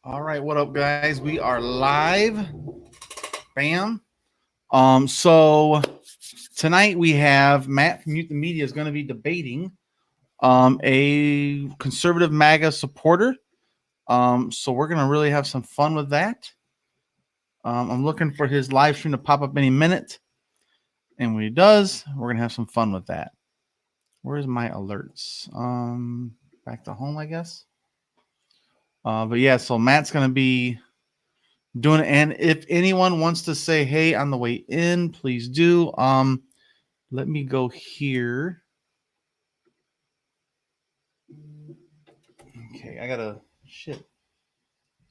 All right, what up, guys? We are live. Bam. So tonight we have Matt from Mute the Media is going to be debating a conservative MAGA supporter. So we're going to really have some fun with that. I'm looking for his live stream to pop up any minute, and when he does, we're going to have some fun with that. Where's my alerts? Back to home, I guess. But yeah, so Matt's going to be doing it. And if anyone wants to say hey on the way in, please do. Let me go here. Okay, I gotta shit.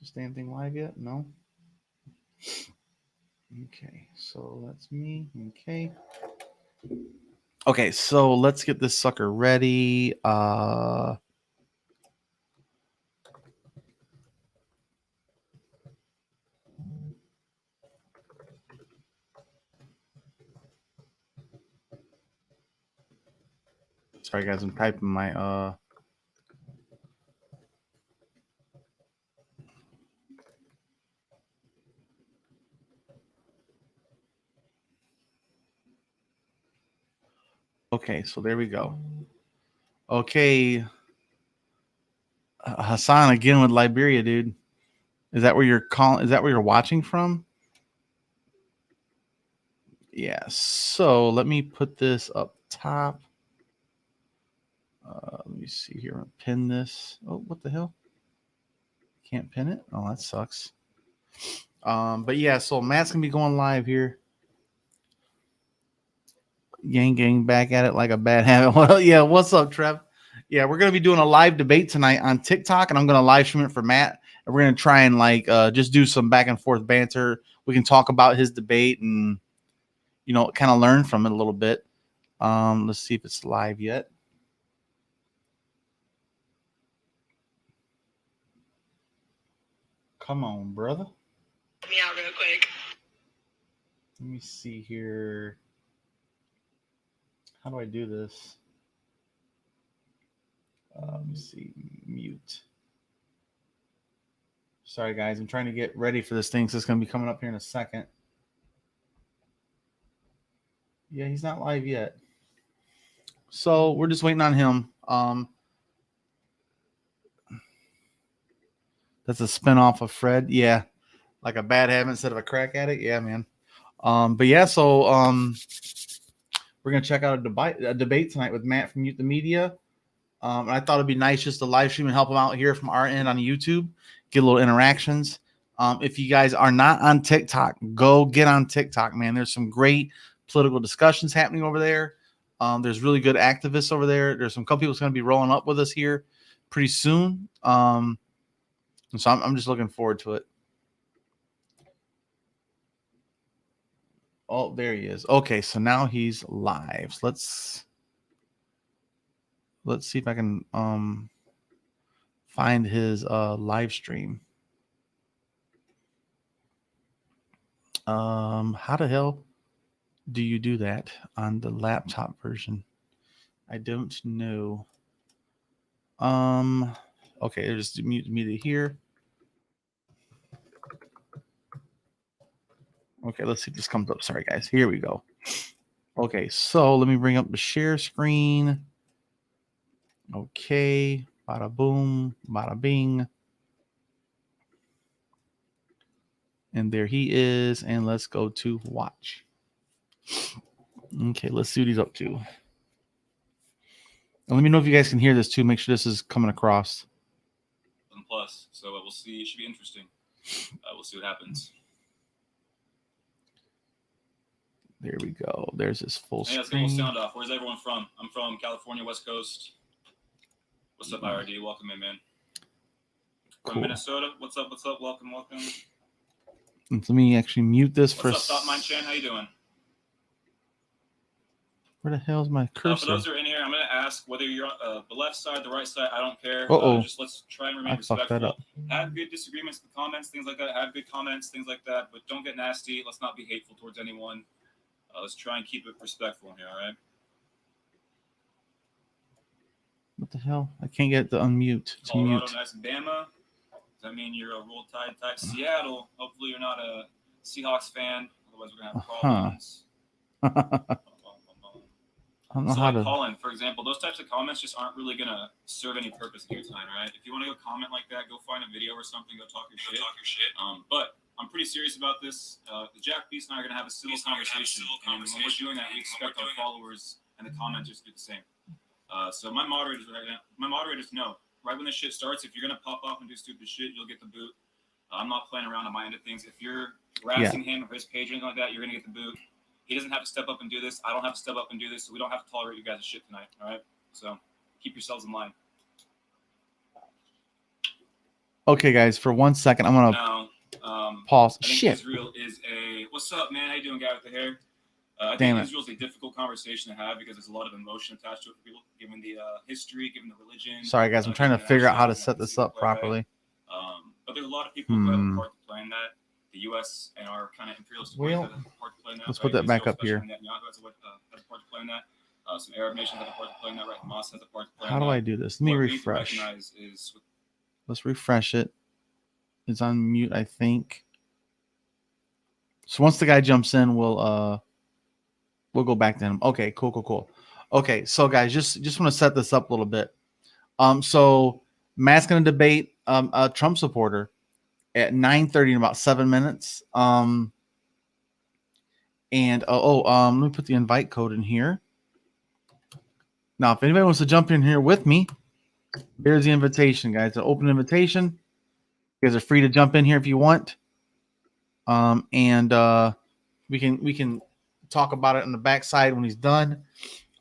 Is the damn thing live yet? No. Okay, so that's me. Okay. Okay, so let's get this sucker ready. Sorry guys, I'm typing my Okay, so there we go. Okay. Hassan again with Liberia, dude. Is that where you're calling? Is that where you're watching from? Yeah. So let me put this up top. Let me see here. I'm gonna pin this. Oh, what the hell? Can't pin it. Oh, that sucks. But yeah, so Matt's gonna be going live here. Yang gang back at it like a bad habit. Well, yeah, what's up, Trev? Yeah, we're gonna be doing a live debate tonight on TikTok, and I'm gonna live stream it for Matt. And we're gonna try and just do some back and forth banter. We can talk about his debate and kind of learn from it a little bit. Let's see if it's live yet. Come on, brother. Me out real quick. Let me see here. How do I do this? Let me see. Mute. Sorry, guys. I'm trying to get ready for this thing, so it's going to be coming up here in a second. Yeah, he's not live yet. So we're just waiting on him. That's a spinoff of Fred. Yeah, like a bad habit instead of a crack addict. Yeah, man. But yeah, so we're gonna check out a debate tonight with Matt from Mute the Media. And I thought it'd be nice just to live stream and help him out here from our end on YouTube, get a little interactions. If you guys are not on TikTok, go get on TikTok, man. There's some great political discussions happening over there. There's really good activists over there. There's some couple people going to be rolling up with us here pretty soon. So I'm just looking forward to it. Oh, there he is. Okay, so now he's live. So let's see if I can find his live stream. How the hell do you do that on the laptop version? I don't know. Okay, there's mute media here. Okay, let's see if this comes up. Sorry, guys. Here we go. Okay, so let me bring up the share screen. Okay, bada boom, bada bing. And there he is. And let's go to watch. Okay, let's see what he's up to. And let me know if you guys can hear this too. Make sure this is coming across. Plus, so we'll see. It should be interesting. We'll see what happens. There we go. There's his full screen. Let's get a little sound off. Where's everyone from? I'm from California, West Coast. What's up, IRD? Welcome in, man. From cool. Minnesota. What's up? What's up? Welcome, welcome. And let me actually mute this for. What's up, Top Mind Chan? How you doing? Where the hell is my cursor? For those who are in here, I'm going to ask whether you're on the left side, the right side. I don't care. Just let's try and remain respectful. Have good disagreements in the comments, things like that. Have good comments, things like that. But don't get nasty. Let's not be hateful towards anyone. Let's try and keep it respectful here, all right? What the hell? I can't get the unmute. Colorado, nice. Bama. Does that mean you're a Roll Tide type? Seattle. Hopefully you're not a Seahawks fan. Otherwise we're gonna have problems. I don't know So how like to. Colin, for example, those types of comments just aren't really gonna serve any purpose here tonight, right? If you want to go comment like that, go find a video or something, go talk your shit. But I'm pretty serious about this. The Jack Beast and I are gonna have a civil conversation, and when we're doing that, we expect our followers and the commenters to do the same. So my moderators know right when this shit starts. If you're gonna pop off and do stupid shit, you'll get the boot. I'm not playing around on my end of things. If you're harassing him or his page or anything like that, you're gonna get the boot. He doesn't have to step up and do this. I don't have to step up and do this. So we don't have to tolerate you guys' shit tonight. All right. So keep yourselves in line. Okay, guys, for 1 second, I'm gonna pause. I think Shit. Israel is a. What's up, man? How you doing, guy with the hair? I Damn think it. Israel's a difficult conversation to have because there's a lot of emotion attached to it for people, given the history, given the religion. Sorry, guys, I'm trying to figure out how to set this up properly. But there's a lot of people who have a part to play in that. The U.S. and our kind of imperialist ways have a part to play in that. Let's put that back up here. Netanyahu has a part to play in that. Some Arab nations have a part to play in that. Right? Hamas has a part to play in that. How do I do this? Let me refresh. Let's refresh it. It's on mute, I think. So once the guy jumps in, we'll go back to him. Okay, cool. Okay, so guys, just want to set this up a little bit. So Matt's gonna debate a Trump supporter at 9:30 in about 7 minutes. Let me put the invite code in here. Now, if anybody wants to jump in here with me, here's the invitation, guys. An open invitation. You guys are free to jump in here if you want. We can talk about it on the backside when he's done.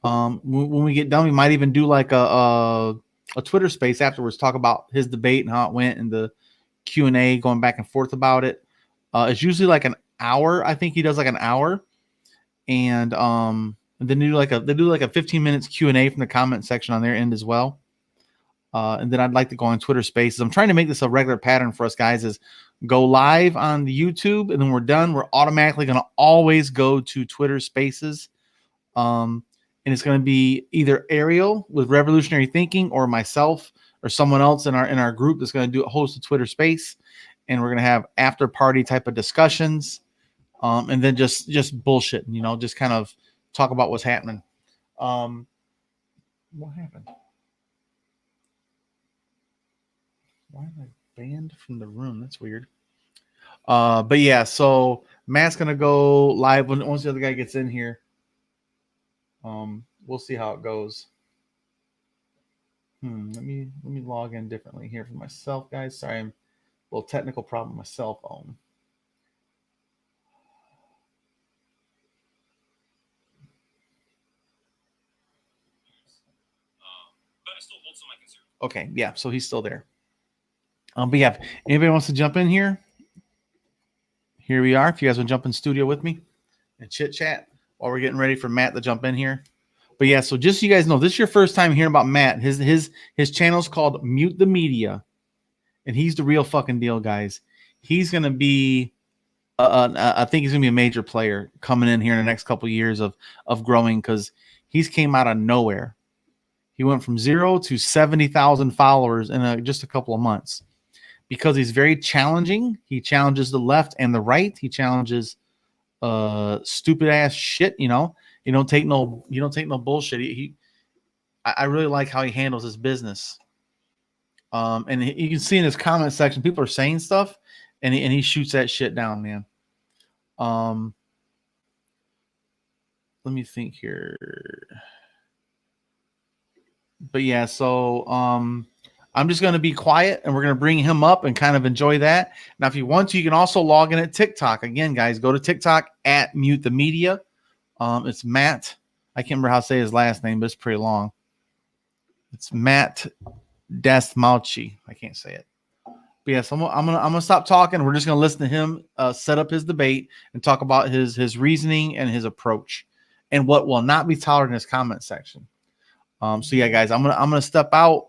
When we get done, we might even do like a Twitter space afterwards, talk about his debate and how it went and the Q&A going back and forth about it. It's usually like an hour. I think he does like an hour. And then they do like a 15 minutes Q&A from the comment section on their end as well. And then I'd like to go on Twitter Spaces. I'm trying to make this a regular pattern for us guys is go live on the YouTube, and then we're done. We're automatically going to always go to Twitter Spaces. And it's going to be either Ariel with Revolutionary Thinking or myself or someone else in our group that's going to host a Twitter Space. And we're going to have after party type of discussions. And then just bullshit, just kind of talk about what's happening. What happened? Why am I banned from the room? That's weird. But yeah, so Matt's gonna go live once the other guy gets in here. We'll see how it goes. Let me log in differently here for myself, guys. Sorry, I'm a little technical problem with my cell phone. But I still hold some of my concern. Okay, yeah, so he's still there. But yeah, if anybody wants to jump in here, here we are. If you guys want to jump in studio with me and chit chat while we're getting ready for Matt to jump in here. But yeah, so just so you guys know, this is your first time hearing about Matt. His channel's called Mute the Media, and he's the real fucking deal, guys. He's gonna be, I think he's gonna be a major player coming in here in the next couple of years of growing because he's came out of nowhere. He went from 0 to 70,000 followers in just a couple of months. Because he's very challenging. He challenges the left and the right. He challenges stupid ass shit. You don't take no bullshit. I really like how he handles his business. And you can see in his comment section, people are saying stuff, and he shoots that shit down, man. Let me think here. But yeah, so I'm just going to be quiet, and we're going to bring him up and kind of enjoy that. Now, if you want to, you can also log in at TikTok. Again, guys, go to TikTok at Mute the Media. It's Matt. I can't remember how to say his last name, but it's pretty long. It's Matt Dasmauchi. I can't say it. But yes, I'm gonna stop talking. We're just gonna listen to him set up his debate and talk about his reasoning and his approach, and what will not be tolerated in his comment section. So yeah, guys, I'm gonna step out.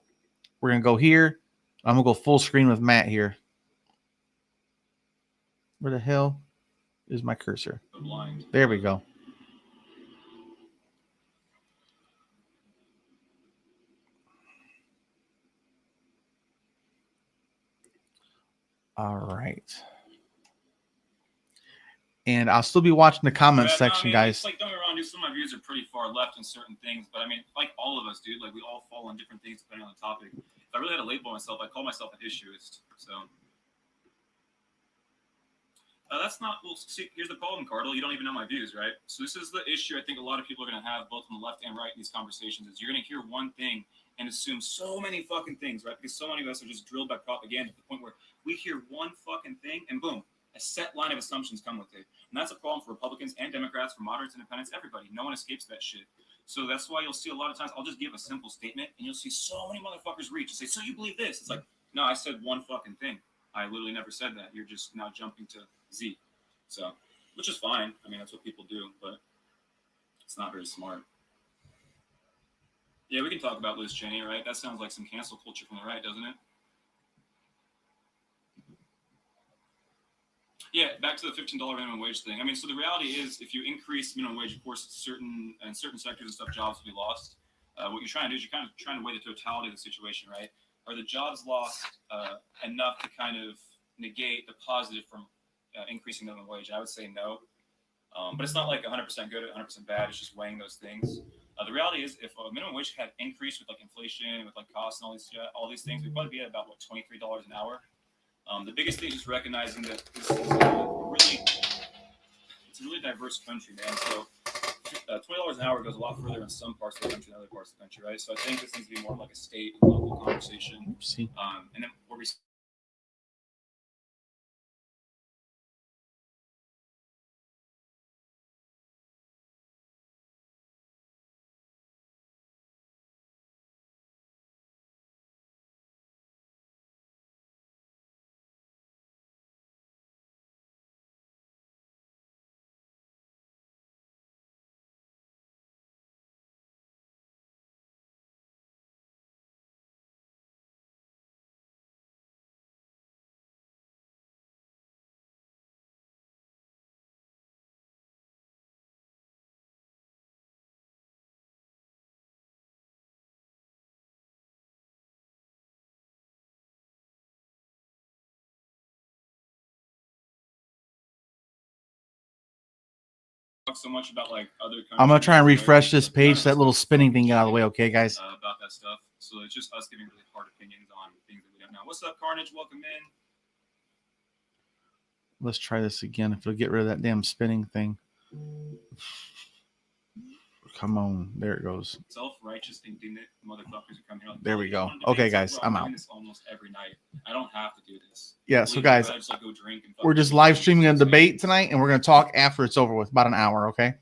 We're going to go here. I'm going to go full screen with Matt here. Where the hell is my cursor? There we go. All right. And I'll still be watching the comments section, guys. It's like, don't get me wrong, dude. Some of my views are pretty far left in certain things, but I mean, like all of us, dude. Like we all fall on different things depending on the topic. If I really had to label myself, I'd call myself an issueist. So that's not. Well, see, here's the problem, Cardinal. You don't even know my views, right? So this is the issue I think a lot of people are going to have, both on the left and right, in these conversations. Is you're going to hear one thing and assume so many fucking things, right? Because so many of us are just drilled by propaganda to the point where we hear one fucking thing and boom, a set line of assumptions come with it. And that's a problem for Republicans and Democrats, for moderates, independents, everybody. No one escapes that shit. So that's why you'll see a lot of times I'll just give a simple statement and you'll see so many motherfuckers reach and say, so you believe this? It's like, no, I said one fucking thing. I literally never said that. You're just now jumping to Z. So, which is fine. I mean, that's what people do, but it's not very smart. Yeah, we can talk about Liz Cheney, right? That sounds like some cancel culture from the right, doesn't it? Yeah, back to the $15 minimum wage thing. I mean, so the reality is, if you increase minimum wage, of course, certain sectors and stuff, jobs will be lost. What you're trying to do is you're kind of trying to weigh the totality of the situation, right? Are the jobs lost enough to kind of negate the positive from increasing minimum wage? And I would say no. But it's not like 100% good, 100% bad. It's just weighing those things. The reality is, if a minimum wage had increased with like inflation, with like costs and all these things, we'd probably be at about what, $23 an hour. The biggest thing is just recognizing that this is it's a really diverse country, man. So $20 an hour goes a lot further in some parts of the country than other parts of the country, right? So I think this needs to be more like a state and local conversation. And then where we talk so much about like other countries. I'm gonna try and refresh this page so that little spinning thing get out of the way, okay, guys? About that stuff. So it's just us giving really hard opinions on things that we don't know. What's up, Carnage? Welcome in. Let's try this again. If it'll get rid of that damn spinning thing. Come on, there it goes. Self-righteous, indignant motherfuckers who come here. Like, there we go. Okay, guys, I'm out. This almost every night. I don't have to do this. Yeah, so guys, we're just live streaming a debate tonight, and we're gonna talk after it's over with, about an hour. Okay.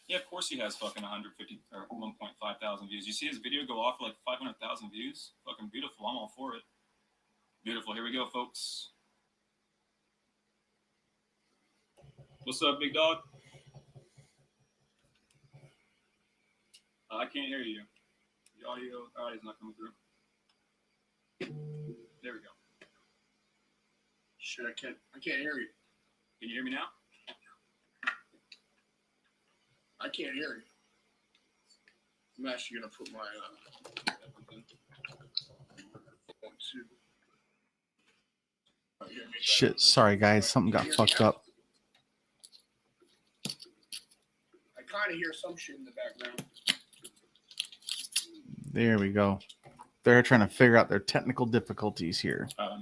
Yeah, of course he has fucking 150 or 1.5 thousand views. You see his video go off for like 500,000 views? Fucking beautiful. I'm all for it. Beautiful. Here we go, folks. What's up, big dog? I can't hear you. The audio is not coming through. There we go. Shit, I can't hear you. Can you hear me now? I can't hear you. I'm actually gonna put my Shit, sorry guys, something got fucked up. I kind of hear some shit in the background. There we go. They're trying to figure out their technical difficulties here. Man,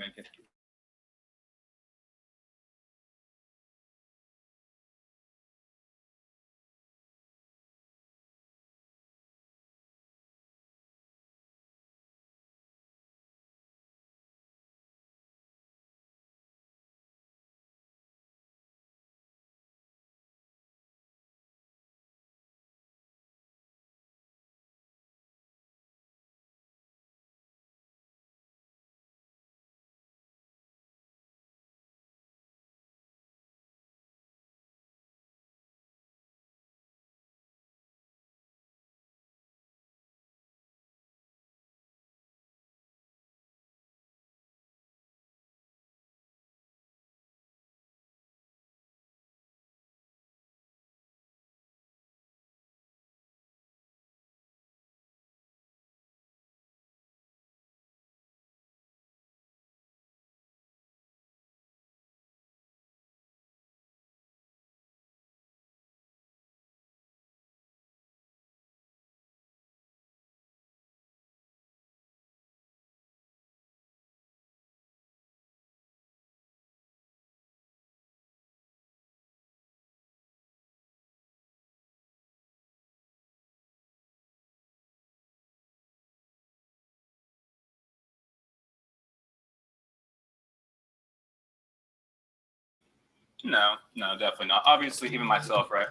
No, definitely not. Obviously, even myself, right?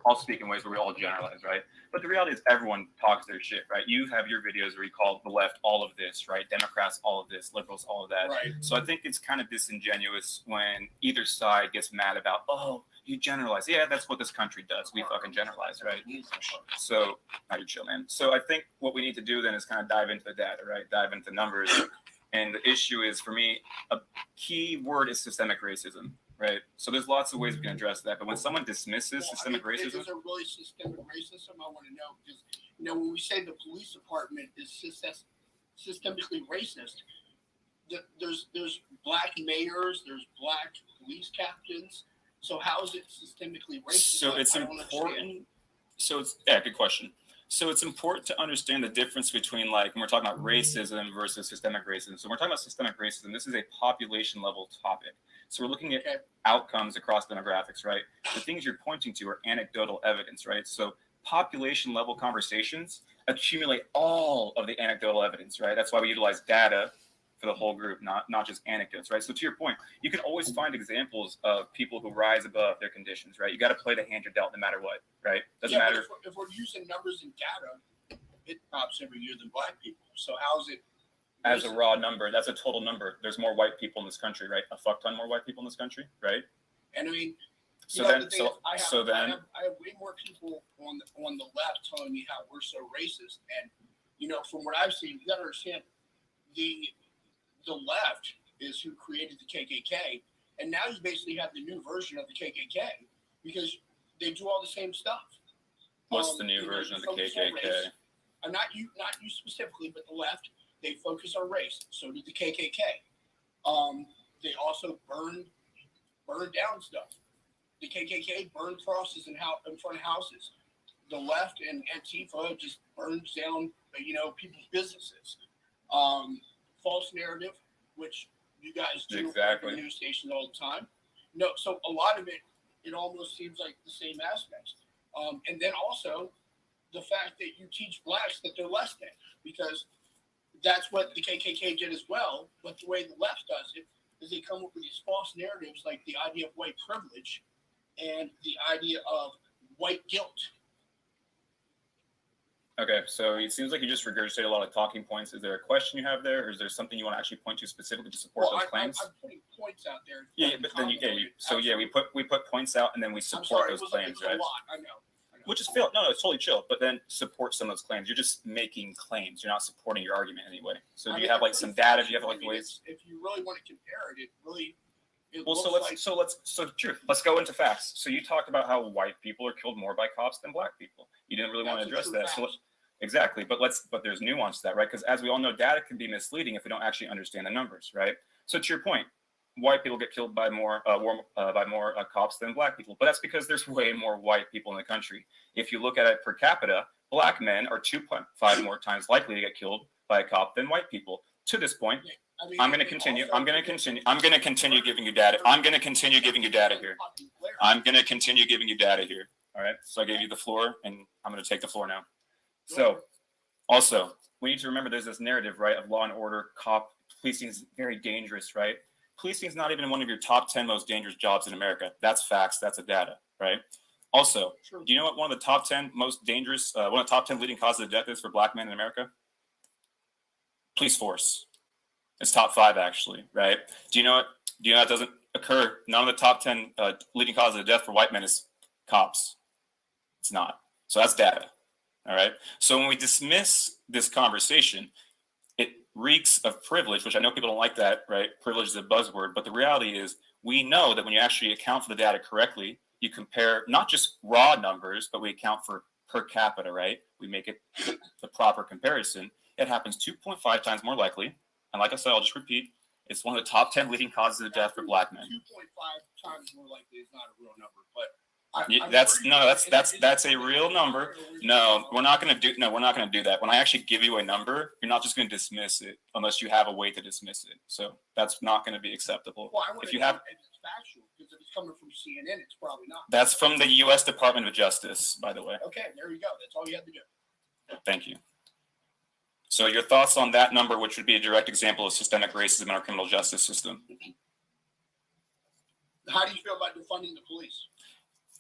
I'll speak in ways where we all generalize, right? But the reality is everyone talks their shit, right? You have your videos where you call the left all of this, right? Democrats all of this, liberals all of that. Right. So I think it's kind of disingenuous when either side gets mad about, oh, you generalize. Yeah, that's what this country does. We fucking generalize, right? So, how you chill, man. So I think what we need to do then is kind of dive into the data, right? Dive into numbers. And the issue is, for me, a key word is systemic racism. Right. So there's lots of ways we can address that. But when someone dismisses systemic racism, is there really systemic racism? I want to know because when we say the police department is systemically racist, there's black mayors, there's black police captains. So how is it systemically racist? So it's important. So it's good question. So it's important to understand the difference between, like, when we're talking about racism versus systemic racism. So when we're talking about systemic racism, this is a population level topic. So we're looking at outcomes across demographics, right? The things you're pointing to are anecdotal evidence, right? So population level conversations accumulate all of the anecdotal evidence, right? That's why we utilize data for the whole group, not just anecdotes, right? So to your point, you can always find examples of people who rise above their conditions, right? You got to play the hand you're dealt no matter what, right? Doesn't matter. If we're using numbers and data, it pops every year than black people. So how is it? As a raw number, that's a total number. There's more white people in this country, right? A fuck ton more white people in this country, right? And I mean, I have way more people on the left telling me how we're so racist. And from what I've seen, you got to understand the left is who created the KKK, and now you basically have the new version of the KKK because they do all the same stuff. What's the new version of the KKK? Not you specifically, but the left. They focus on race. So did the KKK. They also burned down stuff. The KKK burned crosses in front of houses. The left and Antifa just burns down, people's businesses. False narrative, which you guys do on the news stations all the time. No, so a lot of it almost seems like the same aspects. And then also the fact that you teach blacks that they're less than, because that's what the KKK did as well. But the way the left does it is they come up with these false narratives like the idea of white privilege and the idea of white guilt. Okay, so it seems like you just regurgitated a lot of talking points. Is there a question you have there, or is there something you want to actually point to specifically to support those claims? I'm putting points out there. Yeah, but then we put points out and then we support those claims, right? A lot. I know. Which is fail. No, it's totally chill. But then support some of those claims. You're just making claims. You're not supporting your argument anyway. So do you have like some data? Do you have like ways? If you really want to compare it, let's go into facts. So you talked about how white people are killed more by cops than black people. You didn't really want to address that. So exactly, but there's nuance to that, right? Because as we all know, data can be misleading if we don't actually understand the numbers, right? So to your point, white people get killed by more cops than black people, but that's because there's way more white people in the country. If you look at it per capita, black men are 2.5 more times likely to get killed by a cop than white people. To this point, I'm going to continue giving you data. I'm going to continue giving you data here. All right. So I gave you the floor, and I'm going to take the floor now. So, also, we need to remember there's this narrative, right, of law and order, policing is very dangerous, right? Policing is not even one of your top 10 most dangerous jobs in America. That's facts. That's a data, right? Also, do you know what one of the top 10 most dangerous, one of the top 10 leading causes of death is for black men in America? Police force. It's top 5, actually, right? Do you know it doesn't occur? None of the top 10 leading causes of death for white men is cops. It's not. So that's data. All right. So when we dismiss this conversation, it reeks of privilege, which I know people don't like that, right? Privilege is a buzzword, but the reality is we know that when you actually account for the data correctly, you compare not just raw numbers, but we account for per capita, right? We make it the proper comparison. It happens 2.5 times more likely. And like I said, I'll just repeat, it's one of the top 10 leading causes of death for black men. 2.5 times more likely is not a real number, but that's a real number. No, we're not going to do that. When I actually give you a number, you're not just going to dismiss it unless you have a way to dismiss it. So that's not going to be acceptable. Well, if it's factual, because if it's coming from CNN, it's probably not. That's from the U.S. Department of Justice, by the way. Okay, there you go. That's all you had to do. Thank you. So your thoughts on that number, which would be a direct example of systemic racism in our criminal justice system? How do you feel about defunding the police?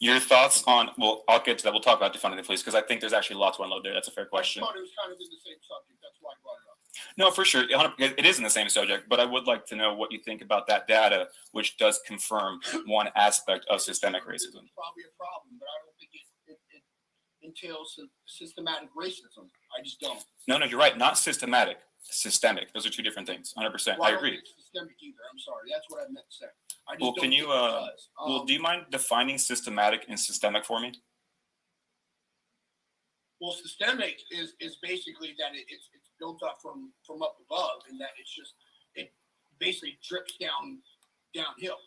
Your thoughts on, well, I'll get to that. We'll talk about defunding the police because I think there's actually lots to unload there. That's a fair question. I thought it was kind of in the same subject. That's why I brought it up. No, for sure. It is in the same subject, but I would like to know what you think about that data, which does confirm one aspect of systemic racism. It's probably a problem, but I don't think it entails systematic racism. I just don't. No, you're right. Not systematic. Systemic. Those are two different things. 100%. Well, I agree. I don't think it's systemic either. I'm sorry. That's what I meant to say. I just Well, don't can you? think it does. Well, do you mind defining systematic and systemic for me? Well, systemic is basically that it's built up from up above, and that it basically drips downhill,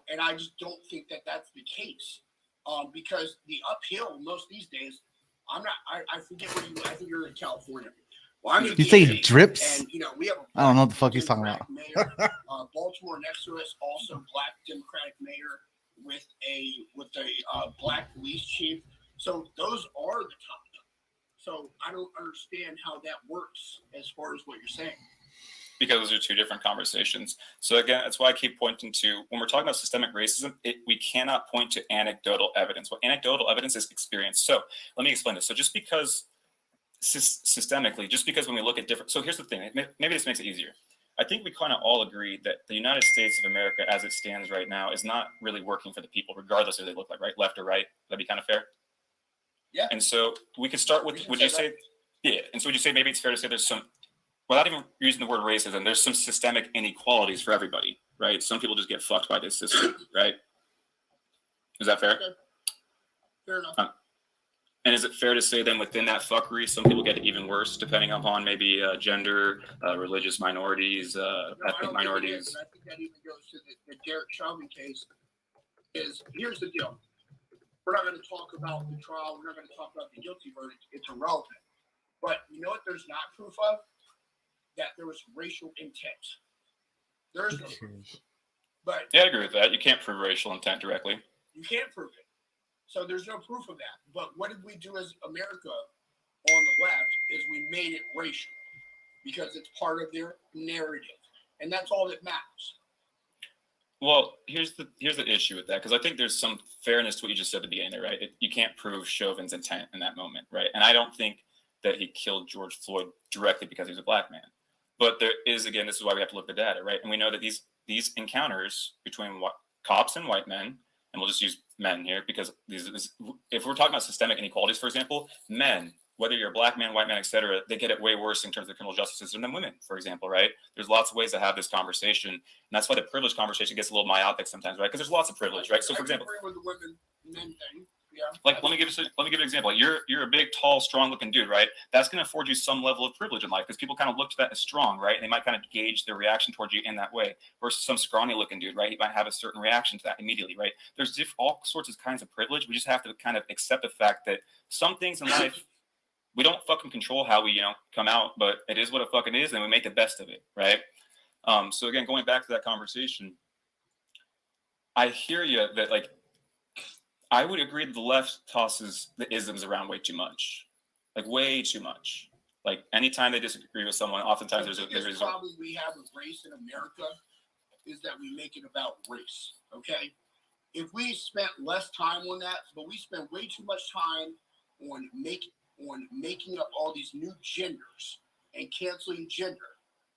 And I just don't think that that's the case, because the uphill most these days. I forget where you. I think you're in California. Well, I'm in You say DC, drips? and we have. I don't know what the fuck he's talking about. Mayor, Baltimore next to us, also black Democratic mayor with a black police chief. So those are the top. So I don't understand how that works as far as what you're saying. Because those are two different conversations. So again, that's why I keep pointing to, when we're talking about systemic racism, we cannot point to anecdotal evidence. What anecdotal evidence is experience. So let me explain this. So just because systemically, just because when we look at different, so here's the thing, maybe this makes it easier. I think we kind of all agree that the United States of America as it stands right now is not really working for the people, regardless of who they look like, right? Left or right. That'd be kind of fair. Yeah. And so we could start with, would you say, yeah. And so would you say maybe it's fair to say there's some, without even using the word racism, there's some systemic inequalities for everybody, right? Some people just get fucked by this system, right? Is that fair? Okay. Fair enough. And is it fair to say then within that fuckery, some people get it even worse, depending upon maybe gender, religious minorities, ethnic minorities? I think that even goes to the Derek Chauvin case. Here's the deal. We're not going to talk about the trial. We're not going to talk about the guilty verdict. It's irrelevant. But you know what there's not proof of? That there was racial intent. There's no proof. But yeah, I agree with that. You can't prove racial intent directly. You can't prove it. So there's no proof of that. But what did we do as America on the left is we made it racial because it's part of their narrative. And that's all that matters. Well, here's the issue with that, because I think there's some fairness to what you just said at the beginning there, right? You can't prove Chauvin's intent in that moment, right? And I don't think that he killed George Floyd directly because he was a black man. But there is, again, this is why we have to look at the data, right? And we know that these encounters between cops and white men, and we'll just use men here because if we're talking about systemic inequalities, for example, men, whether you're a black man, white man, et cetera, they get it way worse in terms of the criminal justice system than women, for example, right? There's lots of ways to have this conversation. And that's why the privilege conversation gets a little myopic sometimes, right? Because there's lots of privilege, right? So, for example, I agree with the women, men thing. Yeah. Like, let me give you an example. Like you're a big, tall, strong-looking dude, right? That's going to afford you some level of privilege in life because people kind of look to that as strong, right? And they might kind of gauge their reaction towards you in that way. Versus some scrawny-looking dude, right? He might have a certain reaction to that immediately, right? There's all sorts of kinds of privilege. We just have to kind of accept the fact that some things in life we don't fucking control how we come out, but it is what it fucking is, and we make the best of it, right? So again, going back to that conversation, I hear you that like. I would agree that the left tosses the isms around way too much, like way too much. Like anytime they disagree with someone, oftentimes there's the problem we have with race in America is that we make it about race. Okay, if we spent less time on that, but we spend way too much time on making up all these new genders and canceling gender.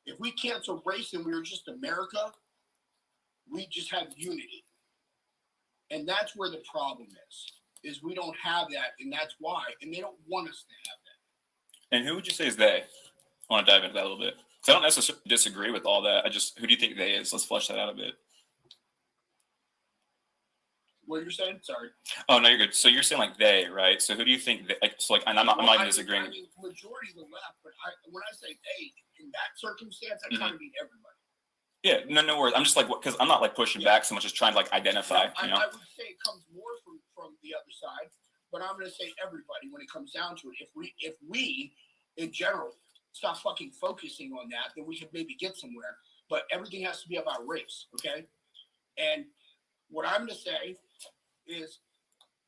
If we cancel race and we were just America, we just have unity. And that's where the problem is we don't have that, and that's why, and they don't want us to have that. And who would you say is they? I want to dive into that a little bit. So I don't necessarily disagree with all that. Who do you think they is? Let's flesh that out a bit. What you're saying? Sorry. Oh, no, you're good. So you're saying like they, right? So who do you think, and I'm not even disagreeing. I mean, majority of the left, but when I say they, in that circumstance, I kind of mean everybody. Yeah, no worries. I'm just like, because I'm not like pushing back so much as trying to like identify. I would say it comes more from the other side, but I'm going to say everybody when it comes down to it. If we in general stop fucking focusing on that, then we could maybe get somewhere. But everything has to be about race, okay? And what I'm going to say is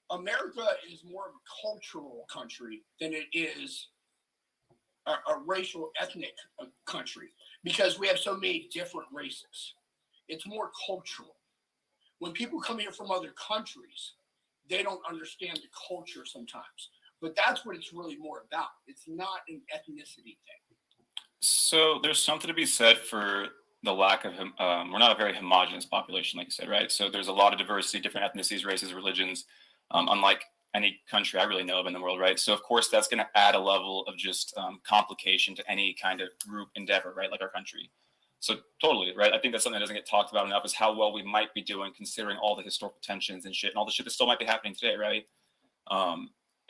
America is more of a cultural country than it is a racial ethnic country. Because we have so many different races. It's more cultural. when people come here from other countries, they don't understand the culture sometimes. But that's what it's really more about. It's not an ethnicity thing. So there's something to be said for the lack of we're not a very homogenous population, like you said, right? So there's a lot of diversity, different ethnicities, races, religions, unlike any country I really know of in the world, right? So of course that's going to add a level of just complication to any kind of group endeavor, right? Like our country. So totally, right? I think that's something that doesn't get talked about enough, is how well we might be doing considering all the historical tensions and shit and all the shit that still might be happening today, right?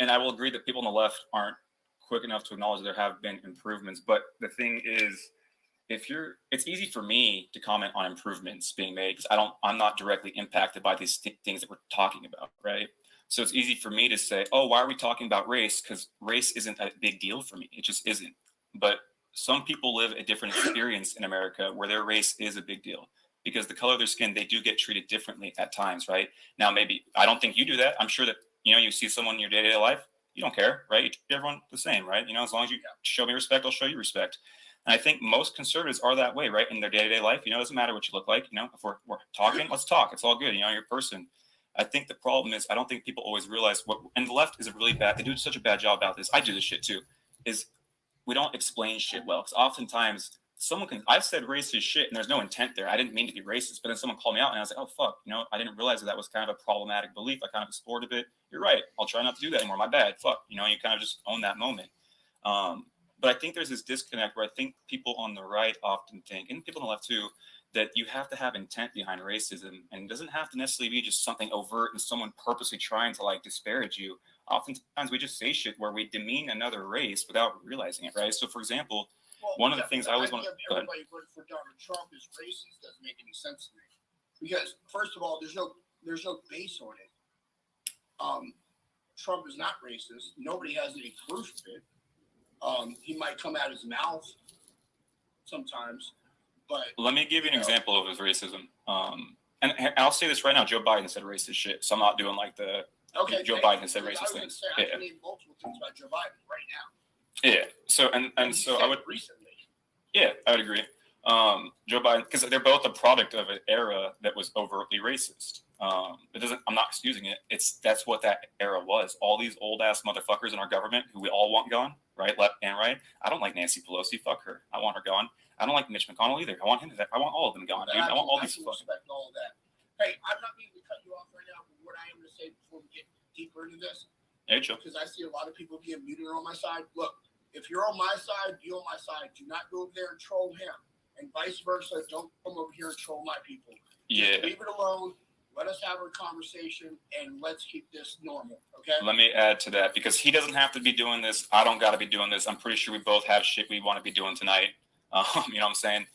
And I will agree that people on the left aren't quick enough to acknowledge there have been improvements. But the thing is, it's easy for me to comment on improvements being made because I'm not directly impacted by these things that we're talking about, right? So it's easy for me to say, oh, why are we talking about race? Because race isn't a big deal for me. It just isn't. But some people live a different experience in America where their race is a big deal because the color of their skin, they do get treated differently at times, right? Now, maybe I don't think you do that. I'm sure that, you see someone in your day-to-day life, you don't care, right? You treat everyone the same, right? As long as you show me respect, I'll show you respect. And I think most conservatives are that way, right? In their day-to-day life, it doesn't matter what you look like. If we're talking, let's talk. It's all good. You're a person. I think the problem is I don't think people always realize and the left is a really bad, they do such a bad job about this. I do this shit too, is we don't explain shit well. Because oftentimes I've said racist shit and there's no intent there. I didn't mean to be racist, but then someone called me out and I was like, oh, fuck, I didn't realize that was kind of a problematic belief. I kind of explored a bit. You're right. I'll try not to do that anymore. My bad. Fuck. You kind of just own that moment. But I think there's this disconnect where I think people on the right often think, and people on the left too, that you have to have intent behind racism, and it doesn't have to necessarily be just something overt and someone purposely trying to disparage you. Oftentimes we just say shit where we demean another race without realizing it, right? So for example, one of the things I always want to everybody voted for Donald Trump is racist doesn't make any sense to me, because first of all, there's no base on it. Trump is not racist. Nobody has any proof of it. He might come out his mouth sometimes, but let me give you an example of his racism. And I'll say this right now: Joe Biden said racist shit, so I'm not doing Joe Biden has said racist things. I can name multiple things about Joe Biden right now. Yeah. So so I would recently. Yeah, I would agree. Joe Biden, because they're both a product of an era that was overtly racist. I'm not excusing it. That's what that era was. All these old ass motherfuckers in our government who we all want gone, right, left and right. I don't like Nancy Pelosi. Fuck her. I want her gone. I don't like Mitch McConnell either. I want all of them gone, dude. I want all these fucking. Respect all of that. Hey, I'm not meaning to cut you off right now, but what I am going to say before we get deeper into this, because I see a lot of people being muted on my side. Look, if you're on my side, be on my side. Do not go over there and troll him, and vice versa. Don't come over here and troll my people. Yeah. Just leave it alone. Let us have a conversation, and let's keep this normal, okay? Let me add to that, because he doesn't have to be doing this. I don't got to be doing this. I'm pretty sure we both have shit we want to be doing tonight. You know what I'm saying?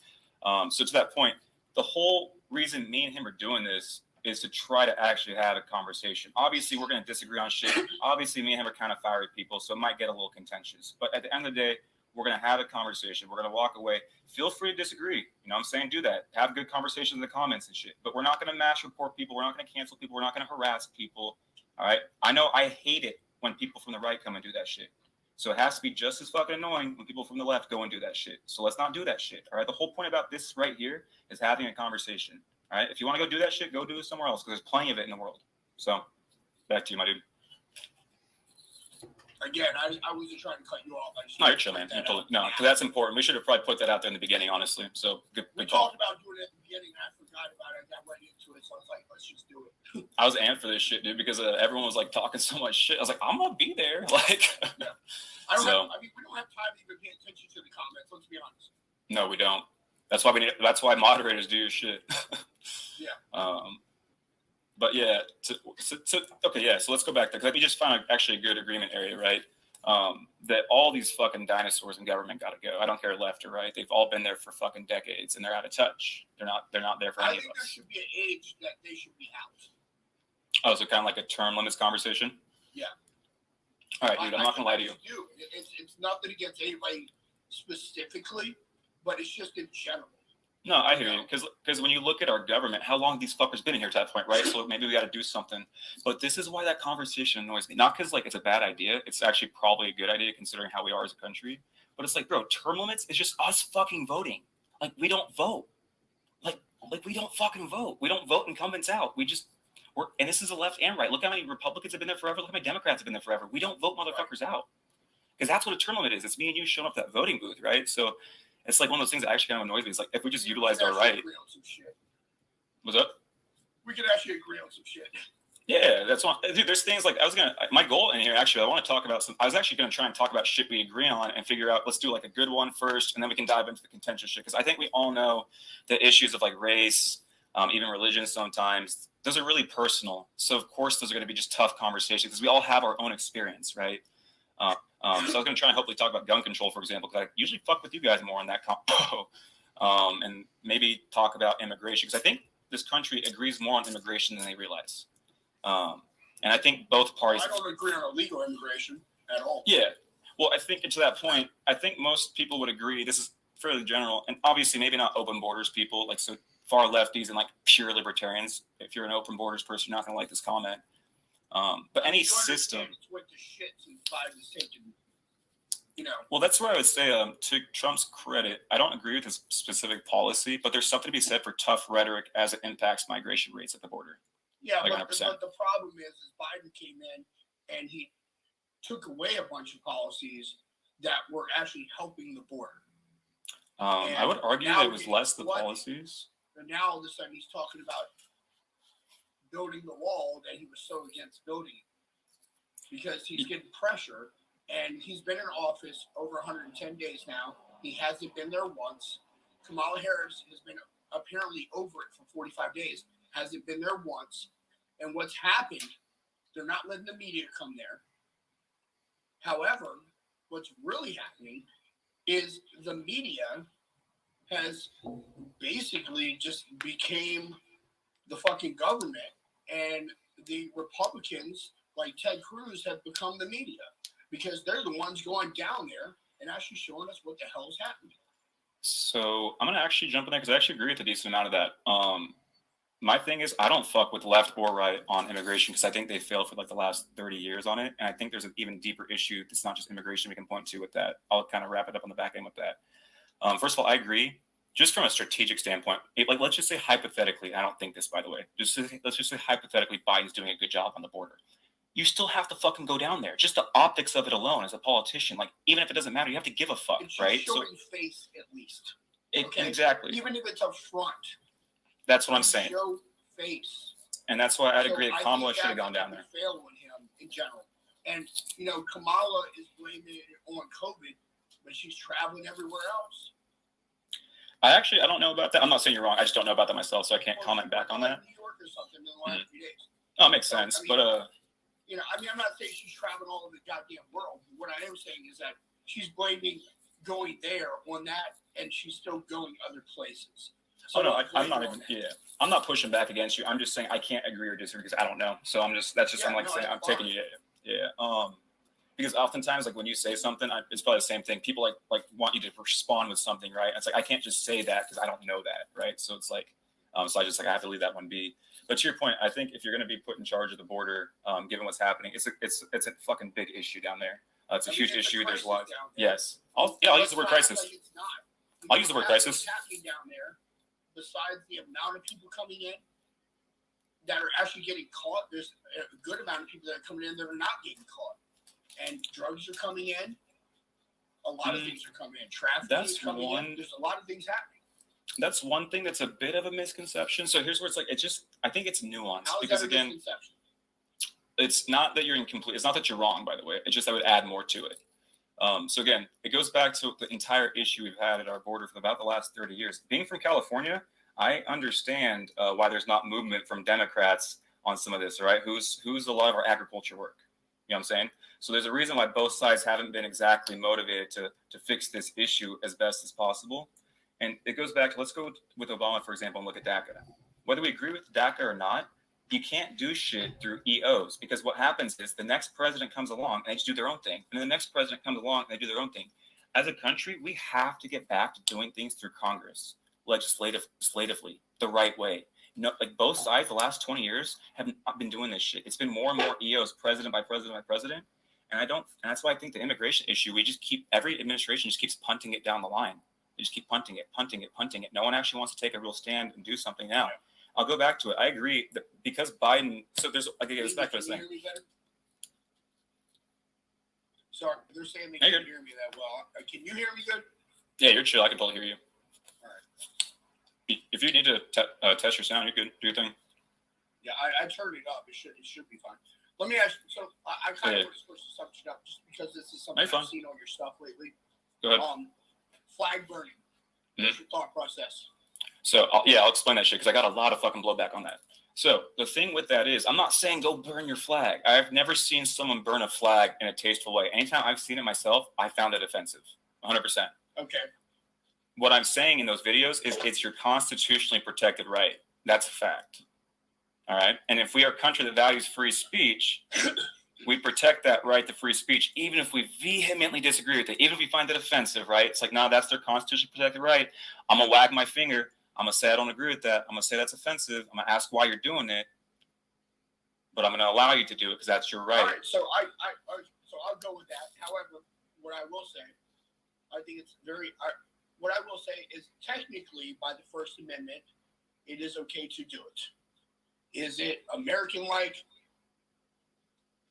So to that point, the whole reason me and him are doing this is to try to actually have a conversation. Obviously, we're going to disagree on shit. Obviously, me and him are kind of fiery people, so it might get a little contentious. But at the end of the day, we're going to have a conversation. We're going to walk away. Feel free to disagree. You know what I'm saying? Do that. Have good conversations in the comments and shit. But we're not going to mash report people. We're not going to cancel people. We're not going to harass people. All right? I know I hate it when people from the right come and do that shit. So it has to be just as fucking annoying when people from the left go and do that shit. So let's not do that shit. All right? The whole point about this right here is having a conversation. All right? If you want to go do that shit, go do it somewhere else, because there's plenty of it in the world. So back to you, my dude. Again, I wasn't trying to cut you off. No, you're chill, man. No, because that's important. We should have probably put that out there in the beginning, honestly. So good. We talked about doing it at the beginning, and I forgot about it. I got right into it, so I was like, let's just do it. I was amped for this shit, dude, because everyone was talking so much shit. I was like, I'm gonna be there. Yeah. We don't have time to even pay attention to the comments. Let's be honest. No, we don't. That's why moderators do your shit. Yeah. But yeah, okay, yeah. So let's go back there, because we just found actually a good agreement area, right? That all these fucking dinosaurs in government got to go. I don't care left or right. They've all been there for fucking decades, and they're out of touch. They're not there for any of us. I think there should be an age that they should be out. Oh, so kind of like a term limits conversation? Yeah. All right, dude, I'm not going to lie to you. It's nothing against anybody specifically, but it's just in general. No, I hear you. Because when you look at our government, how long these fuckers been in here to that point, right? So maybe we got to do something. But this is why that conversation annoys me. Not because it's a bad idea. It's actually probably a good idea considering how we are as a country. But it's bro, term limits is just us fucking voting. We don't vote. Like, we don't fucking vote. We don't vote incumbents out. And this is the left and right. Look how many Republicans have been there forever. Look how many Democrats have been there forever. We don't vote motherfuckers out. Because that's what a term limit is. It's me and you showing up at that voting booth, right? So it's like one of those things that actually kind of annoys me. It's like, if we just utilized our right. What's up? We could actually agree on some shit. Yeah, that's one. Dude, there's things like my goal in here, actually, I want to talk about I was actually going to try and talk about shit we agree on and figure out, let's do like a good one first, and then we can dive into the contentious shit. Because I think we all know the issues of like race, even religion sometimes, those are really personal. So of course, those are going to be just tough conversations because we all have our own experience, right? So I was going to try and hopefully talk about gun control, for example, because I usually fuck with you guys more on that combo. And maybe talk about immigration, because I think this country agrees more on immigration than they realize. And I think both parties. I don't agree on illegal immigration at all. Yeah. Well, I think to that point, I think most people would agree. This is fairly general, and obviously maybe not open borders people, like so far lefties and like pure libertarians. If you're an open borders person, you're not going to like this comment. But any system. It's what the shits and Biden is taking. You know. Well, that's where I would say, to Trump's credit, I don't agree with his specific policy, but there's something to be said for tough rhetoric as it impacts migration rates at the border. Yeah, like but the problem is Biden came in and he took away a bunch of policies that were actually helping the border. I would argue that it was less the policies. And now all of a sudden he's talking about building the wall that he was so against building because he's getting pressure. And he's been in office over 110 days now. He hasn't been there once. Kamala Harris has been apparently over it for 45 days. Hasn't been there once. And what's happened, they're not letting the media come there. However, what's really happening is the media has basically just became the fucking government. And the Republicans, like Ted Cruz, have become the media. Because they're the ones going down there and actually showing us what the hell is happening. So I'm going to actually jump in there because I actually agree with a decent amount of that. My thing is I don't fuck with left or right on immigration because I think they failed for like the last 30 years on it. And I think there's an even deeper issue that's not just immigration we can point to with that. I'll kind of wrap it up on the back end with that. First of all, I agree. Just from a strategic standpoint, like let's just say hypothetically, I don't think this, by the way, let's just say hypothetically Biden's doing a good job on the border. You still have to fucking go down there. Just the optics of it alone as a politician, like even if it doesn't matter, you have to give a fuck, it's right? Showing face at least. Okay? Exactly. Even if it's up front. That's what I'm saying. Show face. And that's why I'd agree that Kamala should have gone down there. Fail on him in general. And you know, Kamala is blaming it on COVID, but she's traveling everywhere else. I don't know about that. I'm not saying you're wrong. I just don't know about that myself, so I can't comment back on that. New York or something in the last few days. Oh, it makes sense, but you know, I mean, I'm not saying she's traveling all over the goddamn world. What I am saying is that she's blaming going there on that, and she's still going other places. So I'm not even. Yeah, I'm not pushing back against you. I'm just saying I can't agree or disagree because I don't know. So I'm just. That's just. I'm like saying I'm taking you. Yeah. Because oftentimes, like when you say something, it's probably the same thing. People like want you to respond with something, right? It's like I can't just say that because I don't know that, right? So it's like, so I just like I have to leave that one be. But to your point, I think if you're going to be put in charge of the border, given what's happening, it's a fucking big issue down there. It's a huge issue. There's a lot. Yes. I'll use the word crisis. I'll use the word crisis. What's happening down there, besides the amount of people coming in that are actually getting caught, there's a good amount of people that are coming in that are not getting caught. And drugs are coming in. A lot of things are coming in. Trafficking is coming in. There's a lot of things happening. That's one thing that's a bit of a misconception. So here's where it's like, I think it's nuanced. How is because that a again, misconception? It's not that you're incomplete. It's not that you're wrong, by the way. It's just I would add more to it. So again, it goes back to the entire issue we've had at our border for about the last 30 years. Being from California, I understand why there's not movement from Democrats on some of this, right? Who's a lot of our agriculture work. You know what I'm saying? So there's a reason why both sides haven't been exactly motivated to fix this issue as best as possible. And it goes back, let's go with Obama, for example, and look at DACA. Whether we agree with DACA or not, you can't do shit through EOs because what happens is the next president comes along and they just do their own thing. And then the next president comes along and they do their own thing. As a country, we have to get back to doing things through Congress, legislatively, the right way. No, like both sides, the last 20 years have not been doing this shit. It's been more and more EOs, president by president by president. And that's why I think the immigration issue, every administration just keeps punting it down the line. They just keep punting it. No one actually wants to take a real stand and do something now. I'll go back to it. I agree that because Biden, so there's, I can get back to what I was saying. Sorry, they're saying they can't hear me that well. Can you hear me good? Yeah, you're chill. I can totally hear you. All right. If you need to test your sound, you could do your thing. Yeah, I turned it up. It should be fine. Let me ask you. So I kind of want to switch the subject up just because this is something I've seen on your stuff lately. Go ahead. Flag burning. What's your thought process? So I'll explain that shit because I got a lot of fucking blowback on that. So the thing with that is, I'm not saying go burn your flag. I've never seen someone burn a flag in a tasteful way. Anytime I've seen it myself, I found it offensive, 100%. Okay. What I'm saying in those videos is it's your constitutionally protected right. That's a fact. All right. And if we are a country that values free speech, we protect that right to free speech, even if we vehemently disagree with it, even if we find it offensive, right? It's like, no, that's their constitutionally protected right. I'm going to wag my finger. I'm going to say I don't agree with that. I'm going to say that's offensive. I'm going to ask why you're doing it. But I'm going to allow you to do it because that's your right. All right. So I'll go with that. However, what I will say, I think it's what I will say is technically by the First Amendment, it is okay to do it. Is it American-like?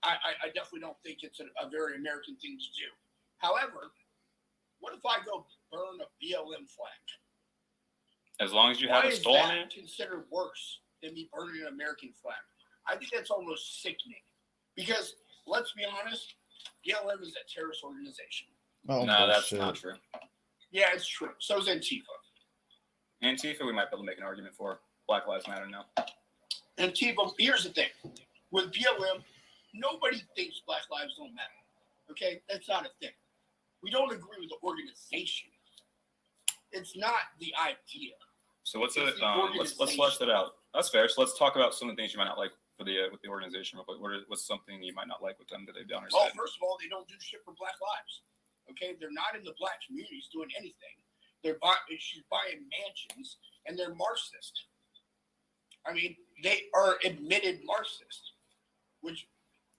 I definitely don't think it's a very American thing to do. However, what if I go burn a BLM flag? As long as you haven't stolen it? Why is that considered worse than me burning an American flag? I think that's almost sickening. Because, let's be honest, BLM is a terrorist organization. Oh, no, that's not true. Yeah, it's true. So is Antifa. Antifa, we might be able to make an argument for. Black Lives Matter now. Antifa, here's the thing. With BLM, nobody thinks Black lives don't matter. Okay? That's not a thing. We don't agree with the organization. It's not the idea. So let's flesh that out. That's fair. So let's talk about some of the things you might not like with the organization. What's something you might not like with them that they've done or said? Well, first of all, they don't do shit for Black lives. Okay? They're not in the Black communities doing anything. She's buying mansions, and they're Marxist. I mean, they are admitted Marxist, which,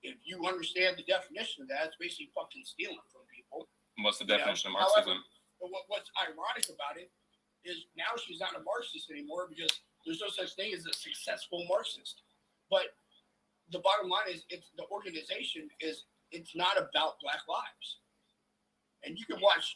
if you understand the definition of that, it's basically fucking stealing from people. What's the definition of Marxism? However, what's ironic about it is now she's not a Marxist anymore because there's no such thing as a successful Marxist. But the bottom line is, the organization it's not about Black lives. And you can watch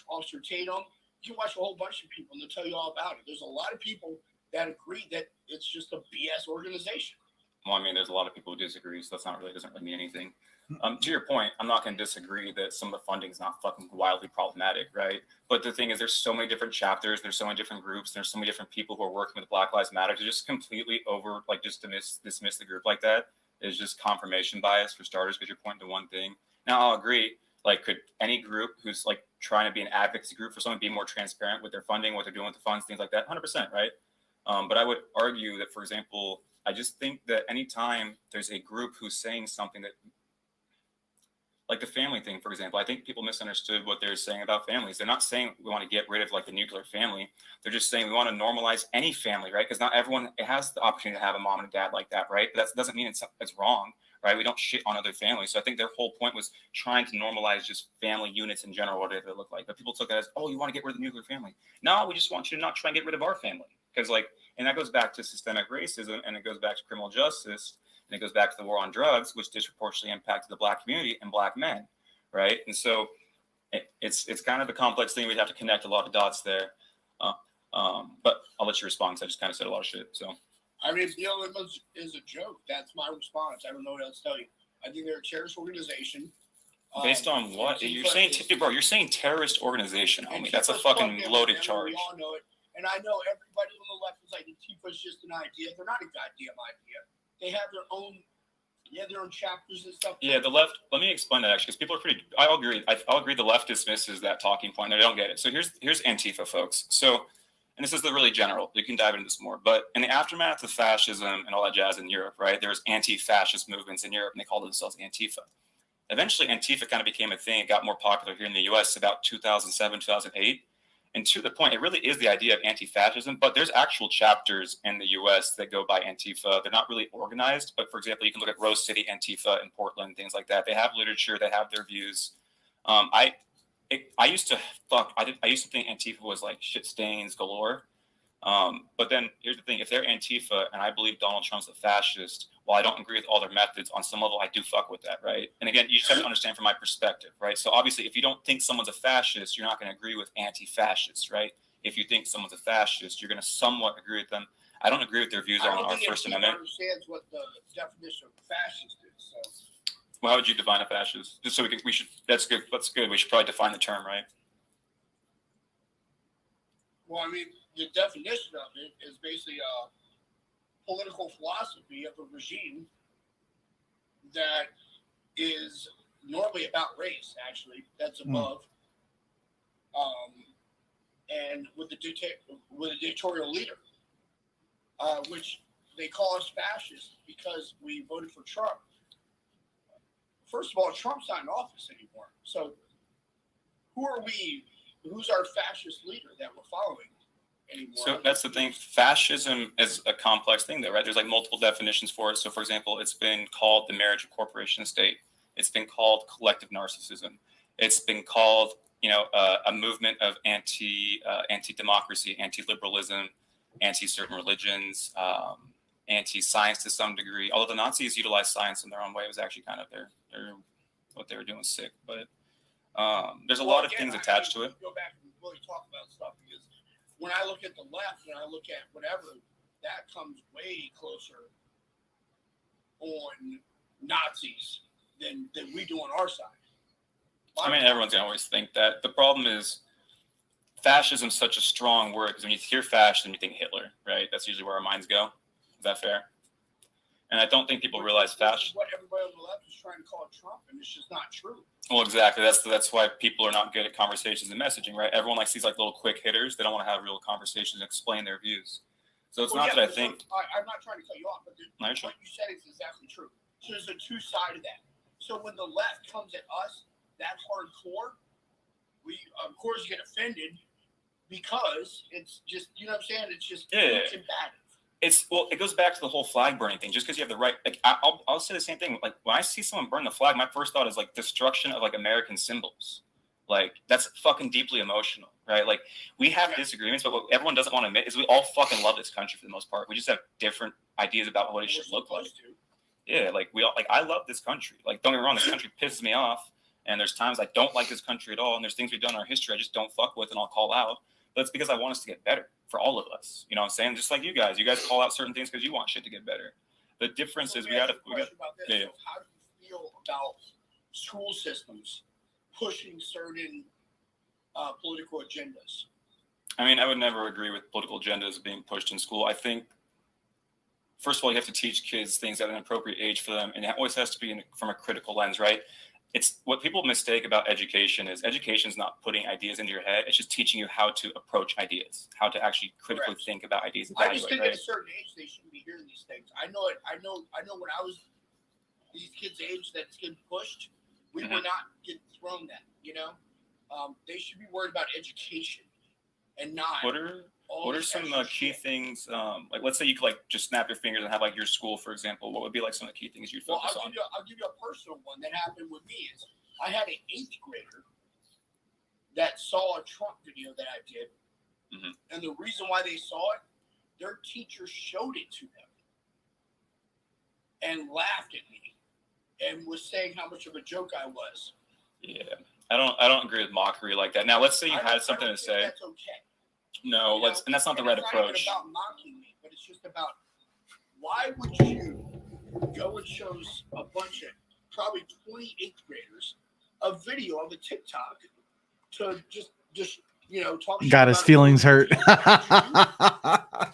Officer Tatum. You can watch a whole bunch of people, and they'll tell you all about it. There's a lot of people that agree that it's just a BS organization. Well, I mean, there's a lot of people who disagree, so doesn't really mean anything. To your point, I'm not going to disagree that some of the funding is not fucking wildly problematic, right? But the thing is, there's so many different chapters, there's so many different groups, there's so many different people who are working with Black Lives Matter to just completely dismiss the group like that is just confirmation bias for starters, because you're pointing to one thing. Now, I'll agree. Like, could any group who's like trying to be an advocacy group for someone be more transparent with their funding, what they're doing with the funds, things like that? 100%, right? But I would argue that, for example, I just think that anytime there's a group who's saying something that, like the family thing, for example, I think people misunderstood what they're saying about families. They're not saying we want to get rid of like the nuclear family. They're just saying we want to normalize any family, right? Because not everyone has the opportunity to have a mom and a dad like that, right? But that doesn't mean it's wrong, right? We don't shit on other families. So I think their whole point was trying to normalize just family units in general, whatever they look like. But people took that as, oh, you want to get rid of the nuclear family. No, we just want you to not try and get rid of our family. Because and that goes back to systemic racism, and it goes back to criminal justice, and it goes back to the war on drugs, which disproportionately impacted the Black community and Black men, right? And so it's kind of a complex thing. We'd have to connect a lot of dots there. But I'll let you respond, because I just kind of said a lot of shit. So I mean, BLM is a joke. That's my response. I don't know what else to tell you. I think they're a terrorist organization. Based on what? You're saying, bro, you're saying terrorist organization, homie. That's a fucking loaded charge. We all know it. And I know everybody on the left is like, Antifa's just an idea. They're not a goddamn idea. They have their own chapters and stuff. Yeah, the left, let me explain that actually, because people are pretty, I'll agree the left dismisses that talking point. They don't get it. So here's Antifa, folks. So, and this is the really general, you can dive into this more, but in the aftermath of fascism and all that jazz in Europe, right, there's anti-fascist movements in Europe, and they called themselves Antifa. Eventually, Antifa kind of became a thing. It got more popular here in the U.S. about 2007, 2008. And to the point, it really is the idea of anti-fascism, but there's actual chapters in the U.S. that go by Antifa. They're not really organized, but for example, you can look at Rose City Antifa in Portland, things like that. They have literature, they have their views. I used to think Antifa was like shit stains galore. But then here's the thing: if they're Antifa and I believe Donald Trump's a fascist, while I don't agree with all their methods, on some level I do fuck with that, right? And again, you just have to understand from my perspective, right? So obviously, if you don't think someone's a fascist, you're not going to agree with anti-fascists, right? If you think someone's a fascist, you're going to somewhat agree with them. I don't agree with their views on our First Amendment. Understands what the definition of fascist is. So. Well, how would you define a fascist? Just so we should. That's good. That's good. We should probably define the term, right? Well, I mean, the definition of it is basically a political philosophy of a regime that is normally about race. Actually, that's above, and with a dictatorial leader. Which they call us fascists because we voted for Trump. First of all, Trump's not in office anymore. So who are we? Who's our fascist leader that we're following anymore? So that's the thing. Fascism is a complex thing, though, right? There's like multiple definitions for it. So, for example, it's been called the marriage of corporation and state. It's been called collective narcissism. It's been called, a movement of anti-democracy, anti-liberalism, anti-certain religions, anti-science to some degree. Although the Nazis utilized science in their own way, it was actually kind of what they were doing was sick. But there's a lot of things attached to it. Go back and really talk about stuff because when I look at the left and I look at whatever, that comes way closer on Nazis than we do on our side. I mean, everyone's gonna always think that. The problem is, fascism is such a strong word because when you hear fascism, you think Hitler, right? That's usually where our minds go. Is that fair? And I don't think people realize fascism. What everybody on the left is trying to call Trump, and it's just not true. Well, exactly. That's why people are not good at conversations and messaging, right? Everyone likes these like little quick hitters. They don't want to have real conversations and explain their views. So it's not that I think. I'm not trying to cut you off, but what you said is exactly true. So there's a two-sided of that. So when the left comes at us, that hardcore, we of course get offended because it's just, you know what I'm saying? It's just it's combative. It goes back to the whole flag burning thing. Just because you have the right, like I'll say the same thing. Like when I see someone burn the flag, my first thought is like destruction of like American symbols. Like that's fucking deeply emotional, right? Like we have disagreements, but what everyone doesn't want to admit is we all fucking love this country for the most part. We just have different ideas about what it should look like. Yeah, like I love this country. Like don't get me wrong, this country pisses me off. And there's times I don't like this country at all. And there's things we've done in our history I just don't fuck with and I'll call out. But it's because I want us to get better for all of us. You know what I'm saying? Just like you guys. You guys call out certain things because you want shit to get better. The difference is we got. So how do you feel about school systems pushing certain political agendas? I mean, I would never agree with political agendas being pushed in school. I think, first of all, you have to teach kids things at an appropriate age for them. And it always has to be from a critical lens, right? It's what people mistake about education is not putting ideas into your head. It's just teaching you how to approach ideas, how to actually critically think about ideas. I just think at a certain age they shouldn't be hearing these things. I know it. I know when I was these kids' age that's getting pushed, we were not getting thrown that. They should be worried about education and not. What are some key things? Like, let's say you could like just snap your fingers and have like your school, for example. What would be like some of the key things you'd focus on? I'll give you a personal one that happened with me. Is I had an 8th grader that saw a Trump video that I did, and the reason why they saw it, their teacher showed it to them and laughed at me and was saying how much of a joke I was. Yeah, I don't agree with mockery like that. Now, let's say you had something to say. That's okay. No, and that's not the right approach. It's not even about mocking me, but it's just about why would you go and show a bunch of probably 28th graders a video of a TikTok to just talk. Got his feelings hurt.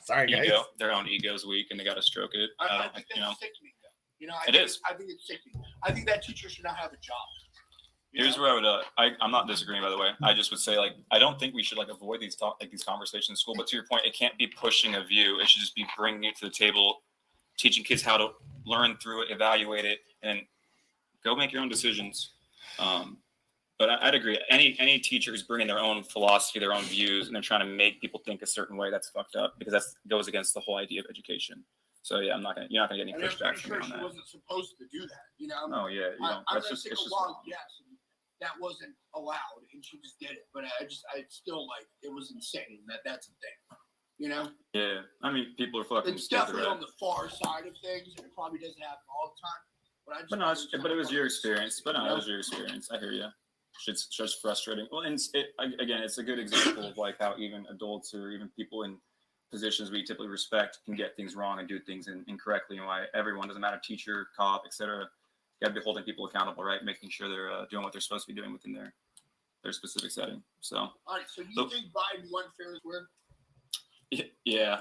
Sorry, guys. Their own ego's weak, and they got to stroke it. I think that's sickening, though. I think it's sickening. I think that teacher should not have a job. Here's where I would. I'm not disagreeing, by the way. I just would say, like, I don't think we should like avoid these conversations in school. But to your point, it can't be pushing a view. It should just be bringing it to the table, teaching kids how to learn through it, evaluate it, and go make your own decisions. But I'd agree. Any teacher who's bringing their own philosophy, their own views, and they're trying to make people think a certain way, that's fucked up because that goes against the whole idea of education. So yeah, you're not gonna get any pushback from me on that. She wasn't supposed to do that, Oh yeah, I'm gonna take a wild guess. that wasn't allowed, and she just did it. But I still like it was insane that's a thing, you know? Yeah, I mean, people are fucking. It's definitely on the far side of things, and it probably doesn't happen all the time. But it was your experience. But no, it was your experience. I hear you. It's just frustrating. Well, and again, it's a good example of like how even adults or even people in positions we typically respect can get things wrong and do things incorrectly, and why everyone, doesn't matter, teacher, cop, etc., got to be holding people accountable, right? Making sure they're doing what they're supposed to be doing within their specific setting. So, all right. So, do you think Biden won fair and square? Yeah,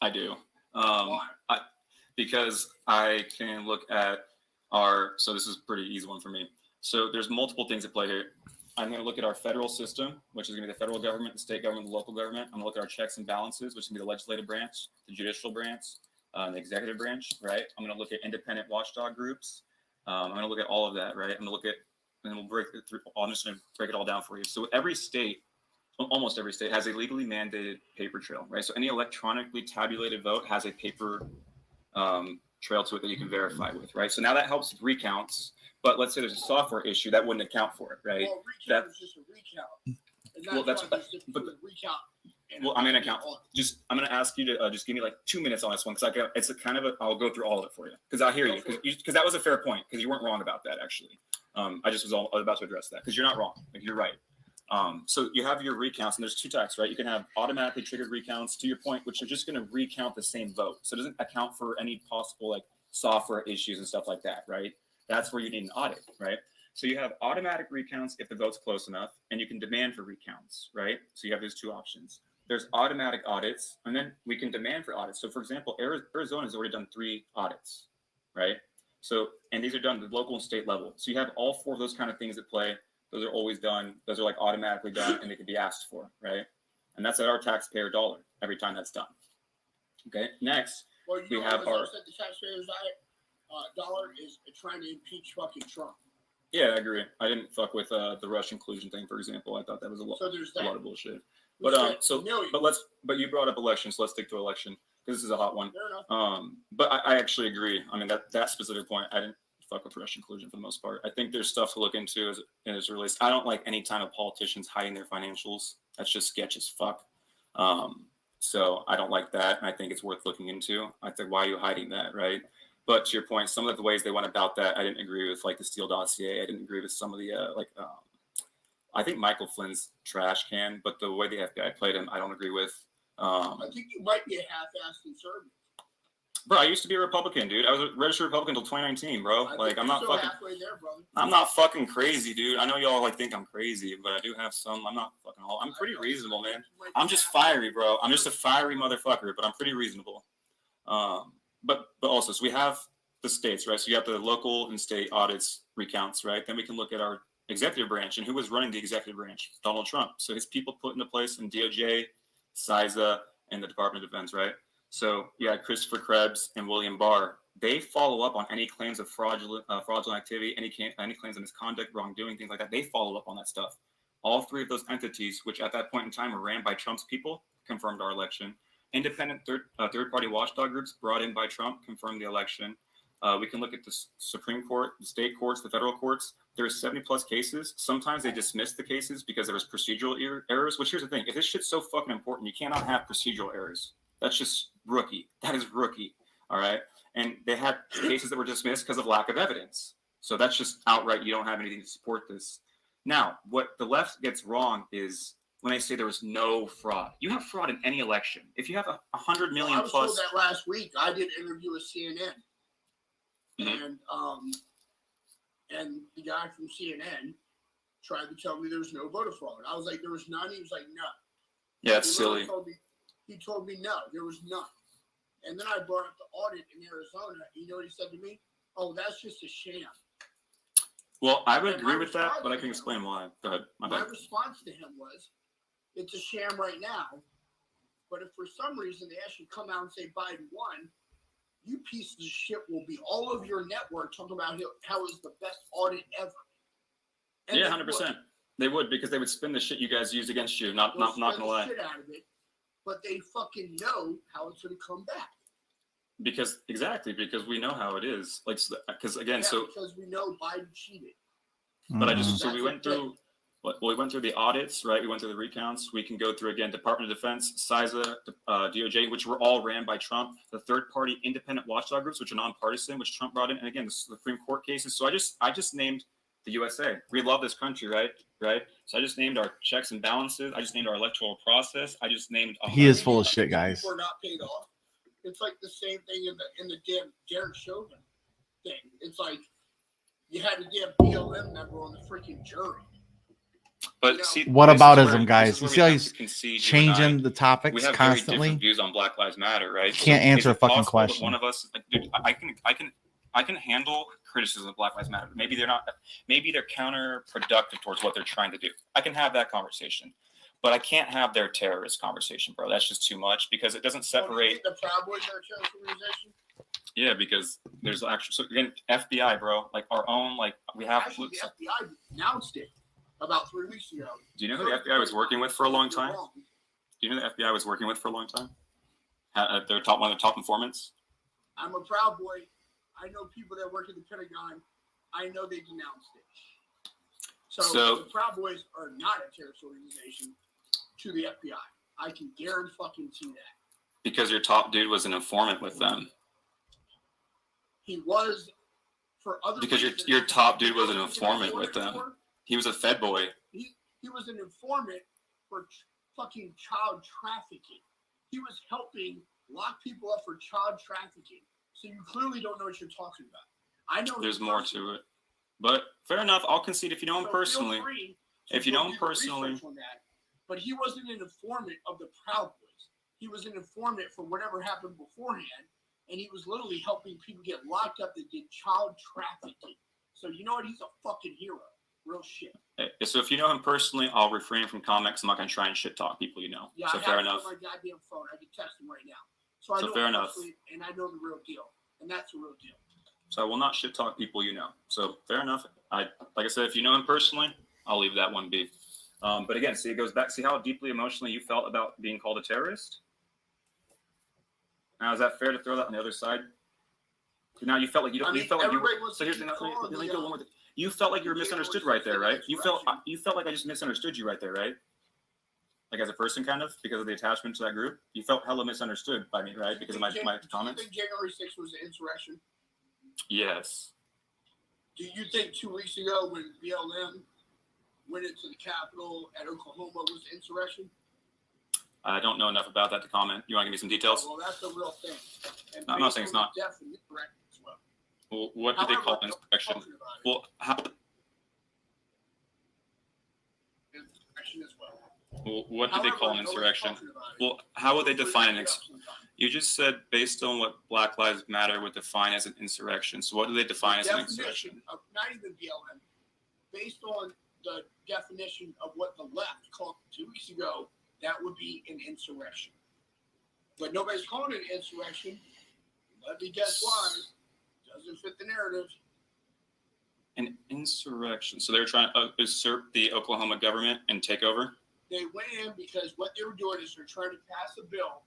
I do. Why? Because I can look at so this is a pretty easy one for me. So there's multiple things at play here. I'm going to look at our federal system, which is going to be the federal government, the state government, the local government. I'm going to look at our checks and balances, which is going to be the legislative branch, the judicial branch, the executive branch, right? I'm going to look at independent watchdog groups. I'm going to look at all of that, right? I'm going to look at, and we'll break it through. I'm just going to break it all down for you. So every state, almost every state, has a legally mandated paper trail, right? So any electronically tabulated vote has a paper trail to it that you can verify with, right? So now that helps with recounts. But let's say there's a software issue that wouldn't account for it, right? Well, recount is just a recount. Well, that's but recount. Well, I'm going to count. I'm going to ask you to just give me like 2 minutes on this one because it's a kind of I'll go through all of it for you because I hear you because that was a fair point because you weren't wrong about that actually. I just was about to address that because you're not wrong. Like you're right. So you have your recounts and there's two types, right? You can have automatically triggered recounts to your point, which are just going to recount the same vote. So it doesn't account for any possible like software issues and stuff like that, right? That's where you need an audit, right? So you have automatic recounts if the vote's close enough, and you can demand for recounts, right? So you have those two options. There's automatic audits, and then we can demand for audits. So for example, Arizona has already done 3 audits, right? So, and these are done at the local and state level. So you have all 4 of those kind of things at play. Those are always done. Those are like automatically done, and they can be asked for, right? And that's at our taxpayer dollar every time that's done. Okay, next, we have our... The taxpayer's dollar is trying to impeach fucking Trump. Yeah, I agree. I didn't fuck with the Russian collusion thing, for example. I thought that was a lot of bullshit. But you brought up election, so let's stick to election because this is a hot one. Fair enough. But I actually agree. I mean that specific point, I didn't fuck with Russian collusion for the most part. I think there's stuff to look into as it relates. I don't like any time of politicians hiding their financials. That's just sketch as fuck. So I don't like that, and I think it's worth looking into. I think why are you hiding that, right? But to your point, some of the ways they went about that, I didn't agree with, like the Steele dossier. I didn't agree with some of the, I think Michael Flynn's trash can, but the way the FBI played him, I don't agree with. I think you might be a half-assed conservative. Bro, I used to be a Republican, dude. I was a registered Republican until 2019, bro. I'm not fucking halfway there, brother. I'm not fucking crazy, dude. I know y'all like think I'm crazy, but I do have some. I'm not fucking all. I'm pretty reasonable, man. I'm just fiery, bro. I'm just a fiery motherfucker, but I'm pretty reasonable. But also, so we have the states, right? So you have the local and state audits, recounts, right? Then we can look at our executive branch and who was running the executive branch? Donald Trump. So his people put into place in DOJ, CISA, and the Department of Defense, right? So you had Christopher Krebs and William Barr. They follow up on any claims of fraudulent activity, any claims of misconduct, wrongdoing, things like that. They follow up on that stuff. All 3 of those entities, which at that point in time were ran by Trump's people, confirmed our election. Independent third-party watchdog groups brought in by Trump confirmed the election. We can look at the Supreme Court, the state courts, the federal courts. There are 70-plus cases. Sometimes they dismiss the cases because there was procedural errors, which here's the thing. If this shit's so fucking important, you cannot have procedural errors. That's just rookie. That is rookie, all right? And they had cases that were dismissed because of lack of evidence. So that's just outright, you don't have anything to support this. Now, what the left gets wrong is when they say there was no fraud. You have fraud in any election. If you have 100 million plus... I was told that last week. I did an interview with CNN. Mm-hmm. And the guy from CNN tried to tell me there was no voter fraud. I was like, there was none. He was like, no. Yeah, it's silly. He told me no, there was none. And then I brought up the audit in Arizona. You know what he said to me? Oh, that's just a sham. Well, I would agree with that, but I can explain why. Go ahead. My response to him was, it's a sham right now. But if for some reason they actually come out and say Biden won, you pieces of shit will be all over your network talking about how it's the best audit ever. And yeah, 100%. They would, because they would spin the shit you guys used against you. Not gonna lie. Shit out of it, but they fucking know how it's going to come back. Because we know how it is. Like, because again, because we know Biden cheated. But I just, so we went through the audits, right? We went through the recounts. We can go through again, Department of Defense, CISA, DOJ, which were all ran by Trump, the third party independent watchdog groups, which are nonpartisan, which Trump brought in. And again, the Supreme Court cases. So I just named the USA. We love this country, right? So I just named our checks and balances. I just named our electoral process. I just named. He is full of shit, guys. We're not paid off. It's like the same thing in the damn Derek Chauvin thing. It's like you had a damn BLM member on the freaking jury. But see, what aboutism, guys? You see how he's changing the topics we have constantly? Very different views on Black Lives Matter, right? Can't answer a fucking question. One of us, dude, I can handle criticism of Black Lives Matter. Maybe they're counterproductive towards what they're trying to do. I can have that conversation, but I can't have their terrorist conversation, bro. That's just too much because it doesn't separate. The Proud Boys are a terrorist organization. Yeah, because there's actually so again FBI, bro. Like our own, like we have. Actually, the FBI announced it about 3 weeks ago. Do you know who the FBI was working with for a long time? Do you know the FBI was working with for a long time? They're one of the top informants. I'm a Proud Boy. I know people that work at the Pentagon. I know they denounced it. So the Proud Boys are not a terrorist organization to the FBI. I can guarantee that. Because your top dude was an informant with them. He was for other. Because your top dude was an informant with them. He was a Fed boy. He was an informant for fucking child trafficking. He was helping lock people up for child trafficking. So you clearly don't know what you're talking about. I know there's more to it, but fair enough. I'll concede if you know him personally. If you know him personally, but he wasn't an informant of the Proud Boys. He was an informant for whatever happened beforehand, and he was literally helping people get locked up that did child trafficking. So you know what? He's a fucking hero. Real shit. So if you know him personally, I'll refrain from comments. I'm not going to try and shit talk people you know. Yeah, so fair enough. My goddamn phone. I can text him right now. So I know fair enough. And I know the real deal, and that's the real deal. So I will not shit talk people you know. So fair enough. Like I said, if you know him personally, I'll leave that one be. But again, see, it goes back. See how deeply emotionally you felt about being called a terrorist. Now, is that fair to throw that on the other side? Now you felt like you don't. You felt like you. So here's the. Let me go one more thing. You felt like you were misunderstood right there, right? You felt like I just misunderstood you right there, right? Like as a person, kind of, because of the attachment to that group. You felt hella misunderstood by me, right? Because of my comments. Do you think January 6th was an insurrection? Yes. Do you think 2 weeks ago when BLM went into the Capitol at Oklahoma was an insurrection? I don't know enough about that to comment. You want to give me some details? Well, that's the real thing. And no, I'm not saying it's not. Definitely correct as well. Well, what did they call insurrection? Well, insurrection as well. Well, what did they call an insurrection? Well, how would they define an insurrection? You just said based on what Black Lives Matter would define as an insurrection. So what do they define as an insurrection? Not even BLM. Based on the definition of what the left called 2 weeks ago, that would be an insurrection. But nobody's calling it an insurrection. Let me guess why. Doesn't fit the narrative. An insurrection. So they're trying to usurp the Oklahoma government and take over? They went in because what they were doing is they're trying to pass a bill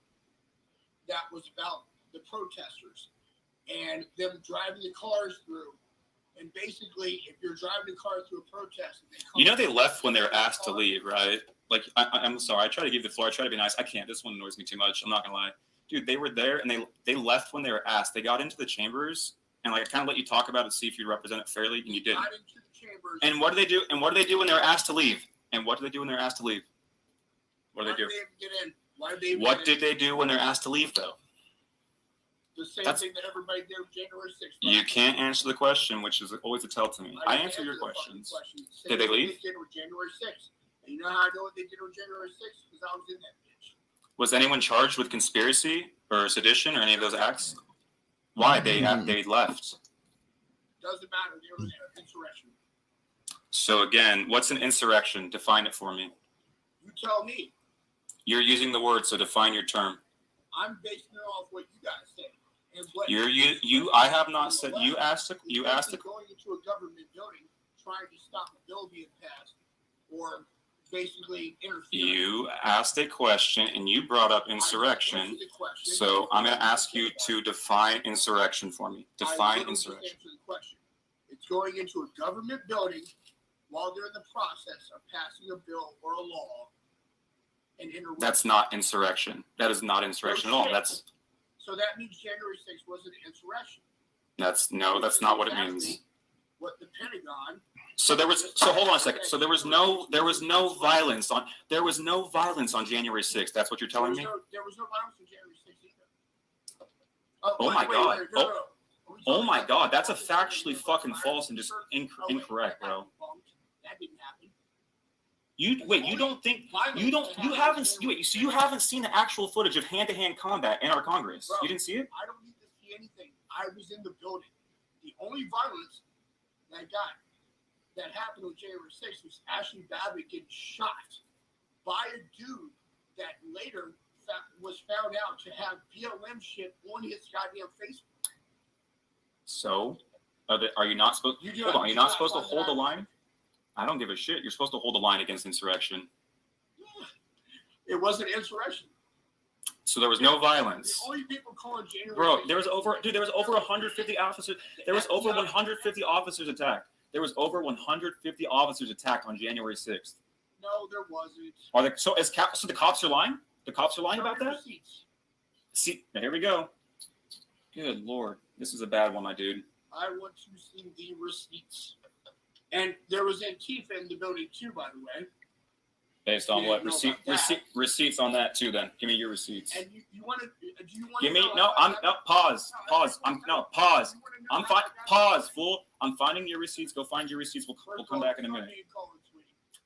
that was about the protesters and them driving the cars through. And basically, if you're driving a car through a protest... they left when they were asked to leave, right? Like, I'm sorry. I try to give the floor. I try to be nice. I can't. This one annoys me too much. I'm not going to lie. Dude, they were there, and they left when they were asked. They got into the chambers, and like I kind of let you talk about it, see if you represent it fairly, and you didn't. Got into the chambers. And what do they do? And what do they do when they're asked to leave? And what do they do when they're asked to leave? What do they do? What did they do when they're asked to leave, though? The same thing that everybody did on January 6th. You can't answer the question, which is always a tell to me. I answer your questions. Did they leave? They did on January 6th. And you know how I know what they did on January 6th? Because I was in that bitch. Was anyone charged with conspiracy or sedition or any of those acts? Why? They left. Doesn't matter. They were there. Insurrection. So again, what's an insurrection? Define it for me. You tell me. You're using the word, so define your term. I'm basing it off what you guys say. And what I have not said. You asked. Going into a government building, trying to stop a bill being passed, or basically interfere. You asked a question, and you brought up insurrection. So I'm going to ask you to define insurrection for me. Define insurrection. It's going into a government building while they're in the process of passing a bill or a law and interrupt. That's not insurrection. That is not insurrection at all. That's so that means January 6th wasn't insurrection. That's not what it means. What the Pentagon. So hold on a second. So there was no violence on January 6th. That's what you're telling me? There was no violence on January 6th either. Oh my God. Oh my God. That's a factually fucking false and just incorrect, bro. That didn't happen. You haven't seen the actual footage of hand-to-hand combat in our Congress. Bro, you didn't see it? I don't need to see anything. I was in the building. The only violence that happened on January 6th was Ashley Babbitt getting shot by a dude that later was found out to have BLM shit on his goddamn Facebook. So, are you not supposed? Hold on, are you not supposed to hold the line? I don't give a shit. You're supposed to hold the line against insurrection. Yeah. It wasn't insurrection. So there was no violence. The only people calling January. Bro, there was over 150 officers. There was over 150 officers attacked. There was over 150 officers attacked on January 6th. No, there wasn't. So the cops are lying? The cops are lying about that? Receipts. See, here we go. Good Lord. This is a bad one, my dude. I want to see the receipts. And there was Antifa in the building too, by the way. Based on what? Receipts on that too, then. Give me your receipts. And you want to, do you want Give to me, pause. Pause. I'm fine. Pause, fool. I'm finding your receipts. Go find your receipts. We'll come back in a minute.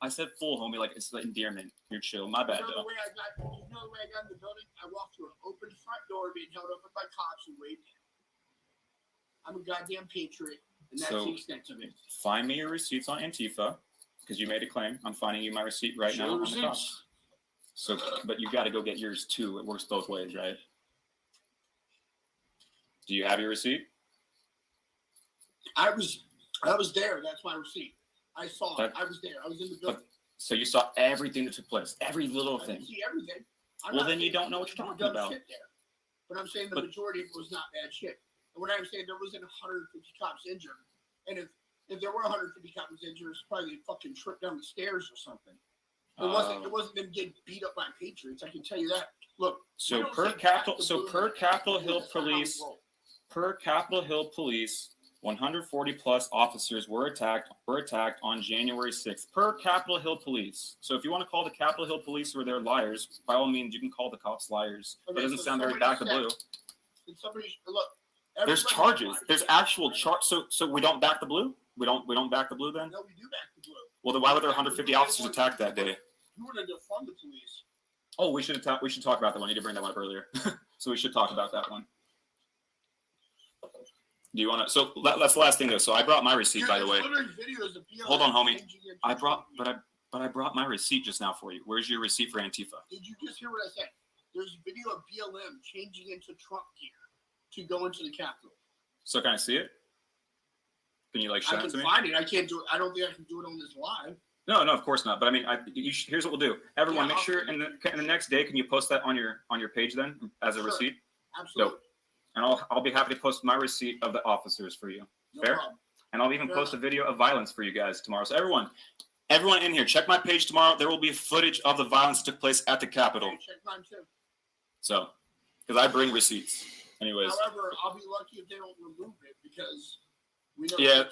I said full, homie, like it's the endearment. You're chill. My bad, though. You know the way I got in the building? I walked through an open front door being held open by cops and waved in. I'm a goddamn patriot, and that's the extent of it. Find me your receipts on Antifa, because you made a claim. I'm finding you my receipt right now on the cops. So, but you got to go get yours too. It works both ways, right? Do you have your receipt? I was there. That's my receipt. I saw it. I was there. I was in the building. So you saw everything that took place, every little thing. I see everything. Well, then you don't know what you're talking about. Shit there. But I'm saying the majority of it was not bad shit. And when I'm saying there wasn't 150 cops injured, and if there were 150 cops injured, it's probably they fucking tripped down the stairs or something. It wasn't them getting beat up by patriots. I can tell you that. Look. So per Capitol Hill Police, 140 plus officers were attacked on January 6th per Capitol Hill Police. So if you want to call the Capitol Hill Police or they're liars, by all means you can call the cops liars. Okay, it doesn't sound very back to blue. There's charges. There's actual charge. So we don't back the blue? We don't back the blue then? No, we do back the blue. Well, then why were there 150 officers attacked that day? You want to defund the police? Oh, we should talk about that one. I need to bring that one up earlier. So we should talk about that one. Do you want to? So that's the last thing though. So I brought my receipt, by the way. Hold on, homie. I brought my receipt just now for you. Where's your receipt for Antifa? Did you just hear what I said? There's a video of BLM changing into Trump gear to go into the Capitol. So can I see it? Can you show it to me? I can find it. I can't do it. I don't think I can do it on this live. No, of course not. But I mean, here's what we'll do. Everyone, make sure in the next day, can you post that on your page then as a receipt? Absolutely. Dope. And I'll be happy to post my receipt of the officers for you. Fair? Problem. And I'll even post a video of violence for you guys tomorrow. So everyone in here, check my page tomorrow. There will be footage of the violence that took place at the Capitol. Check mine too. So, because I bring receipts. Anyways. However, I'll be lucky if they don't remove it because we know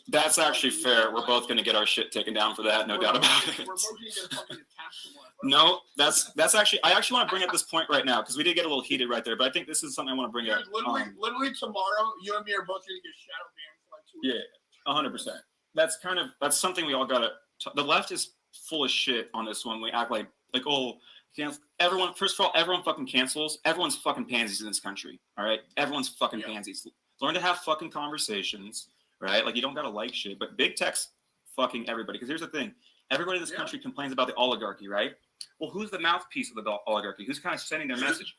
that's actually fair. We're both going to get our shit taken down for that, no doubt about it. We're both going to fucking attack someone. No, that's actually, I actually want to bring up this point right now because we did get a little heated right there, but I think this is something I want to bring up. Literally tomorrow, you and me are both going to get shadow banned for like 2 weeks. Yeah, 100%. That's something we all got to, the left is full of shit on this one. We act like oh, everyone, first of all, everyone fucking cancels. Everyone's fucking pansies in this country, all right? Everyone's fucking pansies. Learn to have fucking conversations, right? Like, you don't got to like shit, but big tech's fucking everybody. Because here's the thing. Everybody in this country complains about the oligarchy, right? Well, who's the mouthpiece of the oligarchy? Who's kind of sending their message?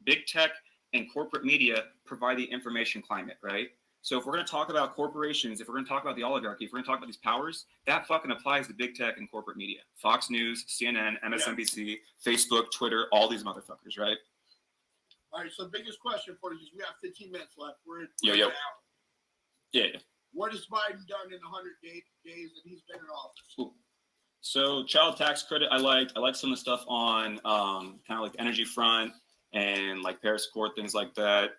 Big tech and corporate media provide the information climate, right? So if we're going to talk about corporations, if we're going to talk about the oligarchy, if we're going to talk about these powers, that fucking applies to big tech and corporate media. Fox News, CNN, MSNBC, Facebook, Twitter, all these motherfuckers, right? All right, so the biggest question for you is we have 15 minutes left. We're Yeah. What has Biden done in the 100 days that he's been in office? Ooh. So child tax credit, I liked some of the stuff on kind of like the energy front and like Paris Accord, things like that.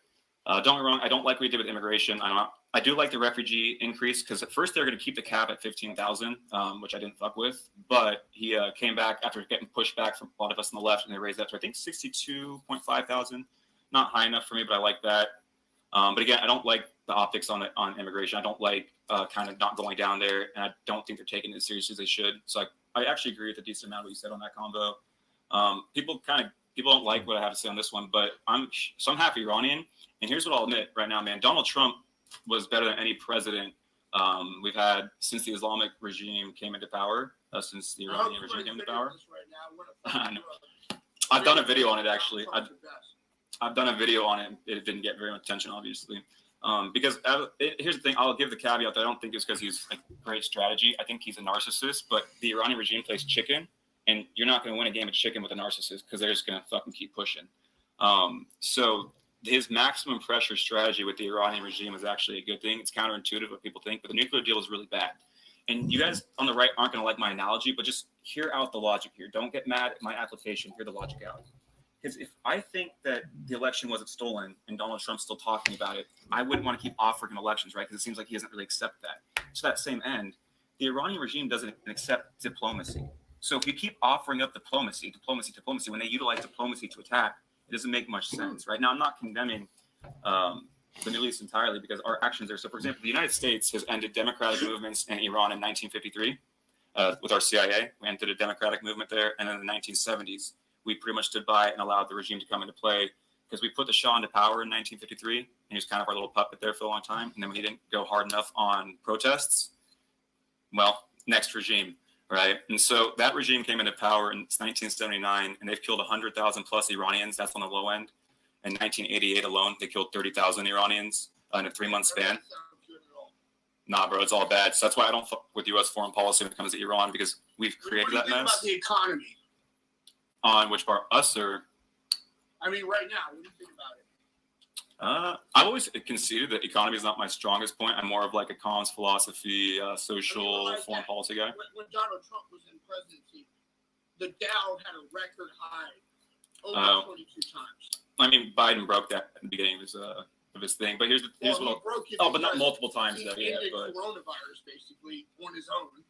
Don't get me wrong, I don't like what he did with immigration. I do like the refugee increase because at first they were going to keep the cap at 15,000, which I didn't fuck with. But he came back after getting pushed back from a lot of us on the left, and they raised that to I think 62.5 thousand. Not high enough for me, but I like that. But again, I don't like the optics on immigration. I don't like kind of not going down there, and I don't think they're taking it as seriously as they should. So I actually agree with a decent amount of what you said on that combo. People don't like what I have to say on this one, but I'm half Iranian, and here's what I'll admit right now, man. Donald Trump was better than any president we've had since the Islamic regime came into power. Since the Iranian regime came into power. I know. I've done a video on it actually. I've done a video on it. It didn't get very much attention, obviously. Because here's the thing, I'll give the caveat that I don't think it's because he's a great strategy. I think he's a narcissist, but the Iranian regime plays chicken, and you're not going to win a game of chicken with a narcissist because they're just going to fucking keep pushing. So his maximum pressure strategy with the Iranian regime is actually a good thing. It's counterintuitive what people think, but the nuclear deal is really bad. And you guys on the right aren't going to like my analogy, but just hear out the logic here. Don't get mad at my application. Hear the logic out. Because if I think that the election wasn't stolen and Donald Trump's still talking about it, I wouldn't want to keep offering elections, right? Because it seems like he doesn't really accept that. To that same end, the Iranian regime doesn't accept diplomacy. So if you keep offering up diplomacy, when they utilize diplomacy to attack, it doesn't make much sense, right? Now, I'm not condemning the Middle East entirely because our actions there. So, for example, the United States has ended democratic movements in Iran in 1953 with our CIA. We ended a democratic movement there. And in the 1970s, we pretty much stood by and allowed the regime to come into play because we put the Shah into power in 1953, and he was kind of our little puppet there for a long time. And then when he didn't go hard enough on protests, well, next regime, right? And so that regime came into power in 1979, and they've killed 100,000 plus Iranians. That's on the low end. In 1988 alone, they killed 30,000 Iranians in a 3-month span. Nah, bro, it's all bad. So that's why I don't fuck with U.S. foreign policy when it comes to Iran, because we've created that mess. What do you think about the economy? On which part? Us or? I mean, right now, what do you think about it? I've always conceded that economy is not my strongest point. I'm more of like a comms philosophy, social, foreign policy guy. When Donald Trump was in presidency, the Dow had a record high over 22 times. I mean, Biden broke that at the beginning of his thing, but here's what but not multiple times though. He ended but coronavirus basically on his own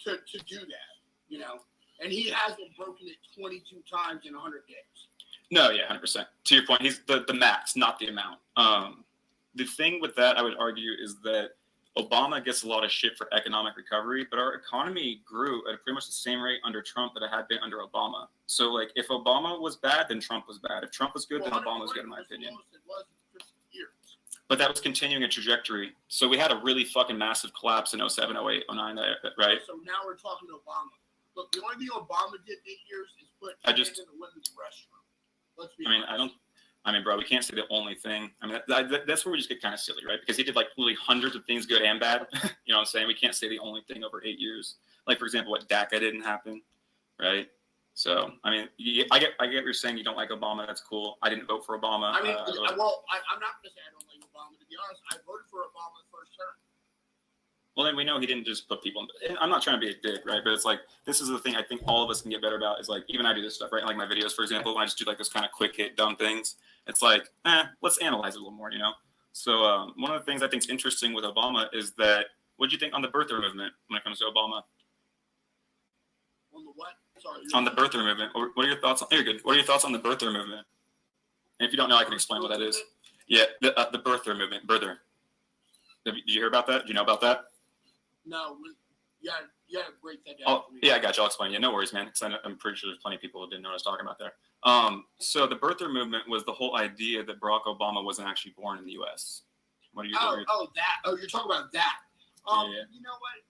to do that, you know. And he hasn't broken it 22 times in 100 days. No, yeah, 100%. To your point, he's the max, not the amount. The thing with that, I would argue, is that Obama gets a lot of shit for economic recovery, but our economy grew at pretty much the same rate under Trump that it had been under Obama. So, like, if Obama was bad, then Trump was bad. If Trump was good, then Obama was good, in my opinion. But that was continuing a trajectory. So we had a really fucking massive collapse in 07, 08, 09, right? So now we're talking Obama. Look, the only thing Obama did in 8 years is put in the women's restroom. Let's be honest. Bro, we can't say the only thing. I mean, that's where we just get kind of silly, right? Because he did like really hundreds of things, good and bad. You know what I'm saying? We can't say the only thing over 8 years. Like, for example, what DACA didn't happen, right? So, I mean, I get what you're saying. You don't like Obama. That's cool. I didn't vote for Obama. I mean, I'm not going to say I don't like Obama. To be honest, I voted for Obama the first term. Well, then we know he didn't just put people in. I'm not trying to be a dick, right? But it's like, this is the thing I think all of us can get better about is like, even I do this stuff, right? Like my videos, for example, when I just do like this kind of quick hit dumb things, it's like, let's analyze it a little more, you know? So one of the things I think is interesting with Obama is that, what do you think on the birther movement when it comes to Obama? On the what? Sorry. On the birther movement. What are your thoughts on, you're good. What are your thoughts on the birther movement? And if you don't know, I can explain what that is. Yeah, the birther movement, birther. Did you hear about that? Do you know about that? No, you gotta break that down. Oh, yeah, I got you. I'll explain. Yeah, no worries, man. Because I'm pretty sure there's plenty of people who didn't know what I was talking about there. So the birther movement was the whole idea that Barack Obama wasn't actually born in the U.S. What are you doing? You're talking about that. Yeah. You know what?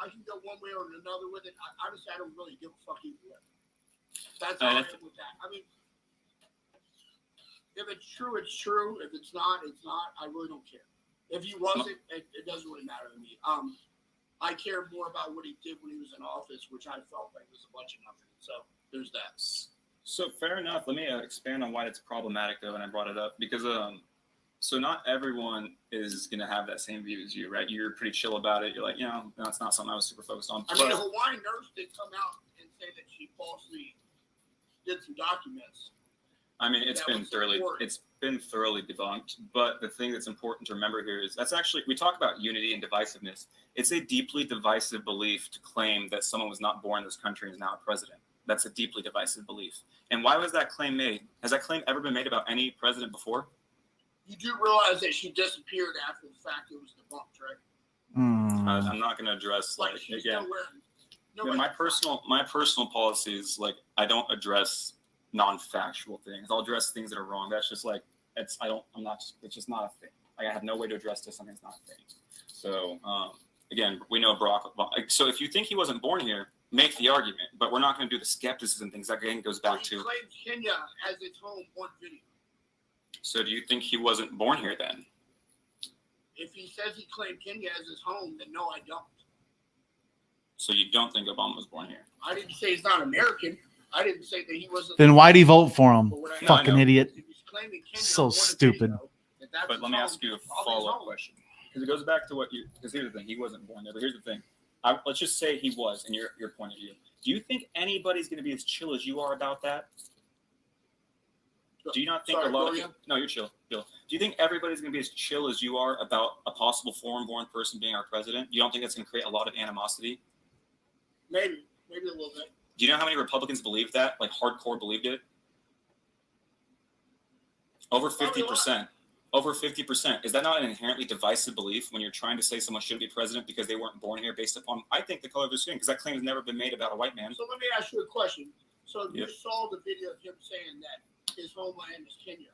I can go one way or another with it. Honestly, I don't really give a fuck either way. That's all I am with that. I mean, if it's true, it's true. If it's not, it's not. I really don't care. If he wasn't, it doesn't really matter to me. I care more about what he did when he was in office, which I felt like was a bunch of nothing. So there's that. So fair enough. Let me expand on why it's problematic, though, and I brought it up because So not everyone is going to have that same view as you, right? You're pretty chill about it. You're like, that's not something I was super focused on. I mean, the Hawaiian nurse did come out and say that she falsely did some documents. I mean, it's been thoroughly debunked. But the thing that's important to remember here is that's actually, we talk about unity and divisiveness. It's a deeply divisive belief to claim that someone was not born in this country and is now a president. That's a deeply divisive belief. And why was that claim made? Has that claim ever been made about any president before? You do realize that she disappeared after the fact it was debunked, right? I'm not going to address again. No, my personal policy is I don't address non-factual things. I'll address things that are wrong. That's just it's just not a thing. I have no way to address this. Something's not a thing. So again, we know Barack Obama. So if you think he wasn't born here, make the argument. But we're not going to do the skepticism things. That again goes back to. He claimed Kenya as its home on video. So do you think he wasn't born here then? If he says he claimed Kenya as his home, then no, I don't. So you don't think Obama was born here? I didn't say he's not American. I didn't say that he wasn't. Then why'd he vote for him? Fucking idiot. If he's claiming Kenya So stupid. But let me ask you a follow-up question. Because it goes back to because here's the thing, he wasn't born there. But here's the thing. Let's just say he was, in your point of view. Do you think anybody's going to be as chill as you are about that? Do you not think No, you're chill, Bill. Do you think everybody's going to be as chill as you are about a possible foreign-born person being our president? You don't think that's going to create a lot of animosity? Maybe a little bit. Do you know how many Republicans believed that? Hardcore believed it? Over 50%. Over 50%. Is that not an inherently divisive belief when you're trying to say someone shouldn't be president because they weren't born here based upon, I think, the color of their skin? Because that claim has never been made about a white man. So let me ask you a question. So you saw the video of him saying that his homeland is Kenya.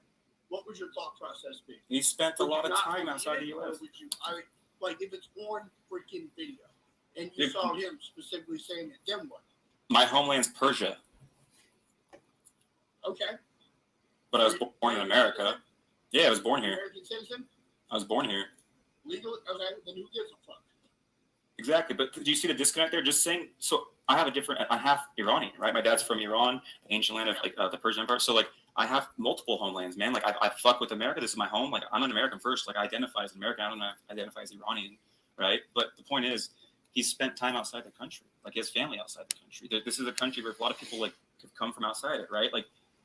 What would your thought process be? He spent a lot of time outside the U.S. If it's on freaking video, and you saw him specifically saying it, then what? My homeland's Persia. Okay. But I was born in America. Yeah, I was born here. American citizen? I was born here. Legal? Okay, then who gives a fuck? Exactly, but do you see the disconnect there? Just saying, so I have Iranian, right? My dad's from Iran, the ancient land of the Persian Empire. So I have multiple homelands, man. I fuck with America. This is my home. I'm an American first. I identify as American. I don't identify as Iranian, right? But the point is, he spent time outside the country. He has family outside the country. This is a country where a lot of people have come from outside it, right?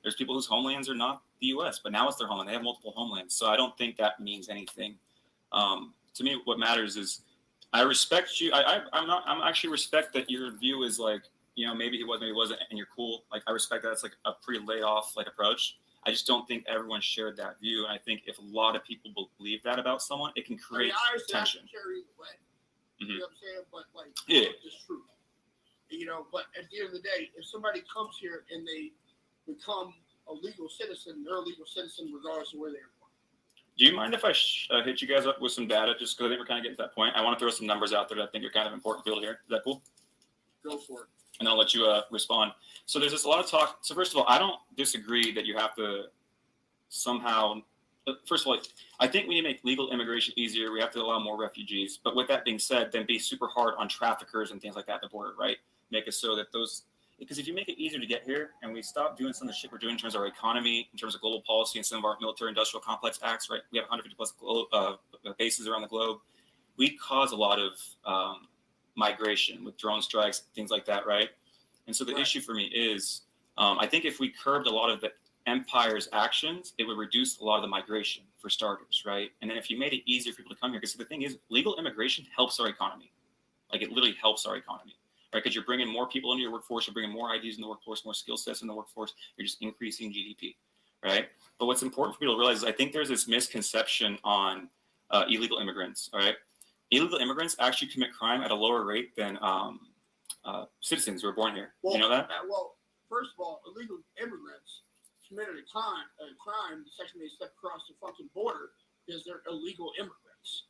There's people whose homelands are not the U.S., but now it's their homeland. They have multiple homelands. So I don't think that means anything. To me, what matters is I respect you. I'm actually respect that your view is maybe he was, maybe he wasn't, and you're cool. I respect that. It's a pretty laid off approach. I just don't think everyone shared that view. And I think if a lot of people believe that about someone, it can create tension. I carry the way. Mm-hmm. You know what I'm saying? But yeah, it's true. But at the end of the day, if somebody comes here and they become a legal citizen, they're a legal citizen regardless of where they're from. Do you mind if I hit you guys up with some data, just because I think we're kind of getting to that point? I want to throw some numbers out there that I think are kind of important for people to hear. Is that cool? Go for it. And I'll let you respond. So there's just a lot of talk. So first of all, I don't disagree that you have to somehow. First of all, I think we need to make legal immigration easier. We have to allow more refugees. But with that being said, then be super hard on traffickers and things like that at the border, right? Make it so that because if you make it easier to get here and we stop doing some of the shit we're doing in terms of our economy, in terms of global policy and some of our military industrial complex acts, right? We have 150 plus bases around the globe. We cause a lot of migration with drone strikes, things like that, right? And so the issue for me is, I think if we curbed a lot of the empire's actions, it would reduce a lot of the migration for starters, right? And then if you made it easier for people to come here, because the thing is, legal immigration helps our economy. It literally helps our economy, right? Because you're bringing more people into your workforce, you're bringing more IDs in the workforce, more skill sets in the workforce, you're just increasing GDP, right? But what's important for people to realize is I think there's this misconception on illegal immigrants, all right? Illegal immigrants actually commit crime at a lower rate than citizens who are born here. Well, you know that? Well, first of all, illegal immigrants committed a crime the second they step across the fucking border because they're illegal immigrants.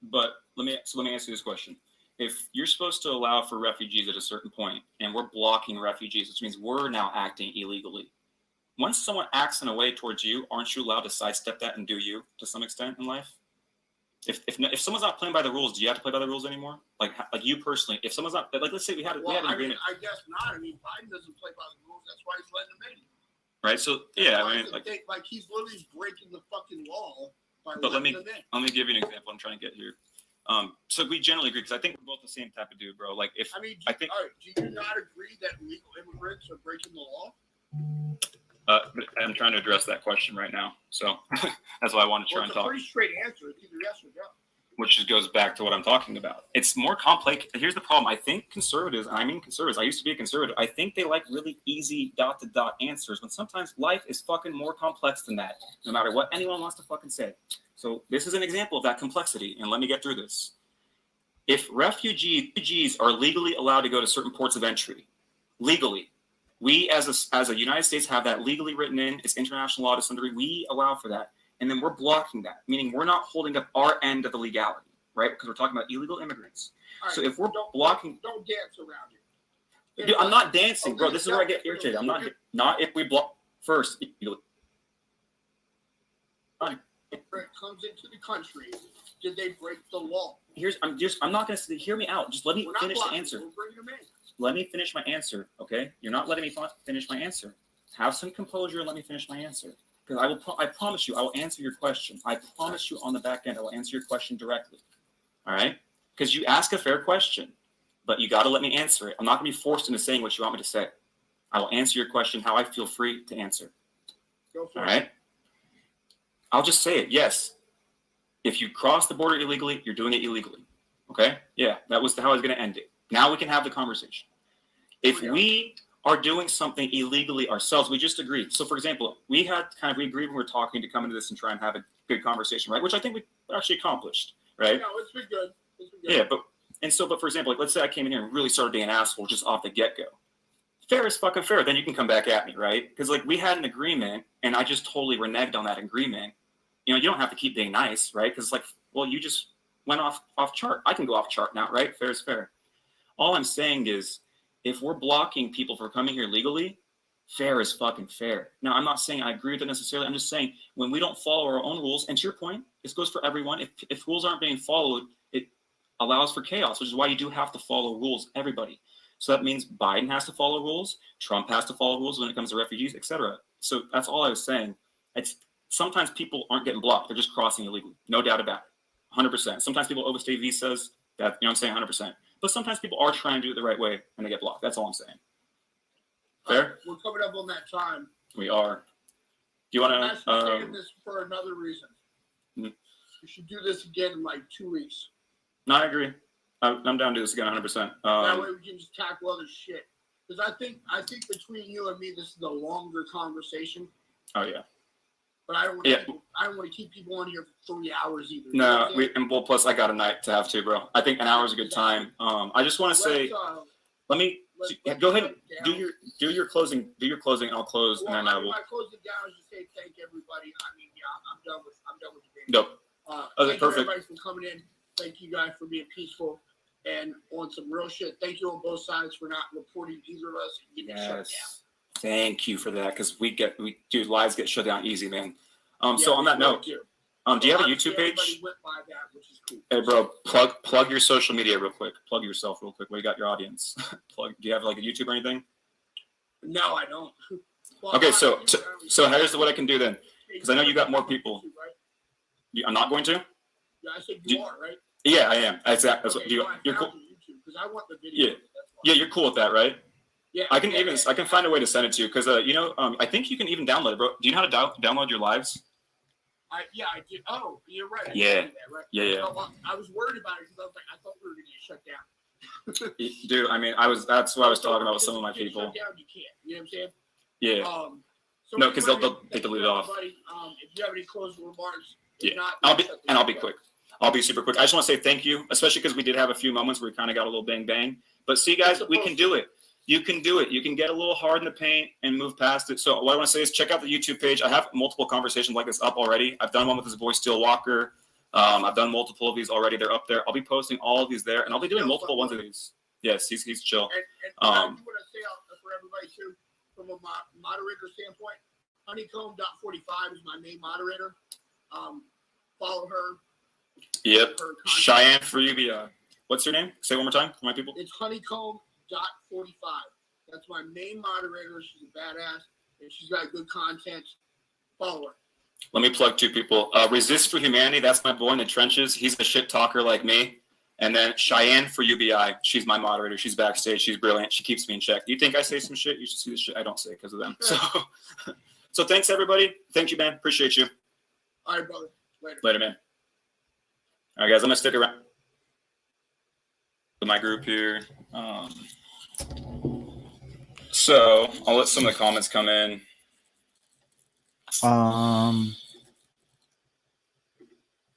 But let me ask you this question. If you're supposed to allow for refugees at a certain point and we're blocking refugees, which means we're now acting illegally. Once someone acts in a way towards you, aren't you allowed to sidestep that and do you to some extent in life? If someone's not playing by the rules, do you have to play by the rules anymore? Like you personally, if someone's not, let's say we had an agreement. I guess not. I mean, Biden doesn't play by the rules. That's why he's letting them in. right? So yeah, I mean, like he's literally breaking the fucking law. But let me give you an example. I'm trying to get here. So we generally agree because I think we're both the same type of dude, bro. Like if I mean, I think, all right, do you not agree that legal immigrants are breaking the law? But I'm trying to address that question right now. So that's why I want to try and talk. It's a pretty straight answer. It's either yes or no. Which just goes back to what I'm talking about. It's more complex. Here's the problem. I think conservatives, and I mean conservatives, I used to be a conservative. I think they like really easy dot-to-dot answers when sometimes life is fucking more complex than that, no matter what anyone wants to fucking say. So this is an example of that complexity, and let me get through this. If refugees are legally allowed to go to certain ports of entry, legally, we as a United States have that legally written in. It's international law to some degree. We allow for that. And then we're blocking that, meaning we're not holding up our end of the legality, right? Because we're talking about illegal immigrants. Right, so if we're blocking, don't dance around it. Dude, I'm not dancing, bro. This is where I get irritated. I'm not if we block first. Comes into the country, did they break the law? I'm not going to hear me out. Just let me finish the answer. Let me finish my answer, okay? You're not letting me finish my answer. Have some composure and let me finish my answer. Because I promise you, I will answer your question. I promise you on the back end, I will answer your question directly. All right? Because you ask a fair question, but you got to let me answer it. I'm not going to be forced into saying what you want me to say. I will answer your question how I feel free to answer. Go for it. All right? I'll just say it. Yes. If you cross the border illegally, you're doing it illegally. Okay? Yeah, that was how I was going to end it. Now we can have the conversation. If we are doing something illegally ourselves, we just agreed. So, for example, we agreed when we were talking to come into this and try and have a good conversation, right? Which I think we actually accomplished, right? No, it's been good. Yeah, but for example, like let's say I came in here and really started being an asshole just off the get-go. Fair is fucking fair. Then you can come back at me, right? Because like we had an agreement, and I just totally reneged on that agreement. You know, you don't have to keep being nice, right? Because like, well, you just went off chart. I can go off chart now, right? Fair is fair. All I'm saying is, if we're blocking people from coming here legally, fair is fucking fair. Now, I'm not saying I agree with it necessarily. I'm just saying when we don't follow our own rules, and to your point, this goes for everyone. If rules aren't being followed, it allows for chaos, which is why you do have to follow rules, everybody. So that means Biden has to follow rules, Trump has to follow rules when it comes to refugees, etc. So that's all I was saying. It's sometimes people aren't getting blocked; they're just crossing illegally, no doubt about it, 100%. Sometimes people overstay visas. That I'm saying 100%. But sometimes people are trying to do it the right way and they get blocked. That's all I'm saying. Fair? We're coming up on that time. We are. Do you want to? I'm saying this for another reason. Mm-hmm. We should do this again in like 2 weeks. No, I agree. I'm down to do this again 100%. That way we can just tackle other shit. Because I think between you and me, this is a longer conversation. Oh yeah. But I don't want to keep people on here for 3 hours either. No, plus I got a night to have too, bro. I think an hour is a good time. I just want to say, go ahead and do your closing. Do your closing, and I'll close, and then I will. I close it down. Just say thank everybody. I mean, yeah, I'm done with the video. Dope. Thank you everybody for coming in. Thank you guys for being peaceful and on some real shit. Thank you on both sides for not reporting either of us and getting shut down. Thank you for that, because lives get shut down easy, man. So on that note, do you have a YouTube page? Went by that, which is cool. Hey, bro, plug your social media real quick. Plug yourself real quick. Where you got your audience? Do you have like a YouTube or anything? No, I don't. Well, okay, so here's what I can do then, because I know you got more people. I'm not going to. Yeah, I said you are, right? Yeah, I am. Exactly. You're cool. Because I want the video. Yeah, you're cool with that, right? Yeah, I can find a way to send it to you because I think you can even download it, bro. Do you know how to download your lives? I did. Oh, you're right. Yeah. That, right? Yeah. So, I was worried about it because I was like, I thought we were gonna get shut down. Dude, I mean, that's what I was talking about with some of my people. Shut down, you can't. You know what I'm saying? Yeah. So no, because they delete it off. If you have any closing remarks, I'll be quick. I'll be super quick. I just want to say thank you, especially because we did have a few moments where we kind of got a little bang. But see, guys, we can do it. You can do it. You can get a little hard in the paint and move past it. So what I want to say is check out the YouTube page. I have multiple conversations like this up already. I've done one with this boy, Steel Walker. I've done multiple of these already. They're up there. I'll be posting all of these there, and I'll be doing multiple ones of these. Yes, he's chill. And I do want to say for everybody, too, from a moderator standpoint, Honeycomb.45 is my main moderator. Follow her. Yep. Cheyenne for UBI. What's her name? Say it one more time for my people. It's Honeycomb.45. That's my main moderator. She's a badass. and she's got good content. Follow her. Let me plug 2 people. Resist for Humanity, that's my boy in the trenches. He's a shit talker like me. And then Cheyenne for UBI. She's my moderator. She's backstage. She's brilliant. She keeps me in check. You think I say some shit? You should see the shit I don't say because of them. So thanks, everybody. Thank you, man. Appreciate you. All right, brother. Later, man. All right, guys. I'm going to stick around with my group here. So I'll let some of the comments come in.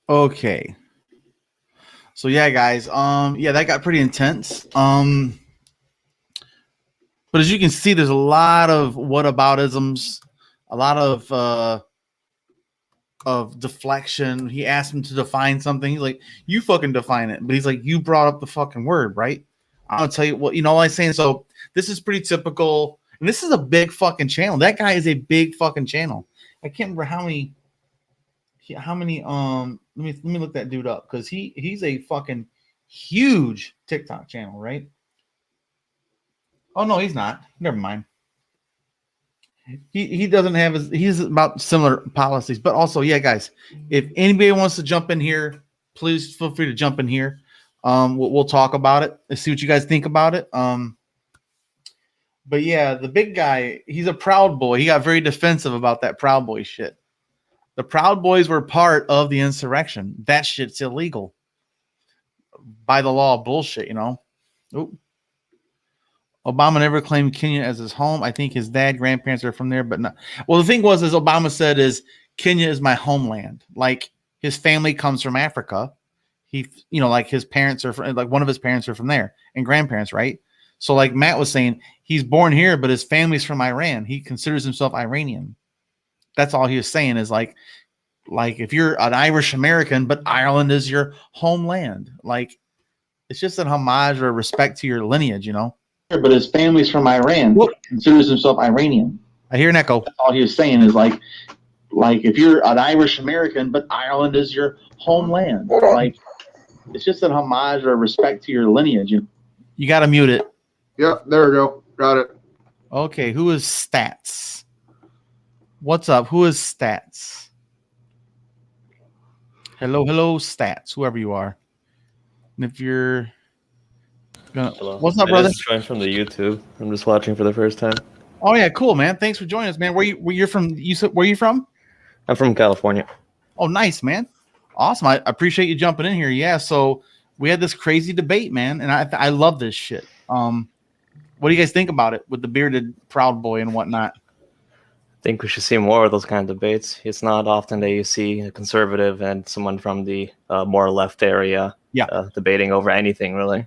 Okay. So yeah, guys. Yeah, that got pretty intense. But as you can see, there's a lot of whataboutisms, a lot of deflection. He asked him to define something. He's like, "You fucking define it." But he's like, "You brought up the fucking word, right?" I'll tell you what. You know what I'm saying? So this is pretty typical, and this is a big fucking channel. That guy is a big fucking channel. I can't remember how many. Let me look that dude up because he's a fucking huge TikTok channel, right? Oh no, he's not. Never mind. He doesn't have he's about similar policies, but also, yeah, guys, if anybody wants to jump in here, please feel free to jump in here. We'll talk about it. Let's see what you guys think about it. But yeah, the big guy, he's a Proud Boy. He got very defensive about that Proud Boy shit. The Proud Boys were part of the insurrection. That shit's illegal by the law. Bullshit, you know. Ooh. Obama never claimed Kenya as his home. I think his dad, grandparents are from there, but not. Well, the thing was, as Obama said, is Kenya is my homeland. Like his family comes from Africa. He, you know, like his parents are from, like one of his parents are from there, and grandparents, right? So, like Matt was saying, he's born here, but his family's from Iran. He considers himself Iranian. That's all he was saying is like if you're an Irish American, but Ireland is your homeland. Like it's just an homage or respect to your lineage, you know. But his family's from Iran. Whoop. Considers himself Iranian. I hear an echo. That's all he was saying is like if you're an Irish American, but Ireland is your homeland. Like it's just an homage or respect to your lineage. You got to mute it. Yep, there we go. Got it. Okay, who is Stats? What's up? Who is Stats? Hello, Stats, whoever you are. And if you're gonna, what's up, brother? I just joined from the YouTube. I'm just watching for the first time. Oh yeah, cool, man. Thanks for joining us, man. Where you're from? Where you from? I'm from California. Oh, nice, man. Awesome. I appreciate you jumping in here. Yeah. So we had this crazy debate, man, and I love this shit. What do you guys think about it with the bearded Proud Boy and whatnot? I think we should see more of those kind of debates. It's not often that you see a conservative and someone from the more left area debating over anything, really.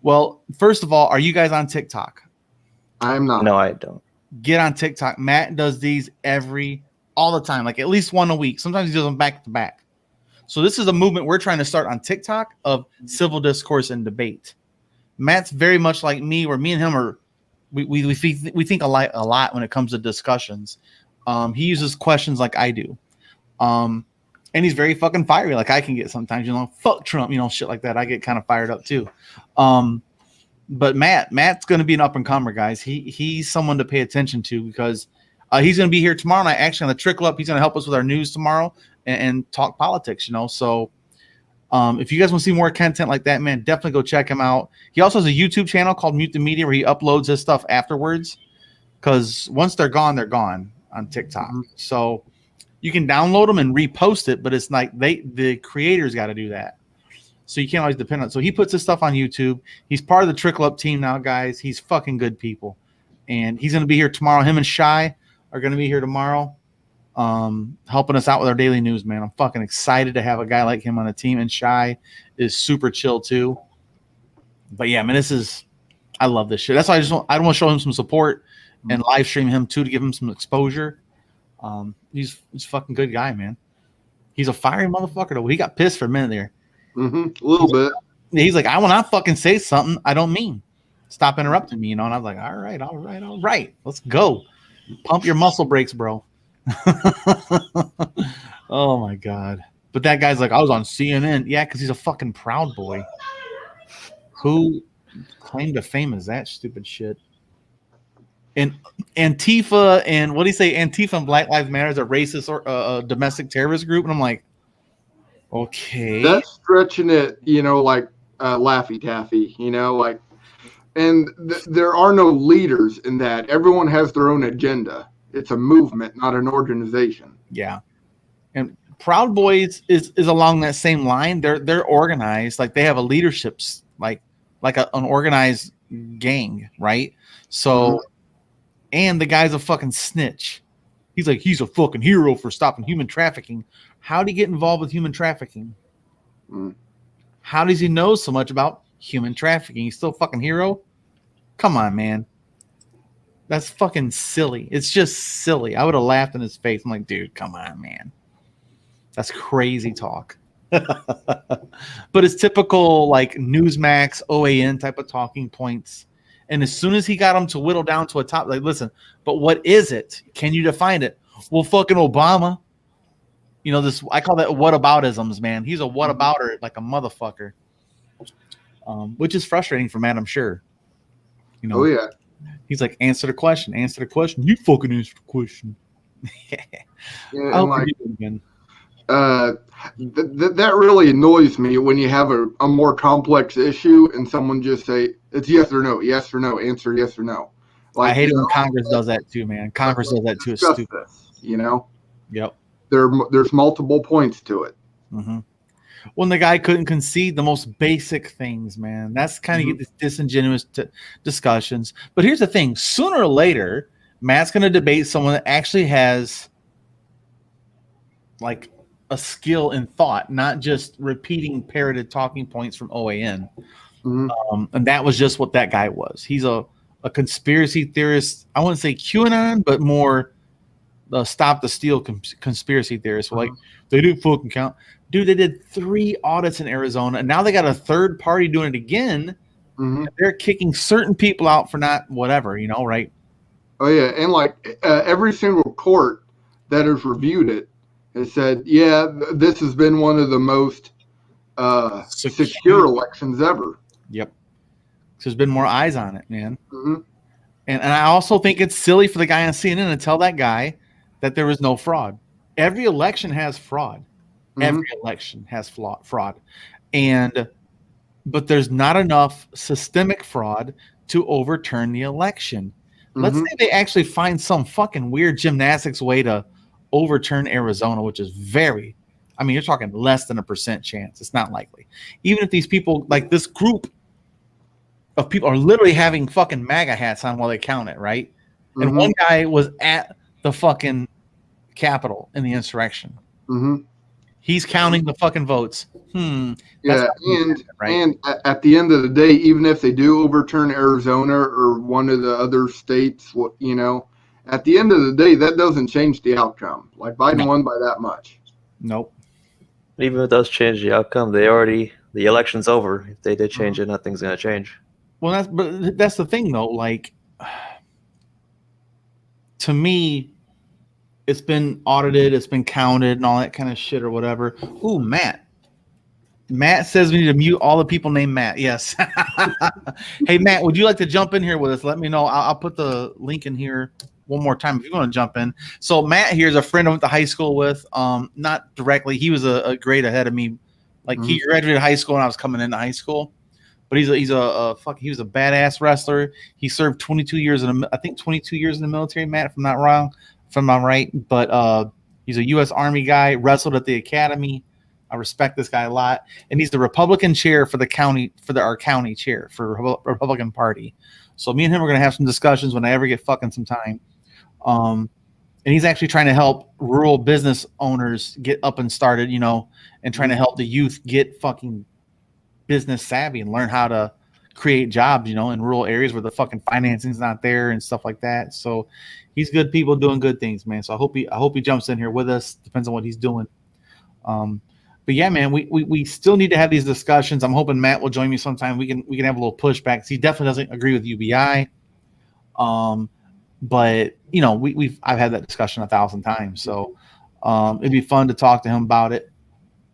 Well, first of all, are you guys on TikTok? I'm not. No, I don't. Get on TikTok. Matt does these all the time, like at least one a week. Sometimes he does them back to back. So this is a movement we're trying to start on TikTok of civil discourse and debate. Matt's very much like me, where me and him are we think a lot when it comes to discussions. He uses questions like I do. And he's very fucking fiery, like I can get sometimes, you know, fuck Trump, you know, shit like that. I get kind of fired up too. But Matt's going to be an up and comer, guys. He's someone to pay attention to because he's going to be here tomorrow night. Actually, on the Trickle Up, he's going to help us with our news tomorrow and talk politics, you know. So if you guys want to see more content like that, man, definitely go check him out. He also has a YouTube channel called Mute the Media where he uploads his stuff afterwards because once they're gone on TikTok. So you can download them and repost it, but it's like the creators got to do that. So you can't always depend on it. So he puts his stuff on YouTube. He's part of the Trickle Up team now, guys. He's fucking good people. And he's going to be here tomorrow. Him and Shy are going to be here tomorrow helping us out with our daily news, man. I'm fucking excited to have a guy like him on the team. And Shy is super chill too. But yeah, man, I love this shit. That's why I want to show him some support and live stream him too to give him some exposure. He's a fucking good guy, man. He's a fiery motherfucker though. He got pissed for a minute there. A little bit. He's like, I will not fucking say something I don't mean. Stop interrupting me, you know. And I was like, all right, let's go. Pump your muscle brakes, bro. Oh my god. But that guy's like, I was on CNN. Yeah, because he's a fucking Proud Boy. Who claim to fame is that stupid shit? And Antifa and what do you say? Antifa and Black Lives Matter is a racist or domestic terrorist group, and I'm like, okay, That's stretching it, like Laffy Taffy, like, and there are no leaders in that. Everyone has their own agenda. It's a movement, not an organization. Yeah, and Proud Boys is along that same line. They're organized, like they have a leaderships like an organized gang, right? So, and the guy's a fucking snitch. He's like, he's a fucking hero for stopping human trafficking. How did he get involved with human trafficking? How does he know so much about human trafficking? He's still a fucking hero? Come on, man. That's fucking silly. It's just silly. I would have laughed in his face. I'm like, dude, come on, man. That's crazy talk. But it's typical like Newsmax, OAN type of talking points. And as soon as he got him to whittle down to a top, like, listen, but what is it? Can you define it? Well, fucking Obama. You know, this, I call that whataboutisms, man. He's a whatabouter like a motherfucker. Which is frustrating for Matt, I'm sure. You know, oh yeah. He's like, answer the question. Answer the question. You fucking answer the question. Yeah, and like, again. that really annoys me when you have a more complex issue and someone just say it's yes or no, answer yes or no. Like, I hate it when Congress does that too, man. Congress does that too. It's stupid. This, you know? Yep. There's multiple points to it. Mm-hmm. When the guy couldn't concede the most basic things, man, that's kind of get this disingenuous discussions. But here's the thing: sooner or later, Matt's going to debate someone that actually has like a skill in thought, not just repeating parroted talking points from OAN. And that was just what that guy was. He's a conspiracy theorist. I wouldn't say QAnon, but more stop the steal conspiracy theorist. Like, they didn't fucking count. Dude, they did 3 audits in Arizona, and now they got a third party doing it again. They're kicking certain people out for not whatever, you know, right? Oh, yeah. And like every single court that has reviewed it has said, yeah, this has been one of the most secure elections ever. Yep. There's been more eyes on it, man. And I also think it's silly for the guy on CNN to tell that guy that there was no fraud. Every election has fraud. Every election has fraud. But there's not enough systemic fraud to overturn the election. Let's say they actually find some fucking weird gymnastics way to overturn Arizona, which is very, I mean, you're talking less than 1% chance. It's not likely. Even if these people, like this group of people are literally having fucking MAGA hats on while they count it, right? And one guy was at the fucking Capitol in the insurrection. He's counting the fucking votes. Yeah, and at the end of the day, even if they do overturn Arizona or one of the other states, you know, at the end of the day, that doesn't change the outcome. Like, Biden won by that much. Nope. Even if it does change the outcome, the election's over. If they did change it, nothing's going to change. Well, that's the thing, though. Like, to me, it's been audited, it's been counted, and all that kind of shit or whatever. Ooh, Matt. Matt says we need to mute all the people named Matt. Yes. Hey, Matt, would you like to jump in here with us? Let me know. I'll put the link in here one more time if you want to jump in. So Matt here is a friend I went to high school with. Not directly. He was a grade ahead of me. Like, he graduated high school when I was coming into high school. But he was a badass wrestler. He served 22 years in the military, Matt, if I'm not wrong. If I'm not right, but he's a U.S. Army guy, wrestled at the academy. I respect this guy a lot, and he's the Republican chair for the county, our county chair for Republican Party. So me and him are gonna have some discussions when I ever get fucking some time. And he's actually trying to help rural business owners get up and started, you know, and trying to help the youth get fucking business savvy and learn how to create jobs, you know, in rural areas where the fucking financing's not there and stuff like that. So he's good people doing good things, man. So I hope he jumps in here with us. Depends on what he's doing. But yeah, man, we still need to have these discussions. I'm hoping Matt will join me sometime. We can have a little pushback. He definitely doesn't agree with UBI. But you know, I've had that discussion 1,000 times. So it'd be fun to talk to him about it.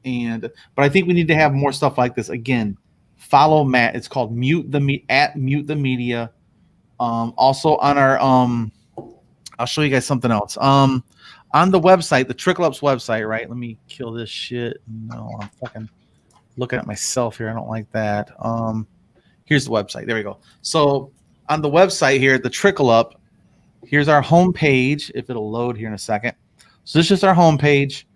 But I think we need to have more stuff like this. Again, follow Matt. It's called Mute the Media. Also on our I'll show you guys something else. On the website, the Trickle Up's website, right? Let me kill this shit. No, I'm fucking looking at myself here. I don't like that. Here's the website. There we go. So on the website here, the Trickle Up, here's our home page. If it'll load here in a second. So this is just our home page.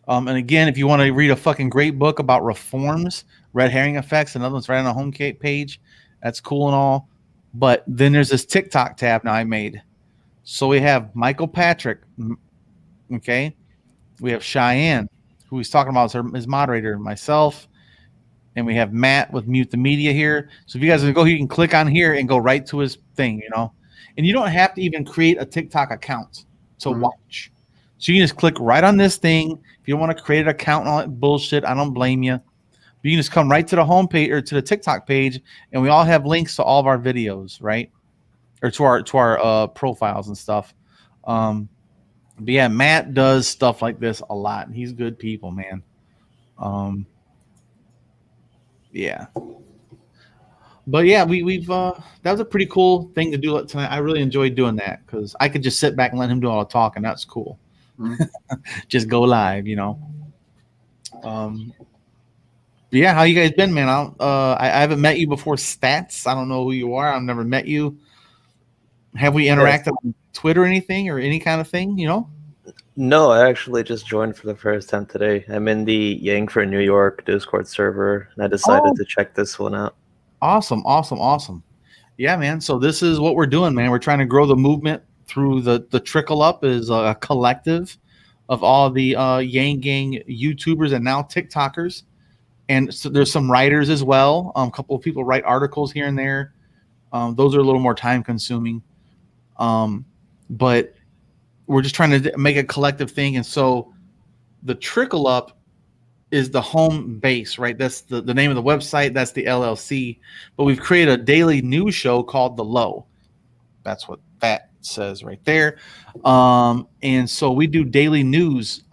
And again, if you want to read a fucking great book about reforms, red herring effects, another one's right on the home page. That's cool and all. But then there's this TikTok tab now I made. So we have Michael Patrick. Okay. We have Cheyenne, who he's talking about as his moderator, myself. And we have Matt with Mute the Media here. So if you guys want to go, you can click on here and go right to his thing, you know. And you don't have to even create a TikTok account to watch. So you can just click right on this thing. If you don't want to create an account and all that bullshit, I don't blame you. But you can just come right to the home page or to the TikTok page, and we all have links to all of our videos, right? Or to our profiles and stuff. But yeah, Matt does stuff like this a lot. And he's good people, man. Yeah. But yeah, we've that was a pretty cool thing to do tonight. I really enjoyed doing that because I could just sit back and let him do all the talking. That's cool. Just go live, you know. Yeah, how you guys been, man? I haven't met you before, Stats. I don't know who you are. I've never met you. Have we interacted on Twitter or anything or any kind of thing, you know? No, I actually just joined for the first time today. I'm in the Yang for New York Discord server, and I decided to check this one out. Awesome. Yeah, man. So this is what we're doing, man. We're trying to grow the movement through the Trickle Up is a collective of all the Yang Gang YouTubers and now TikTokers. And so there's some writers as well. A couple of people write articles here and there. Those are a little more time consuming. But we're just trying to make a collective thing. And so the Trickle Up is the home base, right? That's the name of the website. That's the LLC. But we've created a daily news show called The Low. That's what that says right there. And so we do daily news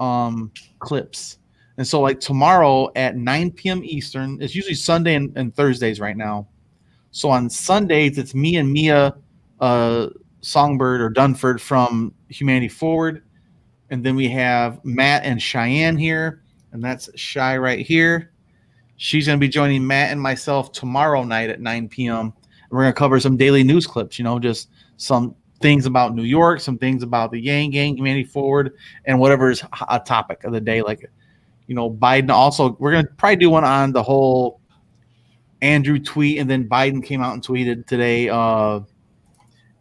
clips. And so like tomorrow at 9 p.m. Eastern, it's usually Sunday and Thursdays right now. So on Sundays, it's me and Mia Songbird or Dunford from Humanity Forward. And then we have Matt and Cheyenne here. And that's Shy right here. She's going to be joining Matt and myself tomorrow night at 9 p.m. And we're going to cover some daily news clips, you know, just some things about New York, some things about the Yang Gang, Humanity Forward, and whatever is a topic of the day. Like, you know, Biden also, we're going to probably do one on the whole Andrew tweet. And then Biden came out and tweeted today,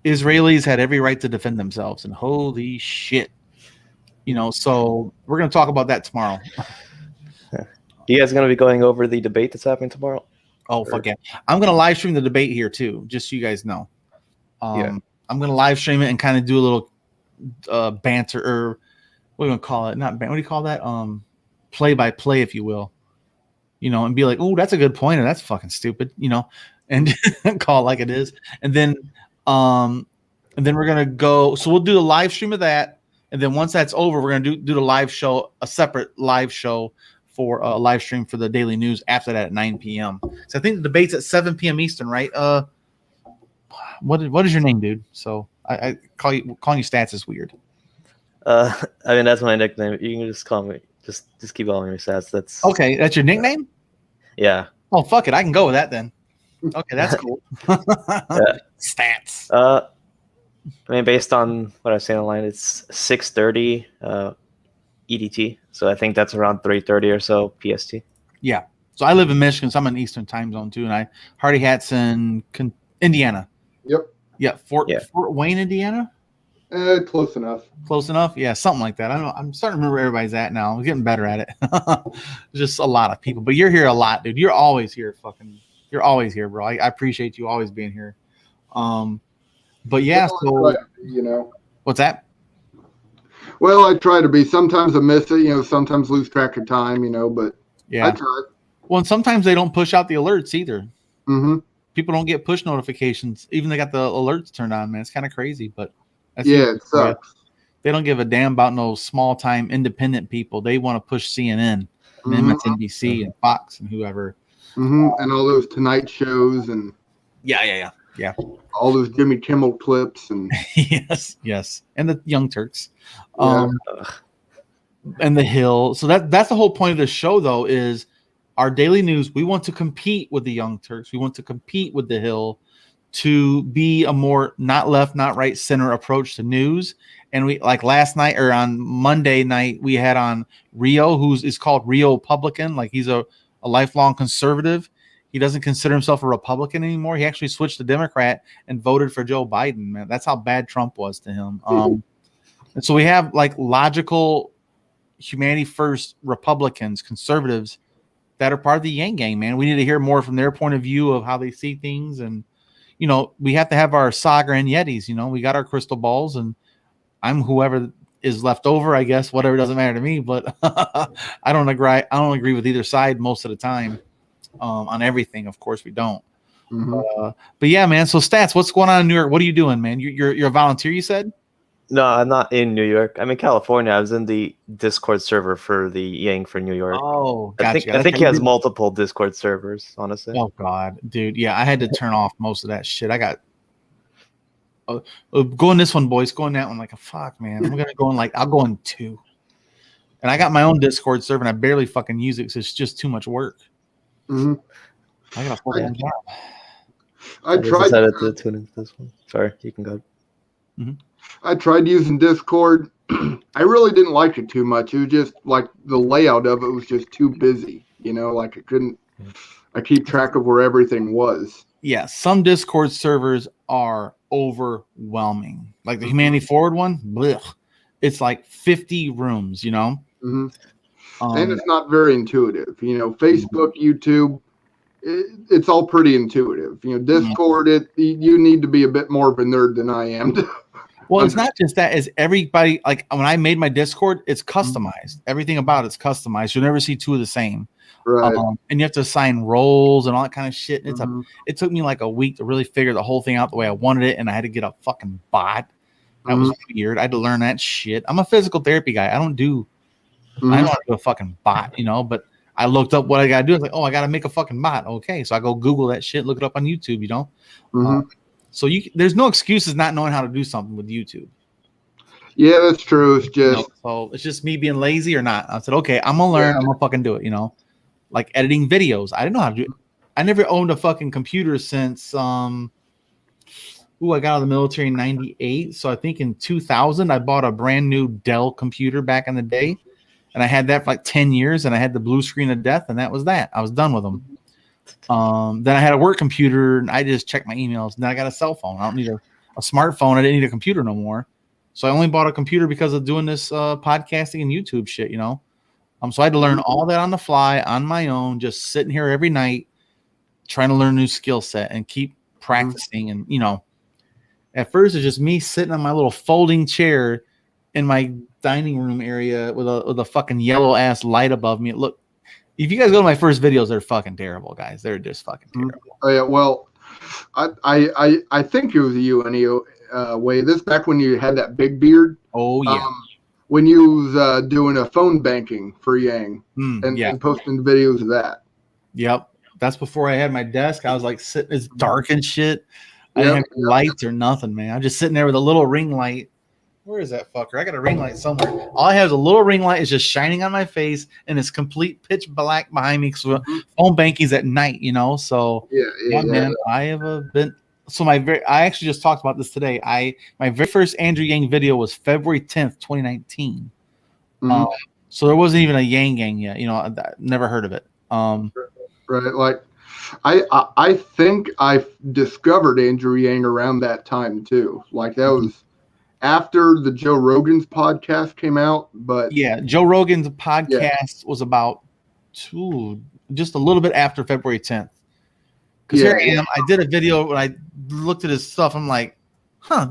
Israelis had every right to defend themselves. And holy shit. You know, so we're going to talk about that tomorrow. You guys going to be going over the debate that's happening tomorrow? Oh, fuck yeah. I'm going to live stream the debate here, too, just so you guys know. I'm going to live stream it and kind of do a little banter, or what do you want to call it? Not banter. What do you call that? Play-by-play, if you will. You know, and be like, oh, that's a good point, or that's fucking stupid, you know, and call it like it is. And then we're going to go. So we'll do the live stream of that. And then once that's over, we're going to do the live show, a separate live show for a live stream for the daily news after that at 9 p.m. So I think the debate's at 7 p.m. Eastern, right? What is your name, dude? So I calling you Stats is weird. I mean, that's my nickname. You can just call me. Just keep calling me Stats. That's okay. That's your nickname? Yeah. Oh, fuck it. I can go with that then. Okay, that's cool. Stats. I mean, based on what I've seen online, it's 6:30 EDT. So I think that's around 3:30 or so PST. Yeah. So I live in Michigan, so I'm in Eastern time zone too. And Hardy Hat's in Indiana. Yep. Yeah. Fort Wayne, Indiana. Close enough. Close enough. Yeah, something like that. I don't know. I'm starting to remember where everybody's at now. I'm getting better at it. Just a lot of people, but you're here a lot, dude. You're always here. You're always here, bro. I appreciate you always being here. But yeah, well, so you know, what's that? Well, I try to be. Sometimes I miss it, you know. Sometimes lose track of time, you know. But yeah, I try. Well, and sometimes they don't push out the alerts either. Mm-hmm. People don't get push notifications, even they got the alerts turned on. Man, it's kind of crazy, but it sucks. They don't give a damn about no small time independent people. They want to push CNN, and MSNBC, and Fox, and whoever, and all those Tonight shows and yeah. Yeah. All those Jimmy Kimmel clips and yes, and the Young Turks, and the Hill. So that's the whole point of the show, though, is our daily news. We want to compete with the Young Turks. We want to compete with the Hill to be a more not left, not right, center approach to news. And we, like last night or on Monday night, we had on Rio, is called Rio Republican. Like he's a lifelong conservative. He doesn't consider himself a Republican anymore. He actually switched to Democrat and voted for Joe Biden, man. That's how bad Trump was to him. And so we have like logical, humanity first Republicans, conservatives that are part of the Yang Gang, man. We need to hear more from their point of view of how they see things. And, you know, we have to have our Saga and Yetis. You know, we got our crystal balls, and I'm whoever is left over, I guess. Whatever, doesn't matter to me. But I don't agree with either side most of the time. On everything, of course, we don't. But yeah, man. So Stats, what's going on in New York? What are you doing, man? You're a volunteer, you said? No, I'm not in New York. I'm in California. I was in the Discord server for the Yang for New York. Oh, gotcha. I think he has multiple Discord servers, honestly. Oh God, dude. Yeah, I had to turn off most of that shit. I got go in this one, boys. Go in that one. Like, fuck, man. I'm gonna go in I'll go in 2. And I got my own Discord server, and I barely fucking use it because it's just too much work. I got a full-time job. I tried to tune into this one. Sorry, you can go. I tried using Discord. I really didn't like it too much. It was just like the layout of it was just too busy. You know, like I keep track of where everything was. Yeah, some Discord servers are overwhelming. Like the Humanity Forward one, blech. It's like 50 rooms, you know? And it's not very intuitive. You know, Facebook, YouTube, it's all pretty intuitive. You know, Discord, you need to be a bit more of a nerd than I am. Well, it's not just that. It's everybody. Like when I made my Discord, it's customized. Everything about it's customized. You'll never see 2 of the same. Right. And you have to assign roles and all that kind of shit. It took me like a week to really figure the whole thing out the way I wanted it, and I had to get a fucking bot. That was weird. I had to learn that shit. I'm a physical therapy guy. I don't do a fucking bot, you know. But I looked up what I gotta do. I was like, oh, I gotta make a fucking bot. Okay, so I go Google that shit, look it up on YouTube, you know. So there's no excuses not knowing how to do something with YouTube. Yeah, that's true. It's just so it's just me being lazy or not. I said, okay, I'm gonna learn. I'm gonna fucking do it. You know, like editing videos. I didn't know how to do it. I never owned a fucking computer since I got out of the military in '98. So I think in 2000 I bought a brand new Dell computer back in the day, and I had that for like 10 years, and I had the blue screen of death, and that was that. I was done with them. Then I had a work computer, and I just checked my emails. And then I got a cell phone. I don't need a smartphone. I didn't need a computer no more. So I only bought a computer because of doing this podcasting and YouTube shit, you know. So I had to learn all that on the fly, on my own, just sitting here every night, trying to learn a new skill set and keep practicing. And, you know, at first it's just me sitting on my little folding chair in my dining room area with a fucking yellow ass light above me. Look, if you guys go to my first videos, they're fucking terrible, guys. They're just fucking terrible. Oh yeah, well, I think it was you, way. This back when you had that big beard. Oh yeah. When you was doing a phone banking for Yang and posting the videos of that. Yep, that's before I had my desk. I was like sitting, it's dark and shit. I didn't have lights or nothing, man. I'm just sitting there with a little ring light. Where is that fucker? I got a ring light somewhere. All I have is a little ring light. It's just shining on my face, and it's complete pitch black behind me. So phone banking's at night, you know. So yeah, man. I have been. So I actually just talked about this today. My very first Andrew Yang video was February 10th, 2019. So there wasn't even a Yang Gang yet. You know, I never heard of it. Right, like I think I discovered Andrew Yang around that time too. Like that was after the Joe Rogan's podcast came out. But yeah, Joe Rogan's podcast was about just a little bit after February 10th. Because here I am. I did a video when I looked at his stuff. I'm like,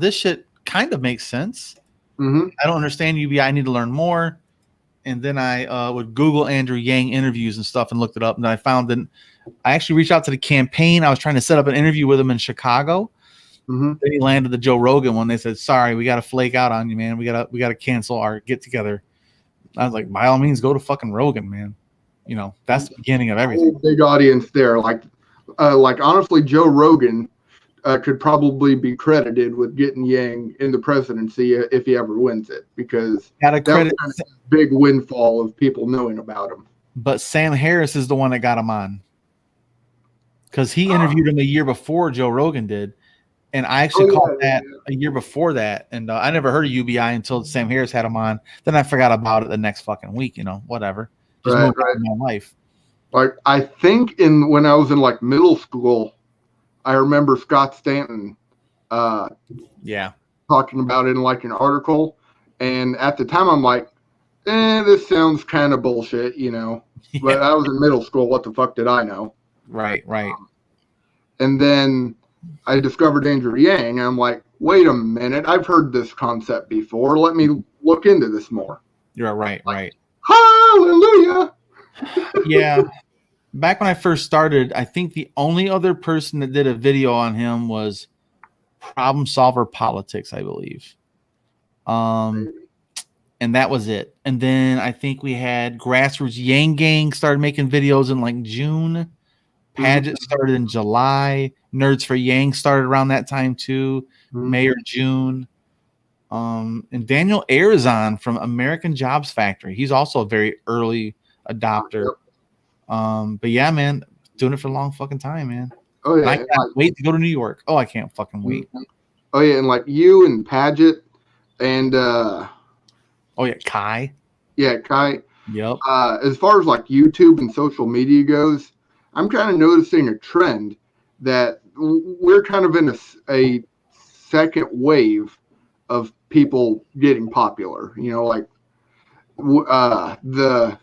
this shit kind of makes sense. I don't understand UBI. I need to learn more. And then I would Google Andrew Yang interviews and stuff and looked it up. And I found that I actually reached out to the campaign. I was trying to set up an interview with him in Chicago. Then he landed the Joe Rogan one. They said, sorry, we got to flake out on you, man. We got to cancel our get together. I was like, by all means, go to fucking Rogan, man. You know, that's the beginning of everything. Big audience there. Like honestly, Joe Rogan, could probably be credited with getting Yang in the presidency if he ever wins it, because that was kind of a big windfall of people knowing about him. But Sam Harris is the one that got him on, because he interviewed him a year before Joe Rogan did. And I actually called that a year before that. And I never heard of UBI until Sam Harris had him on. Then I forgot about it the next fucking week, whatever. Just moved on with my life. Like, I think when I was in like middle school, I remember Scott Stanton talking about it in like an article. And at the time I'm like, this sounds kind of bullshit, But I was in middle school. What the fuck did I know? Right. And then I discovered Andrew Yang, and I'm like, wait a minute, I've heard this concept before. Let me look into this more. You're right. Hallelujah. Yeah. Back when I first started, I think the only other person that did a video on him was Problem Solver Politics, I believe. And that was it. And then I think we had Grassroots Yang Gang started making videos in like June. Paget started in July. Nerds for Yang started around that time too, May or June. And Daniel Arizon from American Jobs Factory. He's also a very early adopter. But yeah, man, doing it for a long fucking time, man. Oh yeah, I can't wait to go to New York. Oh, I can't fucking wait. Oh yeah, and like you and Paget and Kai. Yeah, Kai. Yep. As far as like YouTube and social media goes, I'm kind of noticing a trend that we're kind of in a second wave of people getting popular. The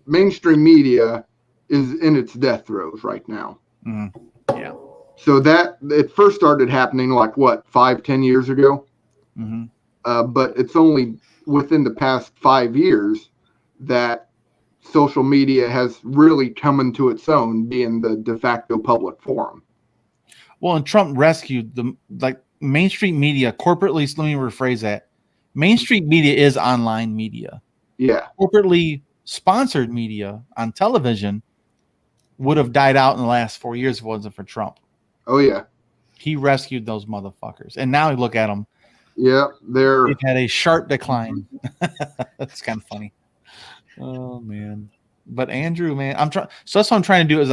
mainstream media is in its death throes right now. Yeah. So that it first started happening like 5-10 years ago. But it's only within the past 5 years that social media has really come into its own, being the de facto public forum. Well, and Trump rescued the mainstream media corporately. Let me rephrase that. Mainstream media is online media. Yeah. Corporately sponsored media on television would have died out in the last 4 years if it wasn't for Trump. Oh yeah. He rescued those motherfuckers. And now you look at them. Yeah, they've had a sharp decline. That's kind of funny. Oh man. But Andrew, man, so that's what I'm trying to do is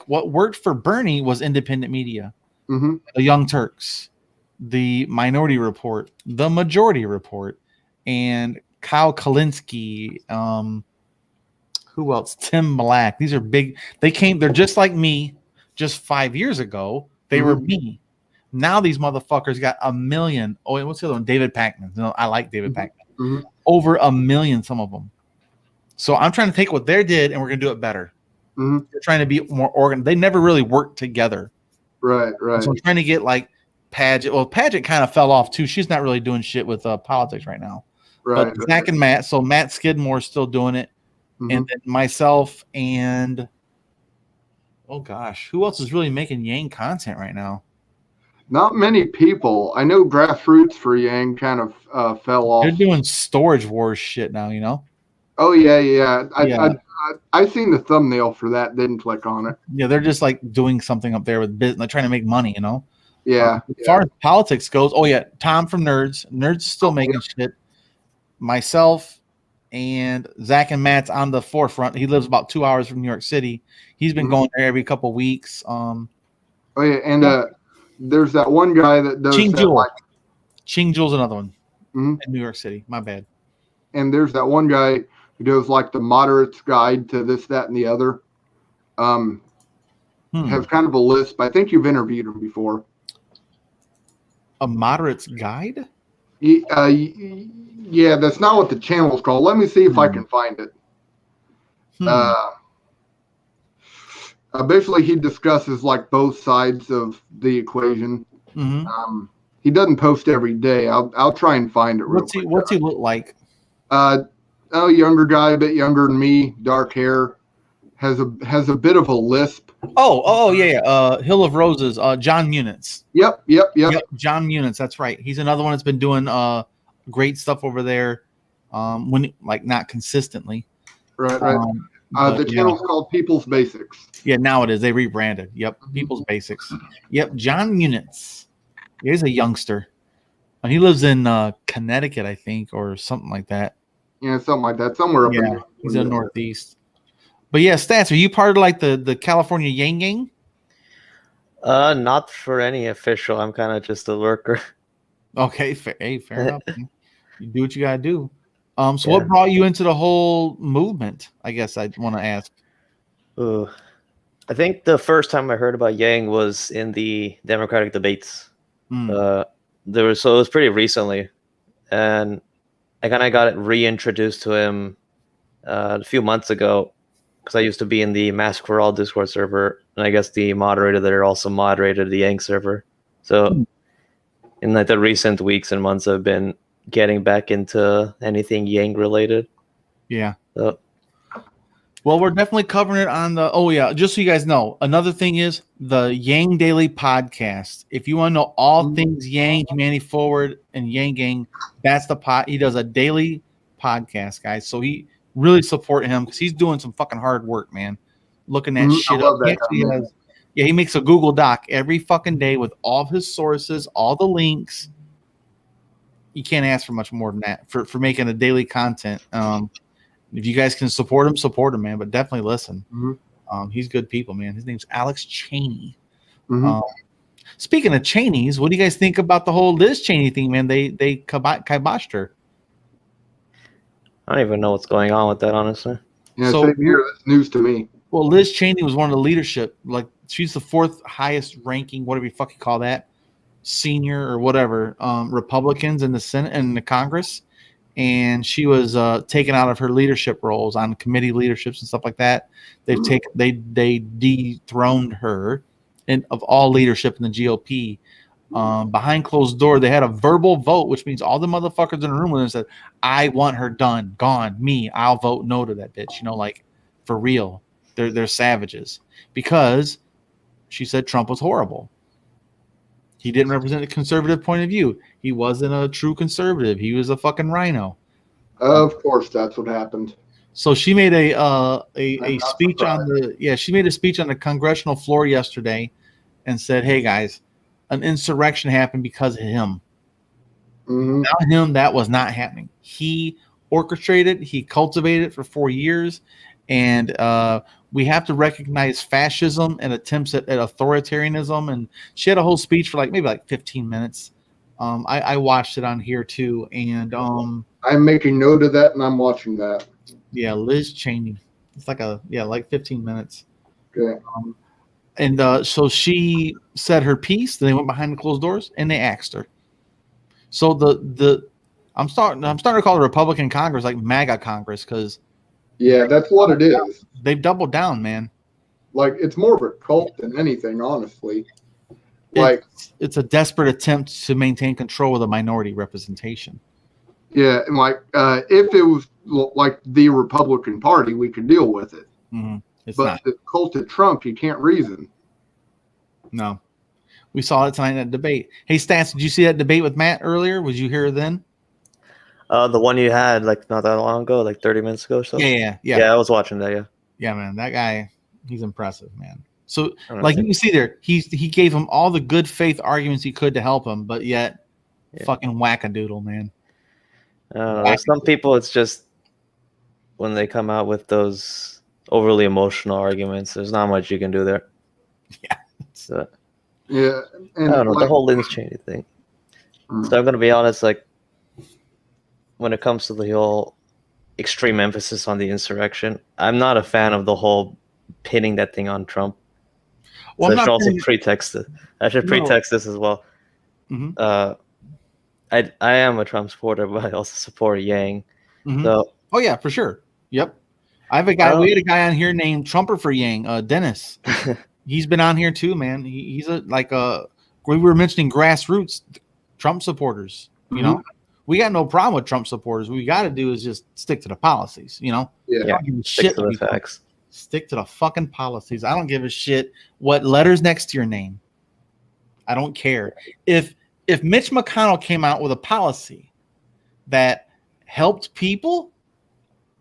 what worked for Bernie was independent media. The Young Turks, the Minority Report, the Majority Report, and Kyle Kalinske, who else? Tim Black. These are big. They're just like me just 5 years ago. They were me. Now these motherfuckers got 1 million. Oh, and what's the other one? David Pakman. I like David Pakman. Over 1 million, some of them. So I'm trying to take what they did and we're going to do it better. They're trying to be more organized. They never really worked together. Right. So I'm trying to get like Paget. Well, Paget kind of fell off too. She's not really doing shit with politics right now. But Zach and Matt. So Matt Skidmore is still doing it. And then myself and oh gosh, who else is really making Yang content right now? Not many people. I know Grassroots for Yang kind of fell off. They're doing Storage Wars shit now, Oh yeah. I seen the thumbnail for that. Didn't click on it. Yeah, they're just like doing something up there with business. They're trying to make money, Yeah. As far as politics goes, oh yeah, Tom from Nerds. Nerds still making shit. Myself and Zach and Matt's on the forefront. He lives about 2 hours from New York City. He's been going there every couple weeks. Oh yeah, and there's that one guy that does Ching Jewel. Ching Jewel's another one in New York City. My bad. And there's that one guy who does like the moderate's guide to this, that, and the other. Has kind of a list. I think you've interviewed him before. A moderate's guide? Yeah, that's not what the channel is called. Let me see if I can find it. Basically, he discusses like both sides of the equation. He doesn't post every day. I'll try and find it. What's he look like? Younger guy, a bit younger than me, dark hair, has a bit of a lisp. Oh yeah. Hill of Roses. John Munitz. Yep. John Munitz. That's right. He's another one that's been doing great stuff over there. When not consistently. Right. The channel's called People's Basics. Yeah, now it is. They rebranded. Yep, People's Basics. Yep, John Munitz. He's a youngster. He lives in Connecticut, I think, or something like that. Yeah, something like that. Somewhere up in there. He's in the Northeast. But yeah, Stats, are you part of like the California Yang Gang? Not for any official. I'm kind of just a lurker. Okay, fair enough. You do what you gotta do. So what brought you into the whole movement? I guess I want to ask. I think the first time I heard about Yang was in the Democratic debates. It was pretty recently, and I kind of got reintroduced to him a few months ago because I used to be in the Mask for All Discord server, and I guess the moderator there also moderated the Yang server. So in like the recent weeks and months, I've been getting back into anything Yang related. Yeah. So, well, we're definitely covering it on the. Oh yeah, just so you guys know, another thing is the Yang Daily Podcast. If you want to know all things Yang, Humanity Forward, and Yang Gang, that's the pot. He does a daily podcast, guys. So he really support him because he's doing some fucking hard work, man. Looking at shit up. He makes a Google Doc every fucking day with all of his sources, all the links. You can't ask for much more than that for making a daily content. If you guys can support him, man. But definitely listen. He's good people, man. His name's Alex Cheney. Speaking of Cheneys, what do you guys think about the whole Liz Cheney thing, man? They kiboshed her. I don't even know what's going on with that, honestly. Yeah, same here. That's news to me. Well, Liz Cheney was one of the leadership. Like, she's the fourth highest ranking, whatever you fucking call that, senior or whatever, Republicans in the Senate and the Congress. And she was taken out of her leadership roles on committee leaderships and stuff like that. They dethroned her of all leadership in the GOP. Behind closed door, they had a verbal vote, which means all the motherfuckers in the room with them said, "I want her done, gone. Me, I'll vote no to that bitch." You know, like for real, they're savages because she said Trump was horrible. He didn't represent a conservative point of view. He wasn't a true conservative. He was a fucking rhino. Of course, that's what happened. So she made a speech on the congressional floor yesterday, and said, "Hey guys, an insurrection happened because of him. Without him, that was not happening. He orchestrated, he cultivated it for 4 years, and we have to recognize fascism and attempts at authoritarianism." And she had a whole speech for maybe 15 minutes. I watched it on here too, and I'm making note of that, and I'm watching that. Yeah, Liz Cheney. It's like 15 minutes. Okay. And so she said her piece. Then they went behind the closed doors and they axed her. So I'm starting to call the Republican Congress like MAGA Congress because that's what it is. They've doubled down, man. Like it's more of a cult than anything, honestly. It's a desperate attempt to maintain control with a minority representation. Yeah, and if it was like the Republican Party, we could deal with it. It's but not. the cult of Trump, you can't reason. No. We saw it tonight in that debate. Hey, Stats, did you see that debate with Matt earlier? Was you here then? The one you had not that long ago, 30 minutes ago or so? Yeah. Yeah, I was watching that, yeah. Yeah, man. That guy, he's impressive, man. So, you can see there, he gave him all the good faith arguments he could to help him, but yet fucking wackadoodle, man. I don't know. Some people, it's just when they come out with those overly emotional arguments, there's not much you can do there. Yeah. And I don't know, the whole Liz Cheney thing. So I'm going to be honest, when it comes to the whole extreme emphasis on the insurrection, I'm not a fan of the whole pinning that thing on Trump. Well, so I should also pretext it. I should pretext this as well. I am a Trump supporter, but I also support Yang. So, oh yeah, for sure. Yep. I have a guy. We had a guy on here named Trumper for Yang, Dennis. He's been on here too, man. He's we were mentioning grassroots Trump supporters. You know, we got no problem with Trump supporters. What we got to do is just stick to the policies. You know, stick to the facts. Stick to the fucking policies. I don't give a shit what letters next to your name. I don't care if Mitch McConnell came out with a policy that helped people.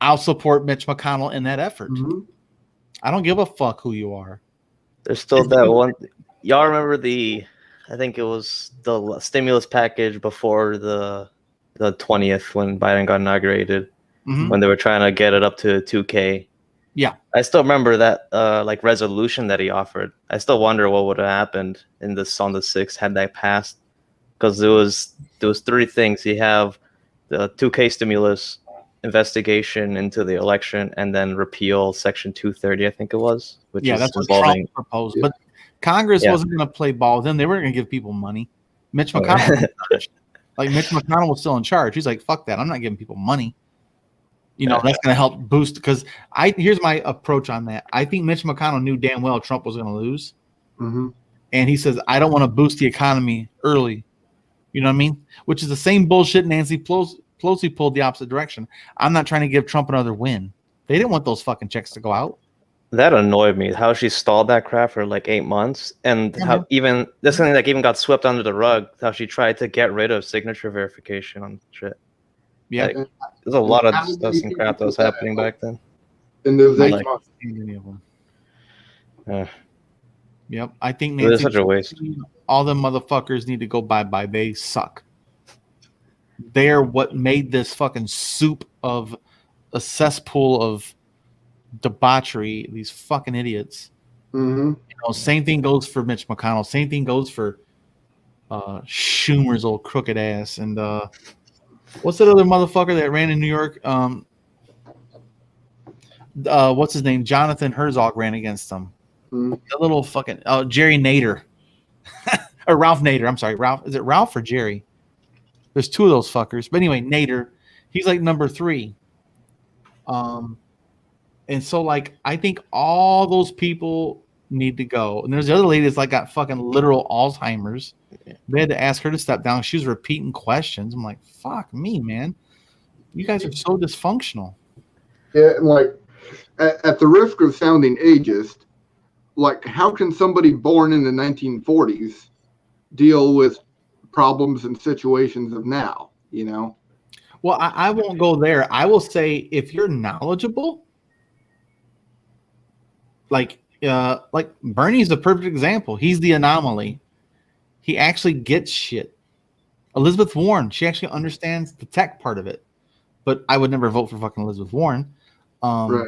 I'll support Mitch McConnell in that effort. Mm-hmm. I don't give a fuck who you are. There's still that one. Y'all remember I think it was the stimulus package before the 20th when Biden got inaugurated, when they were trying to get it up to 2K. Yeah. I still remember that like resolution that he offered. I still wonder what would have happened on the 6th had that passed. Because there was 3 things. You have the 2K stimulus, investigation into the election, and then repeal Section 230, I think it was. Which is that's what involving, Trump proposed. But Congress wasn't going to play ball with them. They weren't going to give people money. Mitch McConnell Mitch McConnell was still in charge. He's like, fuck that. I'm not giving people money. That's going to help boost. Because here's my approach on that. I think Mitch McConnell knew damn well Trump was going to lose. Mm-hmm. And he says, I don't want to boost the economy early. You know what I mean? Which is the same bullshit Nancy Pelosi pulled the opposite direction. I'm not trying to give Trump another win. They didn't want those fucking checks to go out. That annoyed me, how she stalled that crap for like 8 months. And how even this thing that even got swept under the rug, how she tried to get rid of signature verification on shit. Yeah. Like, there's a lot of stuff and crap that was happening back then. And those 8 like, months. Any of them. Yep. I think It was such a waste. All the motherfuckers need to go bye-bye. They suck. They're what made this fucking soup of a cesspool of debauchery. These fucking idiots. Mm-hmm. Same thing goes for Mitch McConnell. Same thing goes for Schumer's old crooked ass. And what's that other motherfucker that ran in New York? What's his name? Jonathan Herzog ran against him. Mm-hmm. The little fucking Jerry Nader. Or Ralph Nader. I'm sorry. Ralph. Is it Ralph or Jerry? There's 2 of those fuckers. But anyway, Nader, he's like number 3. And so like I think all those people need to go. And there's the other lady that's like got fucking literal Alzheimer's. They had to ask her to step down. She was repeating questions. I'm like, fuck me, man. You guys are so dysfunctional. Yeah, and like at the risk of sounding ageist, like how can somebody born in the 1940s deal with problems and situations of now, Well, I won't go there. I will say if you're knowledgeable, like Bernie's the perfect example. He's the anomaly. He actually gets shit. Elizabeth Warren, she actually understands the tech part of it. But I would never vote for fucking Elizabeth Warren. Right.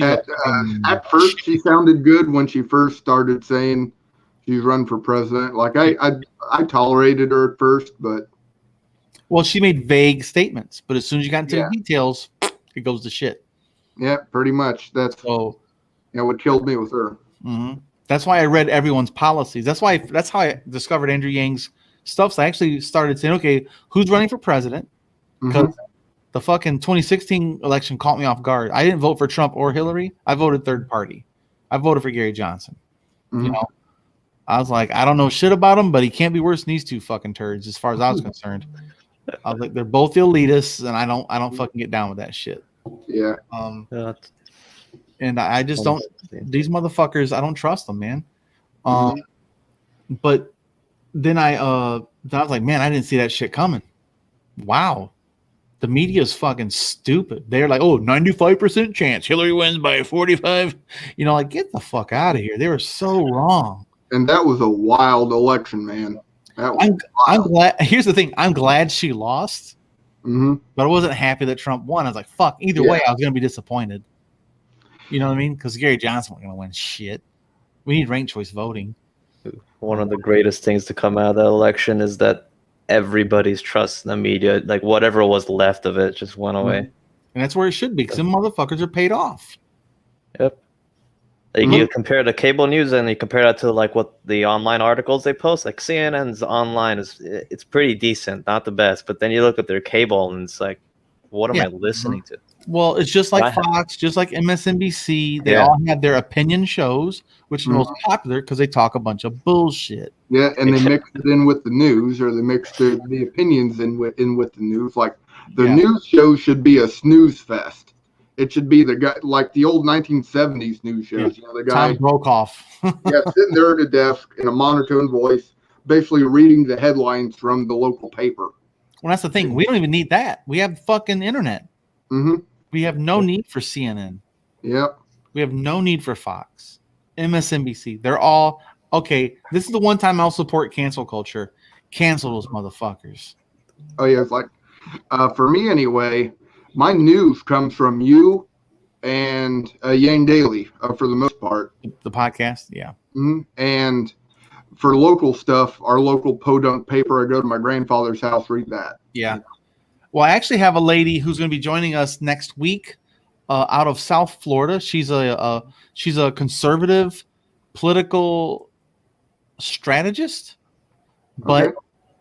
At first, she sounded good when she first started saying she's run for president. Like I tolerated her at first, but she made vague statements. But as soon as you got into the details, it goes to shit. Yeah, pretty much. That's what killed me with her. Mm-hmm. That's why I read everyone's policies. That's how I discovered Andrew Yang's stuff. So I actually started saying, okay, who's running for president? Because the fucking 2016 election caught me off guard. I didn't vote for Trump or Hillary. I voted third party. I voted for Gary Johnson. Mm-hmm. I was like, I don't know shit about him, but he can't be worse than these 2 fucking turds, as far as I was concerned. I was like, they're both elitists, and I don't fucking get down with that shit. Yeah. And I just don't. These motherfuckers, I don't trust them, man. But then I was like, man, I didn't see that shit coming. Wow. The media is fucking stupid. They're like, 95% chance Hillary wins by 45. Like, get the fuck out of here. They were so wrong. And that was a wild election, man. I'm glad. Here's the thing. I'm glad she lost, but I wasn't happy that Trump won. I was like, fuck. Either way, I was going to be disappointed. You know what I mean? Because Gary Johnson wasn't going to win shit. We need ranked choice voting. One of the greatest things to come out of that election is that everybody's trust in the media, like whatever was left of it, just went away. And that's where it should be, because some motherfuckers are paid off. Yep. Like you compare the cable news and you compare that to like what the online articles they post. Like CNN's online it's pretty decent, not the best. But then you look at their cable and it's like, what am I listening to? Well, it's just like Fox, just like MSNBC. They all have their opinion shows, which are most popular because they talk a bunch of bullshit. Yeah, and they mix it in with the news, or they mix the opinions in with the news. Like the news show should be a snooze fest. It should be the guy like the old 1970s news shows. The guy Tom Brokaw. sitting there at a desk in a monotone voice, basically reading the headlines from the local paper. Well, that's the thing. We don't even need that. We have fucking internet. Mm-hmm. We have no need for CNN. Yep. We have no need for Fox, MSNBC. They're all okay. This is the one time I'll support cancel culture. Cancel those motherfuckers. Oh yeah, it's like for me anyway. My news comes from you and Yang Daily for the most part. The podcast, yeah. Mm-hmm. And for local stuff, our local podunk paper, I go to my grandfather's house, read that. Yeah. Well, I actually have a lady who's going to be joining us next week out of South Florida. She's a conservative political strategist, but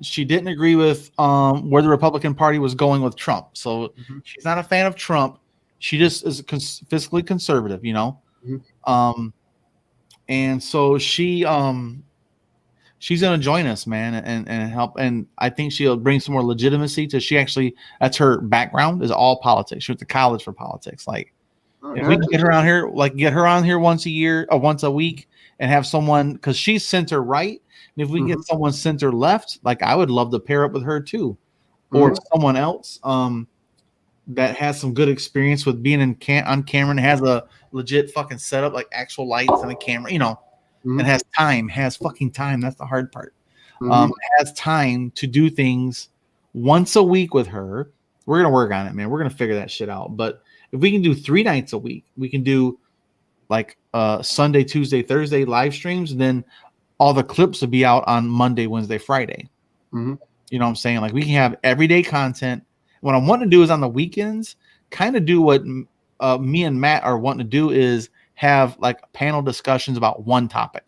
she didn't agree with where the Republican Party was going with Trump. So she's not a fan of Trump. She just is fiscally conservative, you know. And so she's going to join us, man, and help. And I think she'll bring some more legitimacy to. That's her background, is all politics. She went to college for politics. Like, if we can get her on here, once a year or once a week, and have someone, because she's center right. And if we get someone center left, like, I would love to pair up with her too, or someone else that has some good experience with being on camera and has a legit fucking setup, like actual lights and a camera, you know. And has fucking time. That's the hard part. Has time to do things once a week with her. We're going to work on it, man. We're going to figure that shit out. But if we can do 3 nights a week, we can do like Sunday, Tuesday, Thursday live streams. And then all the clips will be out on Monday, Wednesday, Friday. You know what I'm saying? Like, we can have everyday content. What I'm wanting to do is on the weekends, kind of do what me and Matt are wanting to do, is have like panel discussions about one topic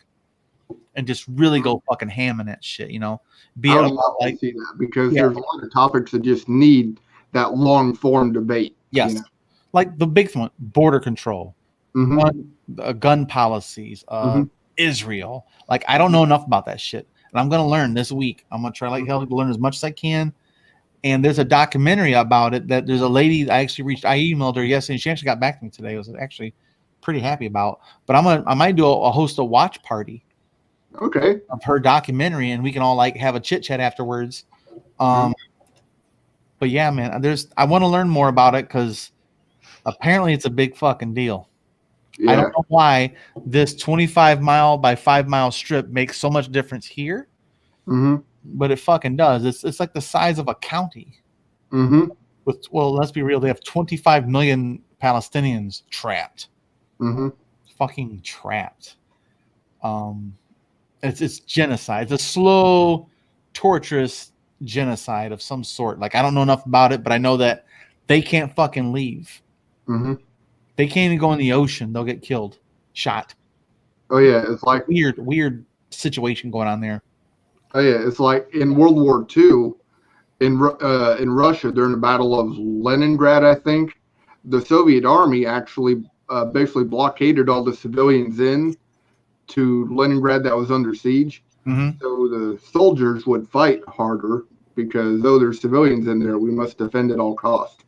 and just really go fucking ham in that shit, you know. I would love to see that, because there's a lot of topics that just need that long form debate. Yes. You know? Like the big one, border control, gun policies, Israel. Like, I don't know enough about that shit. And I'm going to learn this week. I'm going to try like hell to learn as much as I can. And there's a documentary about it that there's a lady I emailed her yesterday, and she actually got back to me today. I was actually pretty happy about. But I might do a host a watch party of her documentary, and we can all like have a chit chat afterwards. But yeah, man, I want to learn more about it, because apparently it's a big fucking deal. I don't know why this 25 mile by 5 mile strip makes so much difference here, but it fucking does. It's like the size of a county. Well, let's be real. They have 25 million Palestinians trapped. Fucking trapped. It's genocide. It's a slow, torturous genocide of some sort. Like, I don't know enough about it, but I know that they can't fucking leave. They can't even go in the ocean. They'll get killed, shot. Oh yeah, it's like weird situation going on there. Oh yeah, it's like in World War II, in Russia during the Battle of Leningrad, I think, the Soviet army actually basically blockaded all the civilians in to Leningrad that was under siege. So the soldiers would fight harder, because though there's civilians in there, we must defend at all costs.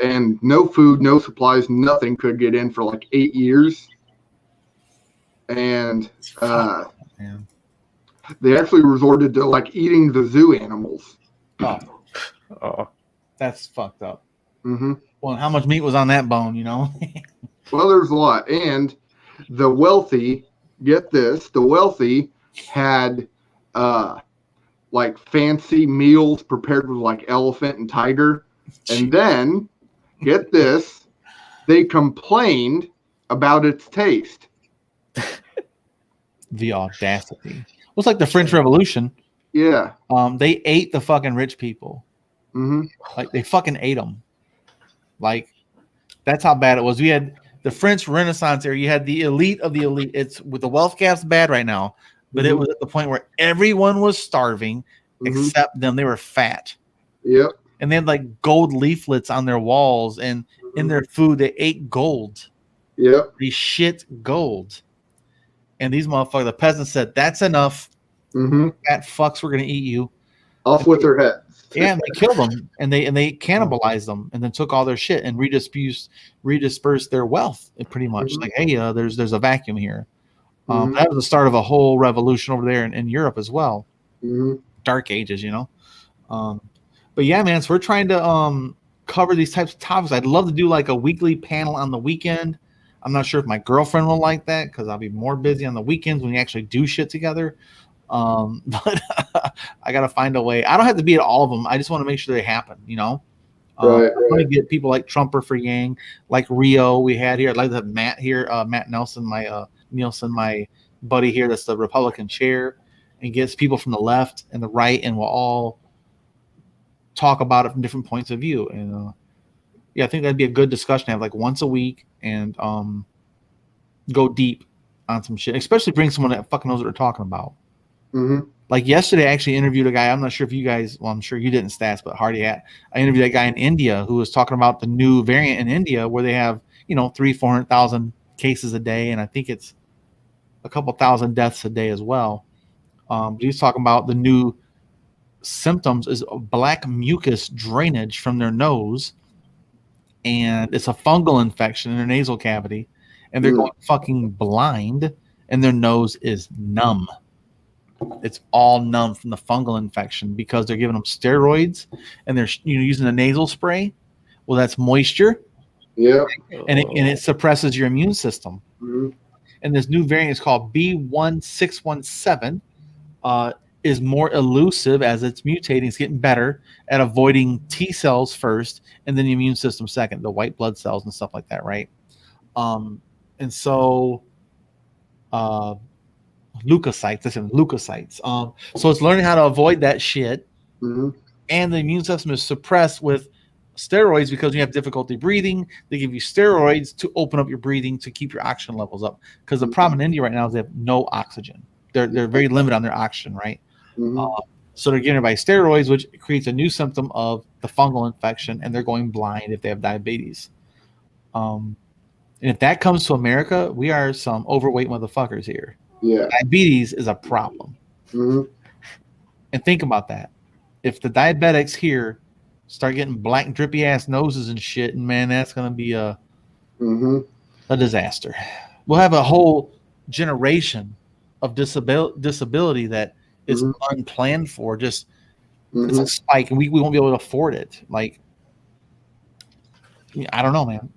And no food, no supplies, nothing could get in for like 8 years. And they actually resorted to like eating the zoo animals. Oh, that's fucked up. Well, how much meat was on that bone, you know? Well, there's a lot. And the wealthy, get this, the wealthy had like fancy meals prepared with like elephant and tiger. And then, get this, they complained about its taste. The audacity. It was like the French Revolution. Yeah. They ate the fucking rich people. Like, they fucking ate them. Like, that's how bad it was. We had the French Renaissance era. You had the elite of the elite. It's with the wealth gap's bad right now, but it was at the point where everyone was starving except them. They were fat. Yep. And they had like gold leaflets on their walls, and in their food they ate gold. Yep. They shit gold. And these motherfuckers, the peasants said, "That's enough. Fat fucks, we're gonna eat you." Off with their heads. Yeah, and they killed them, and they cannibalized them, and then took all their shit and redispersed their wealth. Pretty much, like, hey, there's a vacuum here. That was the start of a whole revolution over there in Europe as well. Dark Ages, you know. But yeah, man, so we're trying to cover these types of topics. I'd love to do like a weekly panel on the weekend. I'm not sure if my girlfriend will like that because I'll be more busy on the weekends when we actually do shit together. But I got to find a way. I don't have to be at all of them. I just want to make sure they happen, you know? I want to get people like Trumper for Yang, like Rio we had here. I'd like to have Matt here, Matt Nelson, my buddy here that's the Republican chair, and gets people from the left and the right, and we'll all talk about it from different points of view. And yeah, I think that'd be a good discussion to have like once a week and go deep on some shit, especially bring someone that fucking knows what they're talking about. Mm-hmm. Like yesterday, I actually interviewed a guy. I'm not sure if you guys, well, I'm sure you didn't, Stats, but Hardy had. I interviewed that guy in India who was talking about the new variant in India where they have, 300,000-400,000 cases a day. And I think it's a couple thousand deaths a day as well. He's talking about the new symptoms is black mucus drainage from their nose. And it's a fungal infection in their nasal cavity. And they're going fucking blind. And their nose is numb. It's all numb from the fungal infection because they're giving them steroids and they're using a nasal spray. Well, that's moisture. Yeah. And it suppresses your immune system. Mm-hmm. And this new variant is called B1617. Is more elusive as it's mutating. It's getting better at avoiding T cells first and then the immune system second, the white blood cells and stuff like that, right? And so leukocytes. So it's learning how to avoid that shit. Mm-hmm. And the immune system is suppressed with steroids because you have difficulty breathing. They give you steroids to open up your breathing to keep your oxygen levels up. Because the problem in India right now is they have no oxygen. They're very limited on their oxygen, right? Mm-hmm. So they're getting everybody steroids, which creates a new symptom of the fungal infection, and they're going blind if they have diabetes. And if that comes to America, we are some overweight motherfuckers here. Yeah. Diabetes is a problem. Mm-hmm. And think about that. If the diabetics here start getting black drippy ass noses and shit, and man, that's going to be a disaster. We'll have a whole generation of disability that is unplanned for. Just it's a spike, and we won't be able to afford it. Like, I don't know, man.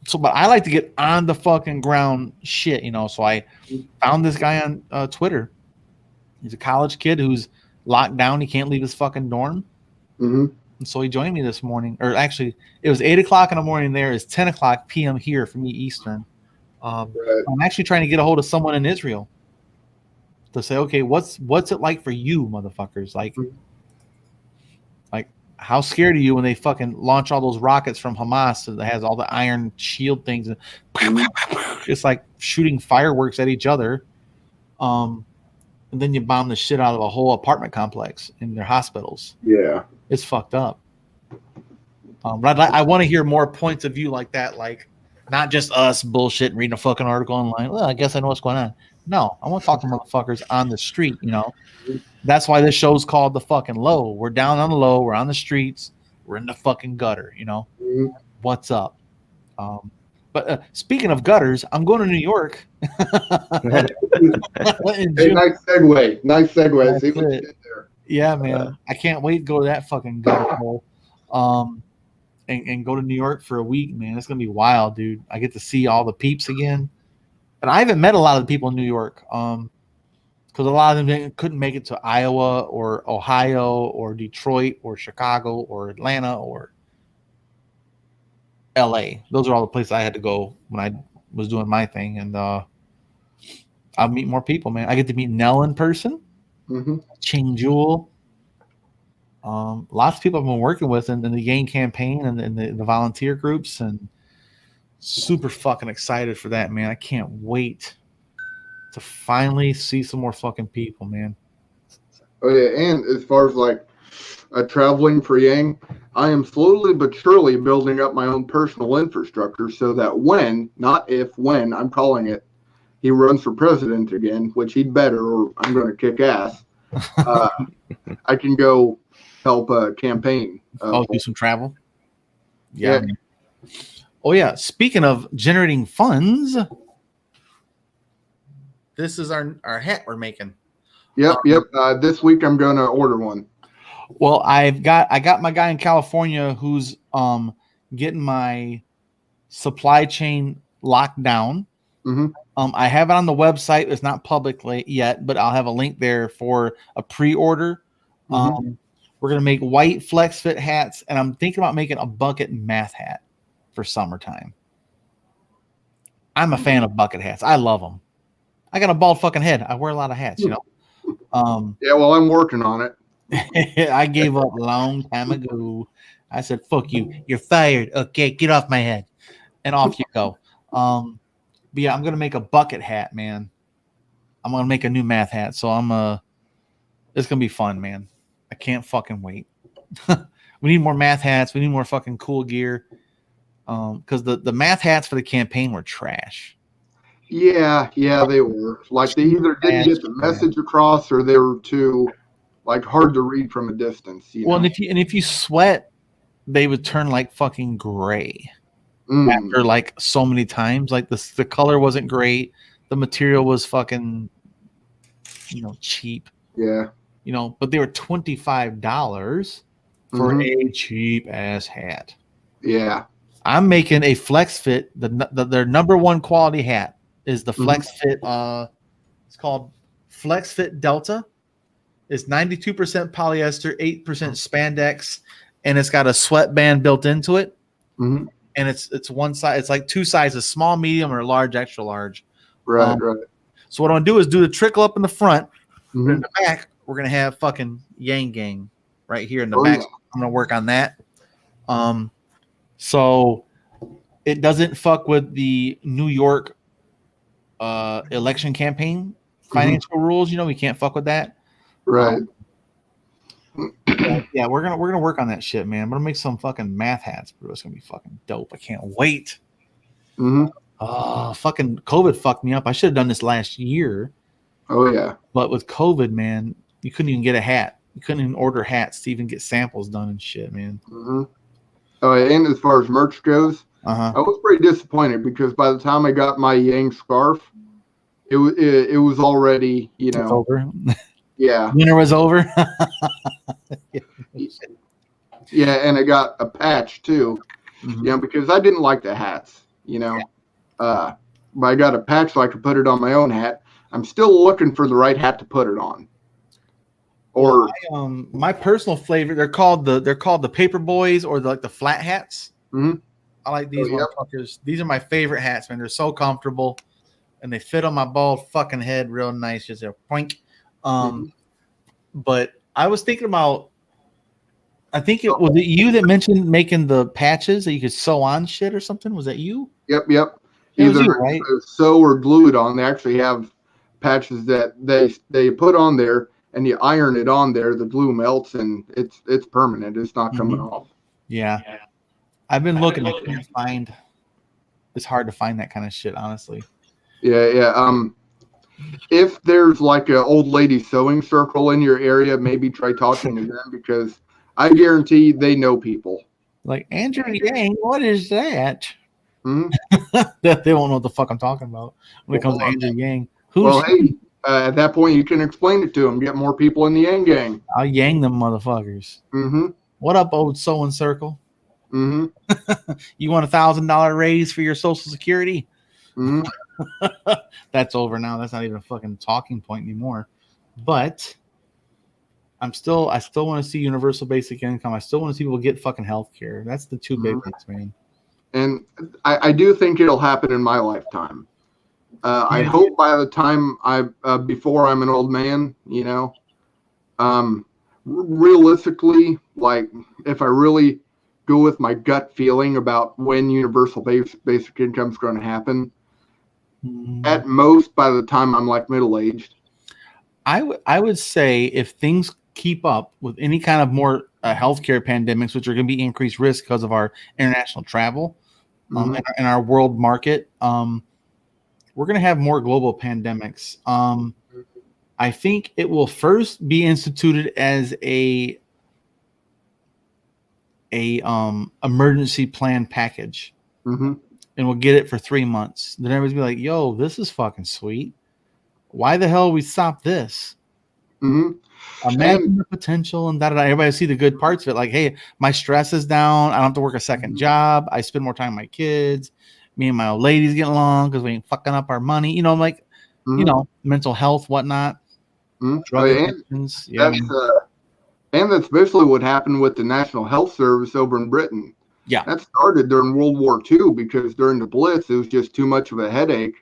So, but I like to get on the fucking ground shit, So I found this guy on Twitter. He's a college kid who's locked down. He can't leave his fucking dorm. Mm-hmm. And so he joined me this morning, or actually, it was 8 o'clock in the morning there. It's 10 o'clock p.m. here for me Eastern. I'm actually trying to get a hold of someone in Israel to say, okay, what's it like for you, motherfuckers? Like how scared are you when they fucking launch all those rockets from Hamas that has all the iron shield things? And it's like shooting fireworks at each other. And then you bomb the shit out of a whole apartment complex in their hospitals. Yeah. It's fucked up. But I want to hear more points of view like that, like not just us bullshit and reading a fucking article online. Well, I guess I know what's going on. No, I want to talk to motherfuckers on the street, That's why this show's called The Fucking Low. We're down on the low. We're on the streets. We're in the fucking gutter, What's up? But speaking of gutters, I'm going to New York. Hey, nice segue. See what you did there. Yeah, man. I can't wait to go to that fucking gutter hole. And go to New York for a week, man. It's going to be wild, dude. I get to see all the peeps again. And I haven't met a lot of the people in New York because a lot of them couldn't make it to Iowa or Ohio or Detroit or Chicago or Atlanta or LA. Those are all the places I had to go when I was doing my thing. And I'll meet more people, man. I get to meet Nell in person, Ching Jewel. Lots of people I've been working with in the Yang campaign and the volunteer groups, and super fucking excited for that, man. I can't wait to finally see some more fucking people, man. Oh yeah, and as far as like traveling for Yang, I am slowly but surely building up my own personal infrastructure so that when, not if, when, I'm calling it, he runs for president again, which he'd better, or I'm going to kick ass. I can go help campaign. Do some travel. Yeah. Oh yeah. Speaking of generating funds, this is our hat we're making. Yep. This week I'm going to order one. Well, I got my guy in California who's getting my supply chain locked down. Mm-hmm. I have it on the website. It's not publicly yet, but I'll have a link there for a pre-order. Mm-hmm. We're gonna make white flex fit hats, and I'm thinking about making a bucket math hat for summertime. I'm a fan of bucket hats. I love them. I got a bald fucking head. I wear a lot of hats, you know. Yeah, well, I'm working on it. I gave up a long time ago. I said, "Fuck you. You're fired. Okay, get off my head," and off you go. But yeah, I'm gonna make a bucket hat, man. I'm gonna make a new math hat, so it's gonna be fun, man. I can't fucking wait. We need more math hats. We need more fucking cool gear. Because the math hats for the campaign were trash. Yeah, they were. Like they either didn't get the message across, or they were too like hard to read from a distance. You know? And if you sweat, they would turn like fucking gray after like so many times. Like the color wasn't great. The material was fucking, cheap. Yeah. But they were $25 for a cheap ass hat. Yeah. I'm making a Flex Fit. Their number one quality hat is the Flex Fit. It's called Flex Fit Delta. It's 92% polyester, 8% spandex, and it's got a sweatband built into it. Mm-hmm. And it's one size. It's like two sizes: small, medium, or large, extra large. Right. So what I'm gonna do is do the trickle up in the front, but in the back we're gonna have fucking Yang Gang right here in the back. Yeah. I'm gonna work on that. So it doesn't fuck with the New York election campaign financial rules. We can't fuck with that. Right. Yeah, we're gonna work on that shit, man. I'm gonna make some fucking math hats, bro. It's gonna be fucking dope. I can't wait. Fucking COVID fucked me up. I should have done this last year. Oh yeah. But with COVID, man, you couldn't even get a hat. You couldn't even order hats to even get samples done and shit, man. Oh, and as far as merch goes, I was pretty disappointed because by the time I got my Yang scarf, it was already, It's over. Yeah. Winter was over. Yeah, and I got a patch too. Because I didn't like the hats, but I got a patch so I could put it on my own hat. I'm still looking for the right hat to put it on. Or my personal flavor, they're called the paper boys or the flat hats. I like these motherfuckers. These are my favorite hats, man. They're so comfortable and they fit on my bald fucking head real nice. Just a poink. But I was thinking about, I think it was you that mentioned making the patches that you could sew on shit or something. Was that you? Yep. Either you, right? Sew or glue it on. They actually have patches that they put on there, and you iron it on there. The glue melts, and it's permanent. It's not coming off. Yeah. I've been looking. I can't find. It's hard to find that kind of shit, honestly. Yeah. If there's like an old lady sewing circle in your area, maybe try talking to them because I guarantee they know people. Like Andrew Yang, what is that? That they won't know what the fuck I'm talking about when it comes to Andrew Yang. At that point, you can explain it to them. Get more people in the Yang Gang. I'll Yang them motherfuckers. What up, old sewing circle? You want $1,000 raise for your Social Security? That's over now. That's not even a fucking talking point anymore. But I still want to see universal basic income. I still want to see people get fucking health care. That's the two big things, man. And I do think it'll happen in my lifetime. I hope by the time before I'm an old man, realistically, like if I really go with my gut feeling about when universal basic income is going to happen, at most by the time I'm like middle-aged. I would say if things keep up with any kind of more healthcare pandemics, which are going to be increased risk because of our international travel and our world market, we're going to have more global pandemics. I think it will first be instituted as a emergency plan package. And we'll get it for 3 months. Then everybody's be like, yo, this is fucking sweet. Why the hell we stop this? Imagine the potential and da-da-da. Everybody see the good parts of it. Like, hey, my stress is down. I don't have to work a second job. I spend more time with my kids. Me and my old ladies getting along because we ain't fucking up our money. You know, like, you know, mental health, whatnot. Drug addictions. Yeah. And that's basically what happened with the National Health Service over in Britain. Yeah. That started during World War II because during the Blitz, it was just too much of a headache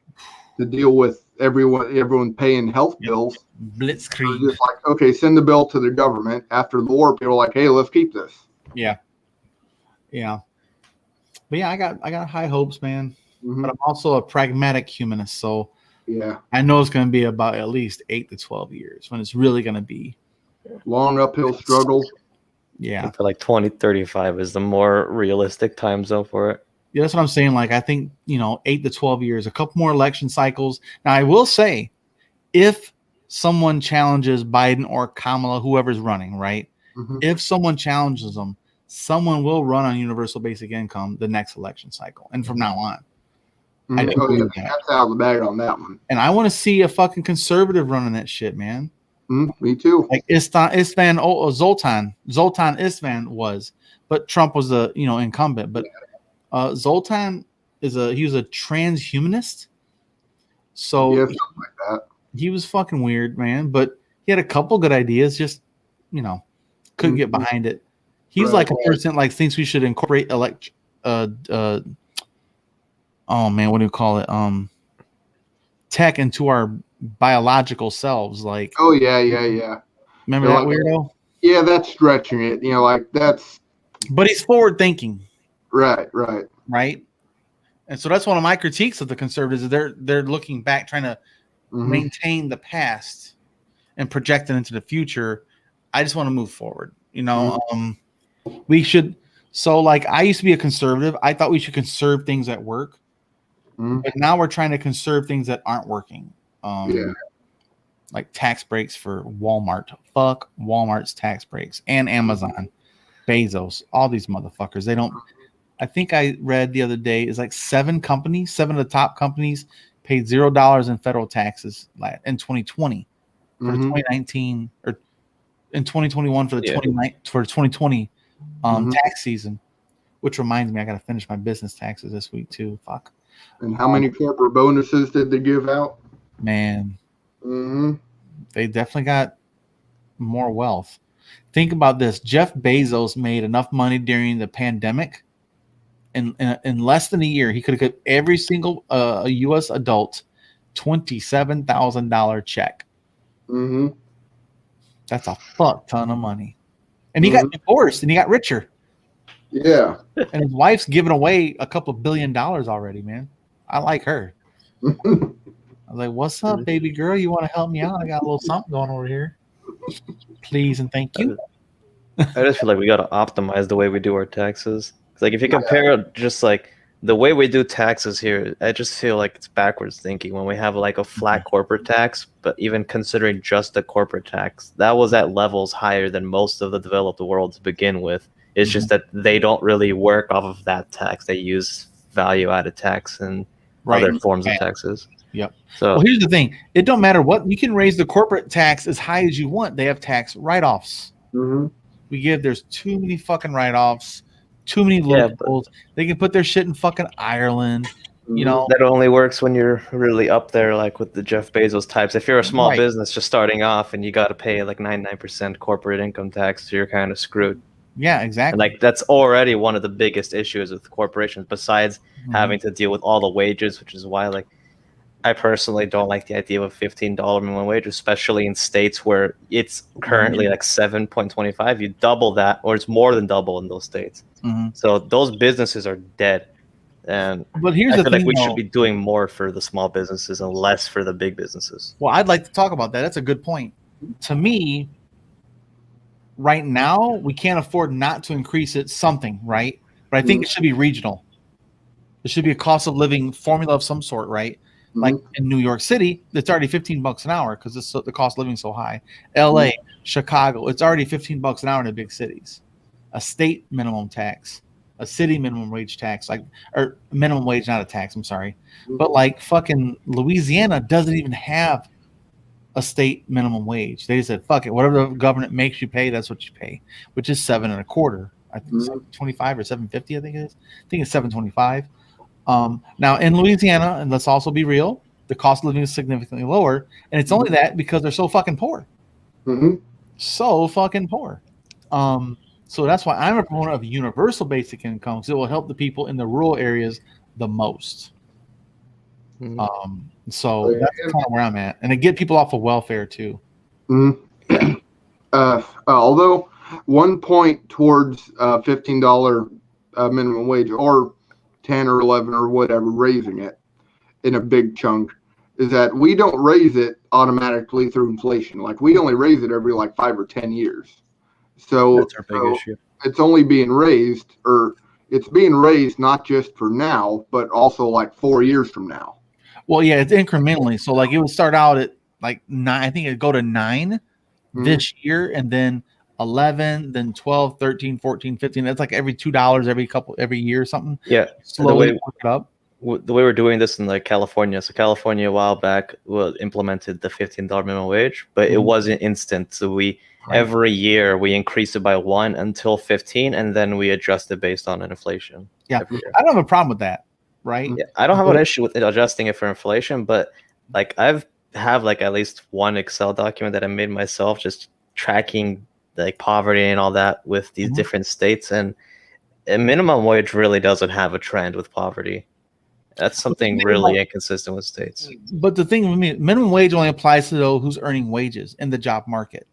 to deal with everyone paying health bills. Blitzkrieg. So just like, okay, send the bill to the government. After the war, people were like, hey, let's keep this. Yeah. Yeah. But yeah, I got high hopes, man. But I'm also a pragmatic humanist. So yeah, I know it's going to be about at least 8 to 12 years when it's really going to be long uphill struggle. Yeah. I feel like 2035 is the more realistic time zone for it. Yeah, that's what I'm saying. Like, I think, 8 to 12 years, a couple more election cycles. Now, I will say, if someone challenges Biden or Kamala, whoever's running, right? If someone challenges them, someone will run on universal basic income the next election cycle. And from now on. I do believe that. That's out of the bag on that one. And I want to see a fucking conservative running that shit, man. Me too. Like Zoltan Istvan was, but Trump was the incumbent. But Zoltan he was a transhumanist, so yeah, something like that. He was fucking weird, man. But he had a couple good ideas, just couldn't get behind it. He's like a person like thinks we should incorporate oh man, what do you call it? Tech into our biological selves, like yeah. Remember that weirdo? Yeah, that's stretching it. Like that's. But he's forward thinking. Right. And so that's one of my critiques of the conservatives. Is they're looking back, trying to maintain the past and project it into the future. I just want to move forward. We should. So like, I used to be a conservative. I thought we should conserve things that work. But now we're trying to conserve things that aren't working. Like tax breaks for Walmart. Fuck Walmart's tax breaks and Amazon, Bezos, all these motherfuckers. They don't. I think I read the other day is like 7 of the top companies paid $0 in federal taxes in 2020 for 2019 or in 2021 for the 2020 tax season. Which reminds me, I got to finish my business taxes this week too. Fuck. And how many corporate bonuses did they give out? Man, they definitely got more wealth. Think about this. Jeff Bezos made enough money during the pandemic. In less than a year, he could have given every single U.S. adult $27,000 check. That's a fuck ton of money. And he got divorced and he got richer. Yeah. And his wife's giving away a couple $1 billion already, man. I like her. I was like, what's up, baby girl? You want to help me out? I got a little something going over here. Please and thank you. I just feel like we got to optimize the way we do our taxes. It's like if you compare just like the way we do taxes here, I just feel like it's backwards thinking when we have like a flat corporate tax, but even considering just the corporate tax, that was at levels higher than most of the developed world to begin with. It's just that they don't really work off of that tax. They use value-added tax and other forms of taxes. Yep. So here's the thing. It don't matter what. You can raise the corporate tax as high as you want. They have tax write-offs. There's too many fucking write-offs, too many loopholes. They can put their shit in fucking Ireland. That only works when you're really up there, like with the Jeff Bezos types. If you're a small business just starting off and you got to pay like 99% corporate income tax, so you're kind of screwed. Yeah, exactly. And like that's already one of the biggest issues with corporations, besides having to deal with all the wages, which is why like I personally don't like the idea of a $15 minimum wage, especially in states where it's currently like 7.25. You double that, or it's more than double in those states. So those businesses are dead. But here's I the feel thing, like we should be doing more for the small businesses and less for the big businesses. Well, I'd like to talk about that. That's a good point. To me, right now, we can't afford not to increase it something, right? But I think it should be regional. There should be a cost of living formula of some sort, right? Like in New York City, it's already $15 an hour because the cost of living is so high. LA, Chicago, it's already $15 an hour in the big cities. A state minimum tax, a city minimum wage tax, or minimum wage, not a tax, I'm sorry. But like fucking Louisiana doesn't even have a state minimum wage. They said, fuck it, whatever the government makes you pay, that's what you pay, which is 7.25. I think 7.25 or 7.50. I think it is. I think it's 7.25. Now in Louisiana, and let's also be real, the cost of living is significantly lower, and it's only that because they're so fucking poor. So fucking poor. So that's why I'm a proponent of universal basic income, because it will help the people in the rural areas the most. So that's kind of where I'm at, and to get people off of welfare too. Although 1 point towards $15 minimum wage, or 10 or 11 or whatever, raising it in a big chunk, is that we don't raise it automatically through inflation. Like, we only raise it every like 5 or 10 years. So that's our big issue. It's only being raised, or it's being raised not just for now, but also like 4 years from now. Well, yeah, it's incrementally. So like it would start out at like 9. I think it'd go to 9 this year, and then 11, then 12, 13, 14, 15. That's like every $2 every year or something. Yeah. Slowly work it up. The way we're doing this in like California. So California a while back implemented the $15 minimum wage, but it wasn't instant. So every year we increase it by 1 until 15, and then we adjust it based on inflation. Yeah, I don't have a problem with that. Right? Yeah, I don't have an issue with adjusting it for inflation, but like have like at least one Excel document that I made myself, just tracking like poverty and all that with these different states, and minimum wage really doesn't have a trend with poverty. That's something really inconsistent with states. But the thing with me, minimum wage only applies to those who's earning wages in the job market.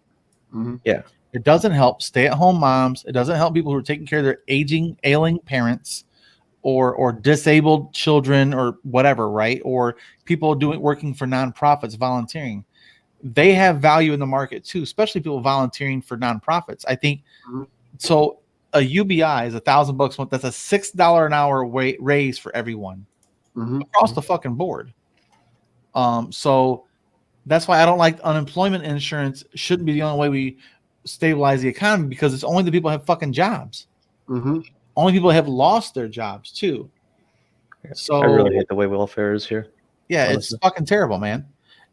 Yeah, it doesn't help stay-at-home moms. It doesn't help people who are taking care of their ailing parents, or disabled children, or whatever, right? Or people working for nonprofits, volunteering. They have value in the market too, especially people volunteering for nonprofits. I think so. A UBI is $1,000 a month. That's a $6 an hour raise for everyone across the fucking board. So that's why I don't like unemployment insurance. Shouldn't be the only way we stabilize the economy, because it's only the people who have fucking jobs. Only people have lost their jobs too. So I really hate the way welfare is here. Yeah, honestly. It's fucking terrible, man.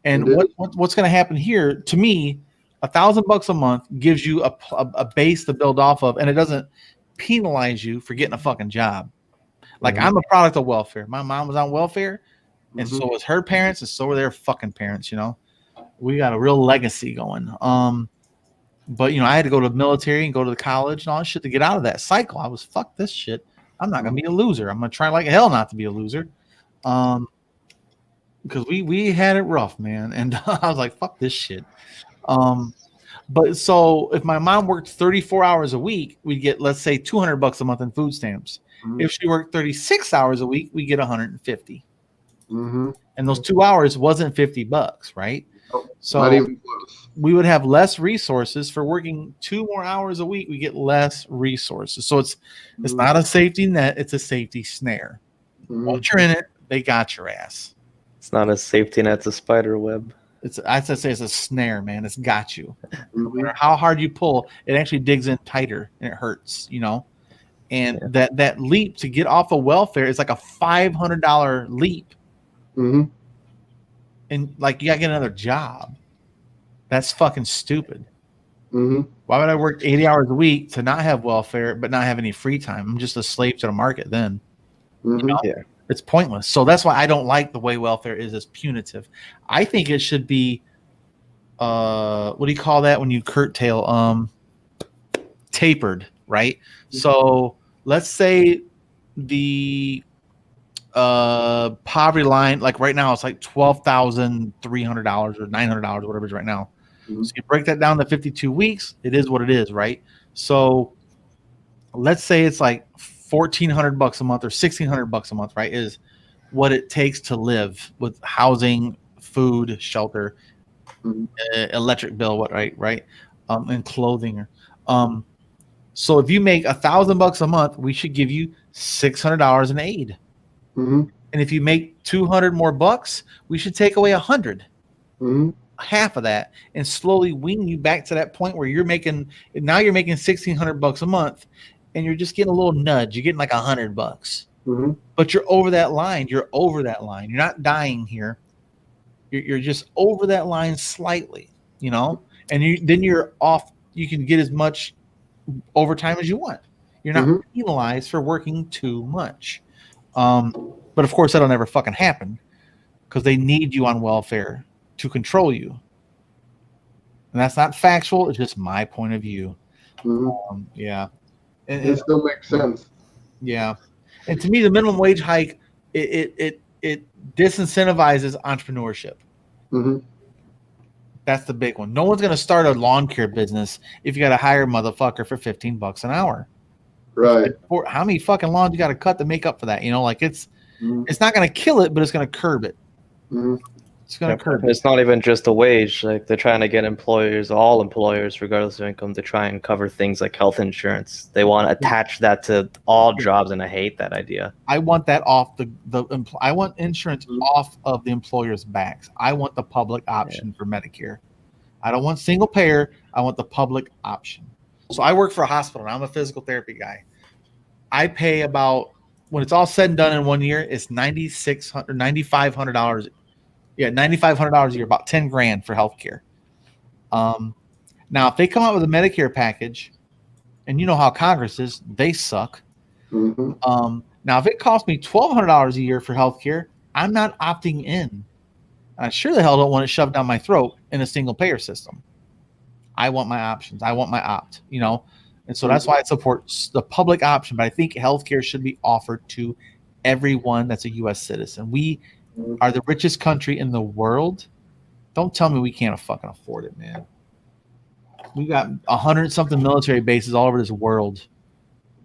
And what's going to happen here, to me, $1,000 a month gives you a base to build off of, and it doesn't penalize you for getting a fucking job. Like, I'm a product of welfare. My mom was on welfare, and so was her parents, and so were their fucking parents. You know, we got a real legacy going. But, I had to go to the military and go to the college and all that shit to get out of that cycle. I was, fuck this shit. I'm not going to be a loser. I'm going to try like hell not to be a loser. Because we had it rough, man. And I was like, fuck this shit. But so if my mom worked 34 hours a week, we'd get, let's say, $200 a month in food stamps. If she worked 36 hours a week, we get 150. And those 2 hours wasn't $50, right? So not even close. We would have less resources for working 2 more hours a week. We get less resources. So it's not a safety net. It's a safety snare. Once you're in it, they got your ass. It's not a safety net. It's a spider web. I'd say it's a snare, man. It's got you. No matter how hard you pull, it actually digs in tighter and it hurts, And that leap to get off of welfare is like a $500 leap. And like, you gotta get another job. That's fucking stupid. Why would I work 80 hours a week to not have welfare but not have any free time? I'm just a slave to the market then. Yeah. It's pointless. So that's why I don't like the way welfare is as punitive. I think it should be what do you call that when you curtail? Tapered, right? So let's say the poverty line, like right now, it's like $12,300 or $900, whatever it is right now. So you break that down to 52 weeks. It is what it is, right? So let's say it's like $1,400 a month or $1,600 a month, right? Is what it takes to live with housing, food, shelter, electric bill, right? And clothing. So if you make $1,000 a month, we should give you $600 in aid. And if you make 200 more bucks, we should take away 100, half of that, and slowly wean you back to that point where you're making $1,600 a month, and you're just getting a little nudge. You're getting like $100, but you're over that line. You're not dying here. You're just over that line slightly, and then you're off. You can get as much overtime as you want. You're not penalized for working too much. But of course, that'll never fucking happen because they need you on welfare to control you. And that's not factual. It's just my point of view. Yeah. It still makes sense. Yeah. And to me, the minimum wage hike, it disincentivizes entrepreneurship. That's the big one. No one's going to start a lawn care business if you got to hire a motherfucker for $15 an hour. Right. How many fucking lawns you got to cut to make up for that? It's not going to kill it, but it's going to curb it. It's going to curb it. It's not even just a wage. Like they're trying to get all employers, regardless of income, to try and cover things like health insurance. They want to attach that to all jobs, and I hate that idea. I want that off I want insurance off of the employer's backs. I want the public option for Medicare. I don't want single payer. I want the public option. So I work for a hospital, and I'm a physical therapy guy. I pay about, when it's all said and done in 1 year, it's $9,500, $9,500. Yeah, $9,500 a year, about $10,000 for healthcare. Now, if they come out with a Medicare package, and you know how Congress is, they suck. Now, if it costs me $1,200 a year for healthcare, I'm not opting in. I sure the hell don't want it shoved down my throat in a single payer system. I want my options. I want my opt, and so that's why I support the public option. But I think healthcare should be offered to everyone that's a U.S. citizen. We are the richest country in the world. Don't tell me we can't fucking afford it, man. We got 100-something military bases all over this world.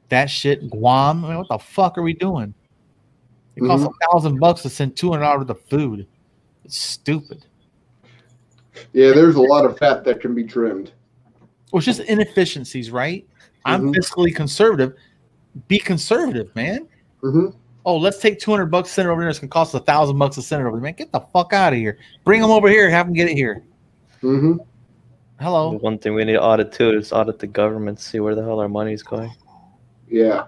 That shit, Guam. I mean, what the fuck are we doing? It costs $1,000 to send $200 worth of food. It's stupid. Yeah, there's a lot of fat that can be trimmed. Well, it's just inefficiencies, right? I'm fiscally conservative. Be conservative, man. Oh, let's take $200 send it over there. It's gonna cost $1,000 to send it over there. Man, get the fuck out of here. Bring them over here. Have them get it here. Hello. One thing we need to audit too is audit the government, see where the hell our money's going. Yeah.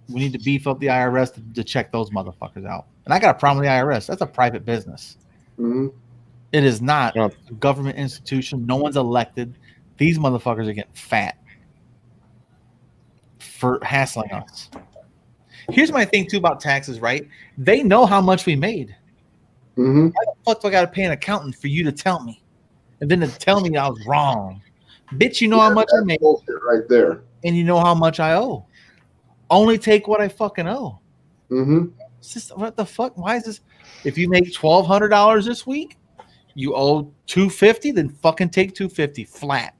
We need to beef up the IRS to check those motherfuckers out. And I got a problem with the IRS. That's a private business. It is not a government institution. No one's elected. These motherfuckers are getting fat for hassling us. Here's my thing too about taxes, right? They know how much we made. Why the fuck do I got to pay an accountant for you to tell me, and then to tell me I was wrong? Bitch, you know how much I made right there, and you know how much I owe. Only take what I fucking owe. It's just, what the fuck? Why is this? If you make $1,200 this week, you owe $250, then fucking take $250 flat.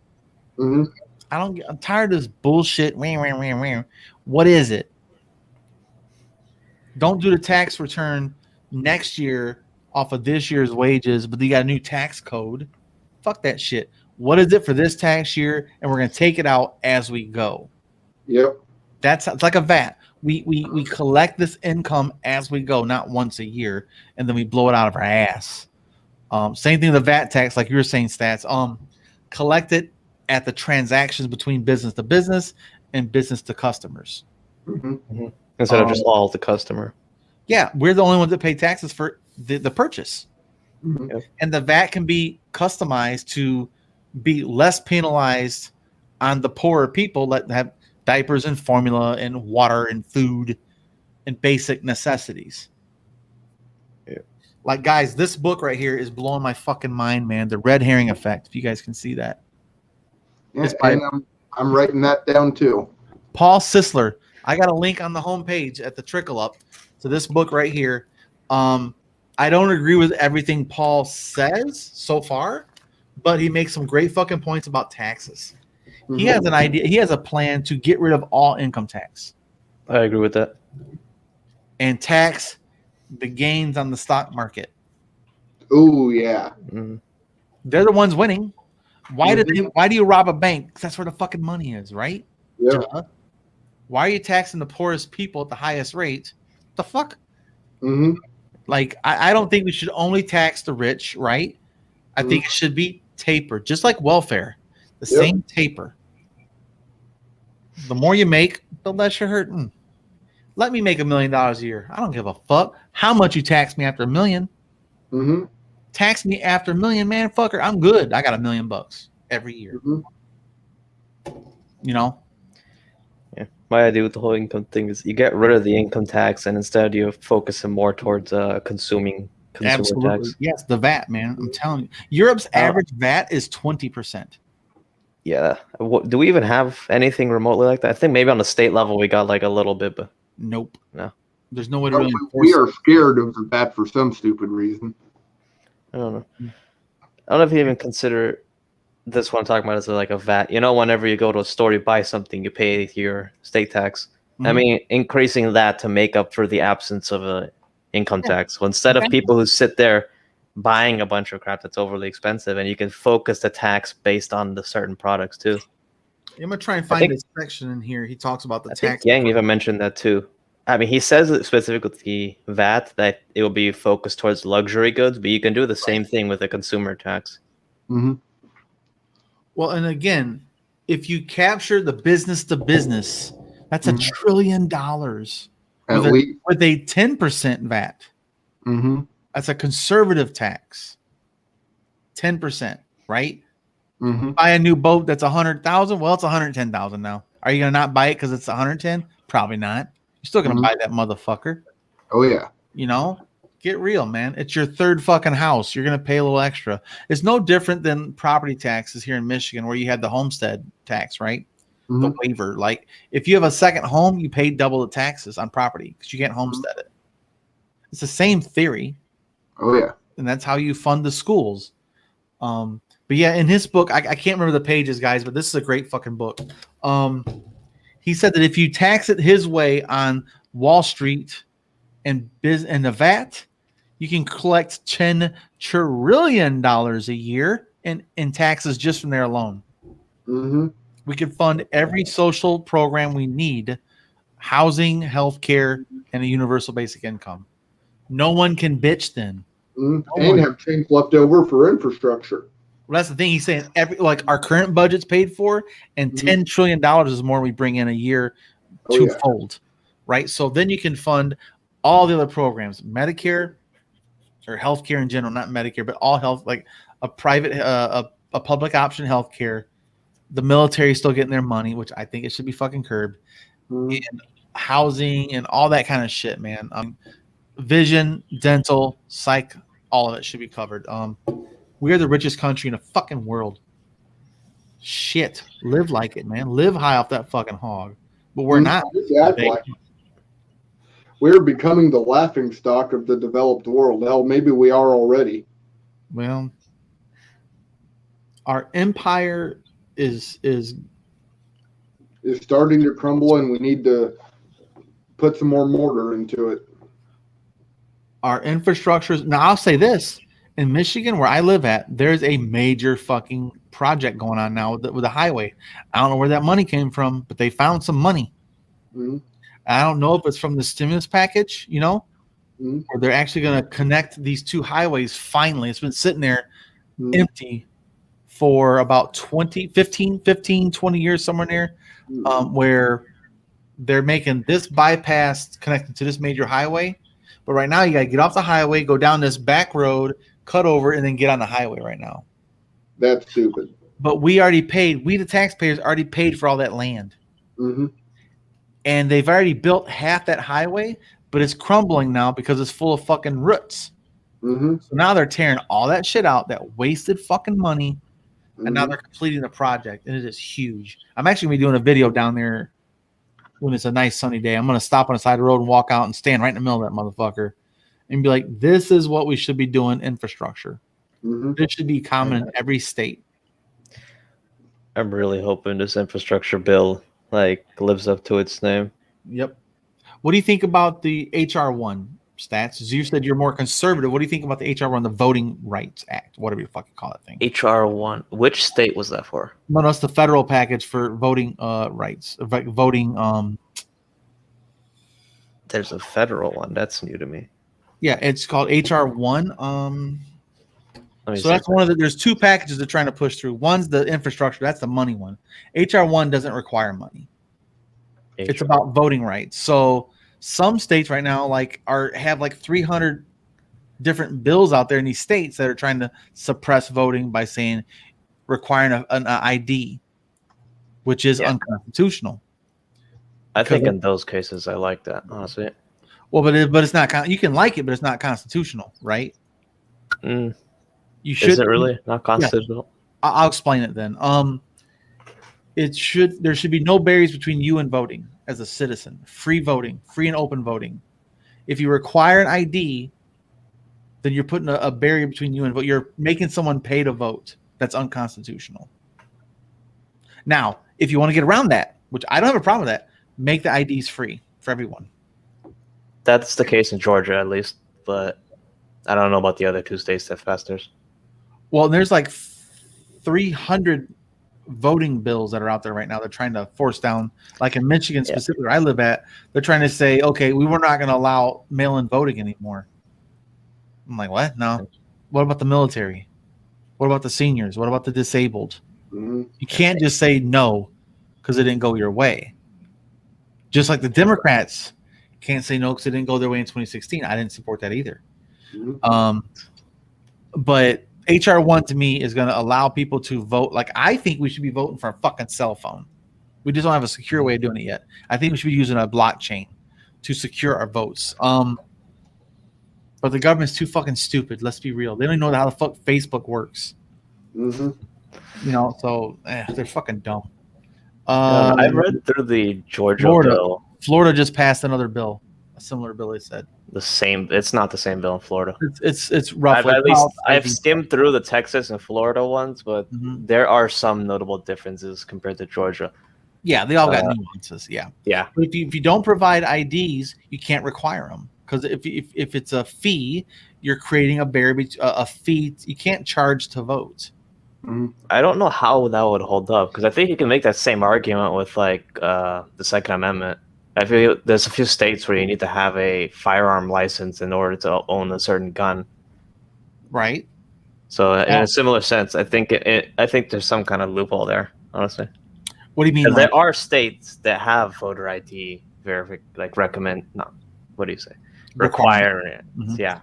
I'm tired of this bullshit. What is it? Don't do the tax return next year off of this year's wages, but you got a new tax code. Fuck that shit. What is it for this tax year? And we're going to take it out as we go. Yep. It's like a VAT. We collect this income as we go, not once a year, and then we blow it out of our ass. Same thing with the VAT tax, like you were saying, Stats. Collect it at the transactions between business to business and business to customers. Instead of just all the customer. Yeah, we're the only ones that pay taxes for the purchase. And the VAT can be customized to be less penalized on the poorer people that have diapers and formula and water and food and basic necessities. Like, guys, this book right here is blowing my fucking mind, man. The Red Herring Effect, if you guys can see that. Yeah, and I'm writing that down too. Paul Sisler. I got a link on the homepage at the Trickle Up to this book right here. I don't agree with everything Paul says so far, but he makes some great fucking points about taxes. He has an idea. He has a plan to get rid of all income tax. I agree with that. And tax the gains on the stock market. Oh yeah. They're the ones winning. Why do you rob a bank? Because that's where the fucking money is, right? Yeah. Why are you taxing the poorest people at the highest rate? The fuck? Like, I don't think we should only tax the rich, right? I think it should be tapered, just like welfare. The same taper. The more you make, the less you're hurting. Let me make $1 million a year. I don't give a fuck how much you tax me after $1 million. tax me after $1 million, man, fucker. I'm good. I got $1 million every year. You know? Yeah. My idea with the whole income thing is you get rid of the income tax and instead you focus it more towards consumer Absolutely. tax. Yes, the VAT, man. I'm telling you. Europe's average VAT is 20%. Yeah. Do we even have anything remotely like that? I think maybe on the state level we got like a little bit, but nope. No. There's no way to really enforce we are scared of the VAT for some stupid reason. I don't know. I don't know if you even consider this one I'm talking about as like a VAT. You know, whenever you go to a store, you buy something, you pay your state tax. I mean, increasing that to make up for the absence of a income tax. So instead of people who sit there buying a bunch of crap that's overly expensive, and you can focus the tax based on the certain products too. I'm gonna try and find this section in here. He talks about the tax. I think Yang even mentioned that too. I mean, he says specifically VAT that it will be focused towards luxury goods, but you can do the same thing with a consumer tax. Well, and again, if you capture the business to business, that's $1 trillion with a 10% VAT. That's a conservative tax. 10%, right? Buy a new boat that's 100,000. Well, it's 110,000 now. Are you gonna not buy it because it's 110? Probably not. You're still gonna buy that motherfucker. Oh yeah. You know, get real, man. It's your third fucking house. You're gonna pay a little extra. It's no different than property taxes here in Michigan, where you had the homestead tax, right? The waiver. Like if you have a second home, you pay double the taxes on property because you can't homestead it. It's the same theory. Oh yeah. And that's how you fund the schools. But yeah, in his book, I can't remember the pages, guys, but this is a great fucking book. He said that if you tax it his way on Wall Street and the VAT, you can collect $10 trillion a year in taxes just from there alone. We could fund every social program we need: housing, healthcare, and a universal basic income. No one can bitch then. And have change left over for infrastructure. Well, that's the thing. He's saying our current budget's paid for, and $10 trillion is more we bring in a year twofold, right? So then you can fund all the other programs, Medicare or healthcare in general, not Medicare, but all health, like a private, a public option healthcare. The military is still getting their money, which I think it should be fucking curbed, and housing and all that kind of shit, man. Vision, dental, psych, all of it should be covered. We are the richest country in the fucking world. Shit. Live like it, man. Live high off that fucking hog. But we're not. Exactly. We're becoming the laughing stock of the developed world. Hell, maybe we are already. Well, our empire is starting to crumble, and we need to put some more mortar into it. Our infrastructure. Now, I'll say this. In Michigan, where I live at, there's a major fucking project going on now with the highway. I don't know where that money came from, but they found some money. I don't know if it's from the stimulus package, or they're actually going to connect these two highways finally. It's been sitting there empty for about 20 years, somewhere near, where they're making this bypass connected to this major highway. But right now, you got to get off the highway, go down this back road, cut over, and then get on the highway right now. That's stupid. But we the taxpayers already paid for all that land. And they've already built half that highway, but it's crumbling now because it's full of fucking roots. So now they're tearing all that shit out, that wasted fucking money, and now they're completing the project, and it is huge. I'm actually going to be doing a video down there when it's a nice sunny day. I'm going to stop on the side of the road and walk out and stand right in the middle of that motherfucker and be like, this is what we should be doing, infrastructure. This should be common in every state. I'm really hoping this infrastructure bill lives up to its name. Yep. What do you think about the HR1 stats? You said you're more conservative. What do you think about the HR1, the Voting Rights Act, whatever you fucking call that thing? HR1. Which state was that for? No, that's the federal package for voting rights. Voting. There's a federal one. That's new to me. Yeah, it's called HR1. So that's one of there's two packages they're trying to push through. One's the infrastructure. That's the money one. HR1 doesn't require money. It's about voting rights. So some states right now have 300 different bills out there in these states that are trying to suppress voting by saying requiring an ID, which is unconstitutional. I think in those cases, I like that, honestly. Well, but it's not. You can like it, but it's not constitutional, right? You should. Is it really not constitutional? Yeah. I'll explain it then. There should be no barriers between you and voting as a citizen. Free voting, free and open voting. If you require an ID, then you're putting a barrier between you and vote. You're making someone pay to vote. That's unconstitutional. Now, if you want to get around that, which I don't have a problem with that, make the IDs free for everyone. That's the case in Georgia, at least, but I don't know about the other 2 states that passed theirs. Well, there's like 300 voting bills that are out there right now. They're trying to force down, like in Michigan specifically, where I live at. They're trying to say, okay, we're not going to allow mail-in voting anymore. I'm like, what? No. What about the military? What about the seniors? What about the disabled? Mm-hmm. You can't just say no because it didn't go your way. Just like the Democrats can't say no because it didn't go their way in 2016. I didn't support that either. Mm-hmm. But HR 1 to me is going to allow people to vote. Like, I think we should be voting from a fucking cell phone. We just don't have a secure way of doing it yet. I think we should be using a blockchain to secure our votes. But the government's too fucking stupid. Let's be real. They don't even know how the fuck Facebook works. Mm-hmm. So they're fucking dumb. I read through the Georgia bill. Florida just passed another bill, a similar bill. They said the same. It's not the same bill in Florida. It's roughly. I've skimmed through the Texas and Florida ones, but there are some notable differences compared to Georgia. Yeah, they all got nuances. Yeah. But if you don't provide IDs, you can't require them. Because if it's a fee, you're creating a barrier, a fee. You can't charge to vote. Mm-hmm. I don't know how that would hold up, because I think you can make that same argument with like the Second Amendment. I feel there's a few states where you need to have a firearm license in order to own a certain gun. Right. So in a similar sense, I think I think there's some kind of loophole there, honestly. What do you mean? There are states that have voter ID requiring it. Yeah.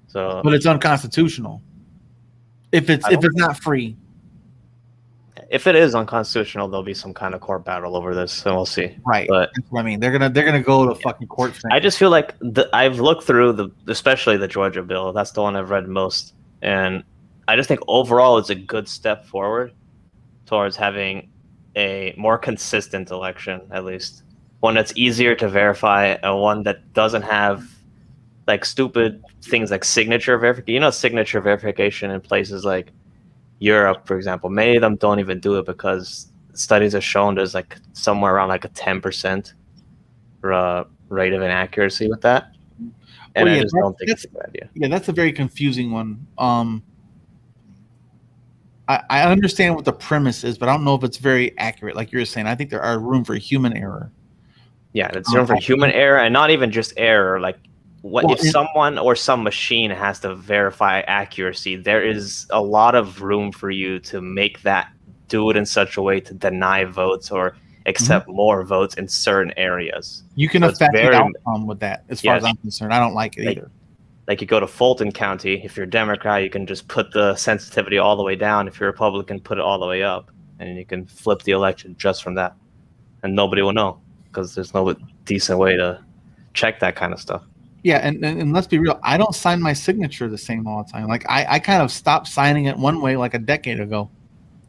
So, but it's unconstitutional. If it's not free. If it is unconstitutional, there'll be some kind of court battle over this, and we'll see. Right. But that's what I mean, they're gonna go to fucking court. I just feel like I've looked through especially the Georgia bill. That's the one I've read most, and I just think overall it's a good step forward towards having a more consistent election, at least one that's easier to verify, and one that doesn't have like stupid things like signature verification. Signature verification in places like Europe, for example, many of them don't even do it because studies have shown there's like somewhere around like a 10% rate of inaccuracy with that. And I just don't think it's a good idea. Yeah, that's a very confusing one. I understand what the premise is, but I don't know if it's very accurate. Like you're saying, I think there are room for human error. Yeah, it's room for human error, and not even just error. Like if someone or some machine has to verify accuracy, there is a lot of room for you to do it in such a way to deny votes or accept more votes in certain areas. You can affect the outcome with that, as far as I'm concerned. I don't like it either. Like you go to Fulton County, if you're a Democrat, you can just put the sensitivity all the way down. If you're a Republican, put it all the way up. And you can flip the election just from that. And nobody will know because there's no decent way to check that kind of stuff. Yeah, and let's be real. I don't sign my signature the same all the time. Like I kind of stopped signing it one way like a decade ago.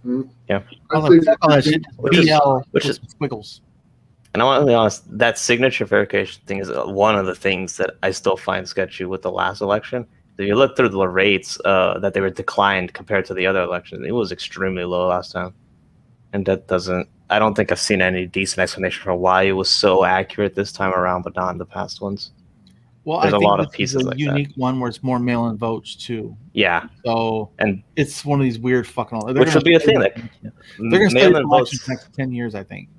Mm-hmm. Yeah. I was like, fuck all that shit. Which is squiggles. And I want to be honest, that signature verification thing is one of the things that I still find sketchy with the last election. If you look through the rates that they were declined compared to the other elections, it was extremely low last time. And I don't think I've seen any decent explanation for why it was so accurate this time around, but not in the past ones. Well, there's I think a lot of pieces like that. Unique one where it's more mail-in votes too. Yeah. So and it's one of these weird fucking. Which would be a thing. Like, they're going to stay in elections next 10 years, I think.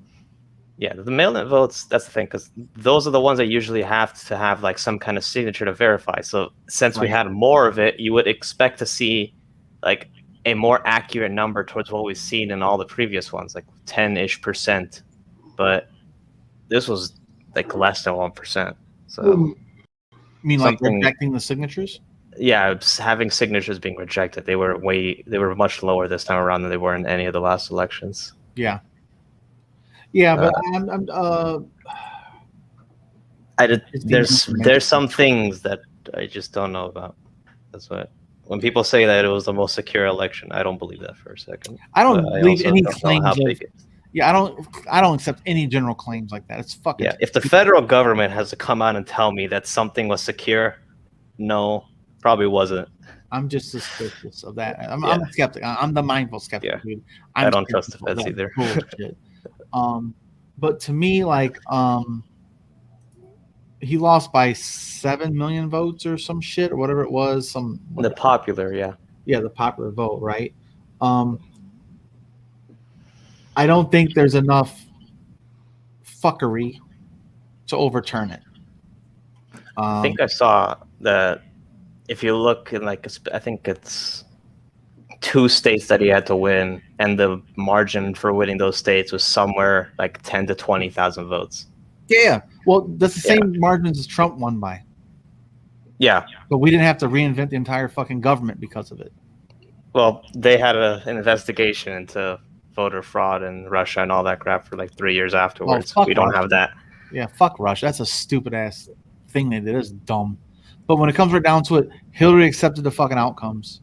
Yeah, the mail-in votes, that's the thing, because those are the ones that usually have to have like some kind of signature to verify. So since we had more of it, you would expect to see like a more accurate number towards what we've seen in all the previous ones, like 10-ish%. But this was like less than 1%. So You mean like something- rejecting the signatures? Yeah, having signatures being rejected. They were much lower this time around than they were in any of the last elections. Yeah. Yeah, but there's some things that I just don't know about. That's what when people say that it was the most secure election, I don't believe that for a second. I don't believe any don't know claims how of. big it is. Yeah, I don't accept any general claims like that. It's fucking. Yeah, if the federal government has to come out and tell me that something was secure, no, probably wasn't. I'm just suspicious of that. I'm a skeptic. I'm the mindful skeptic, Yeah. dude. I don't trust the feds either. Bullshit. But to me, like, he lost by 7 million votes or some shit or whatever it was. The popular, yeah. Yeah, the popular vote, right? I don't think there's enough fuckery to overturn it. I think I saw that if you look in I think it's 2 states that he had to win, and the margin for winning those states was somewhere like 10 to 20,000 votes. Yeah, well, that's the same margins as Trump won by. Yeah, but we didn't have to reinvent the entire fucking government because of it. Well, they had an investigation into voter fraud in Russia and all that crap for like 3 years afterwards. We don't have that. Yeah, fuck Russia. That's a stupid ass thing they did. It's dumb. But when it comes right down to it, Hillary accepted the fucking outcomes.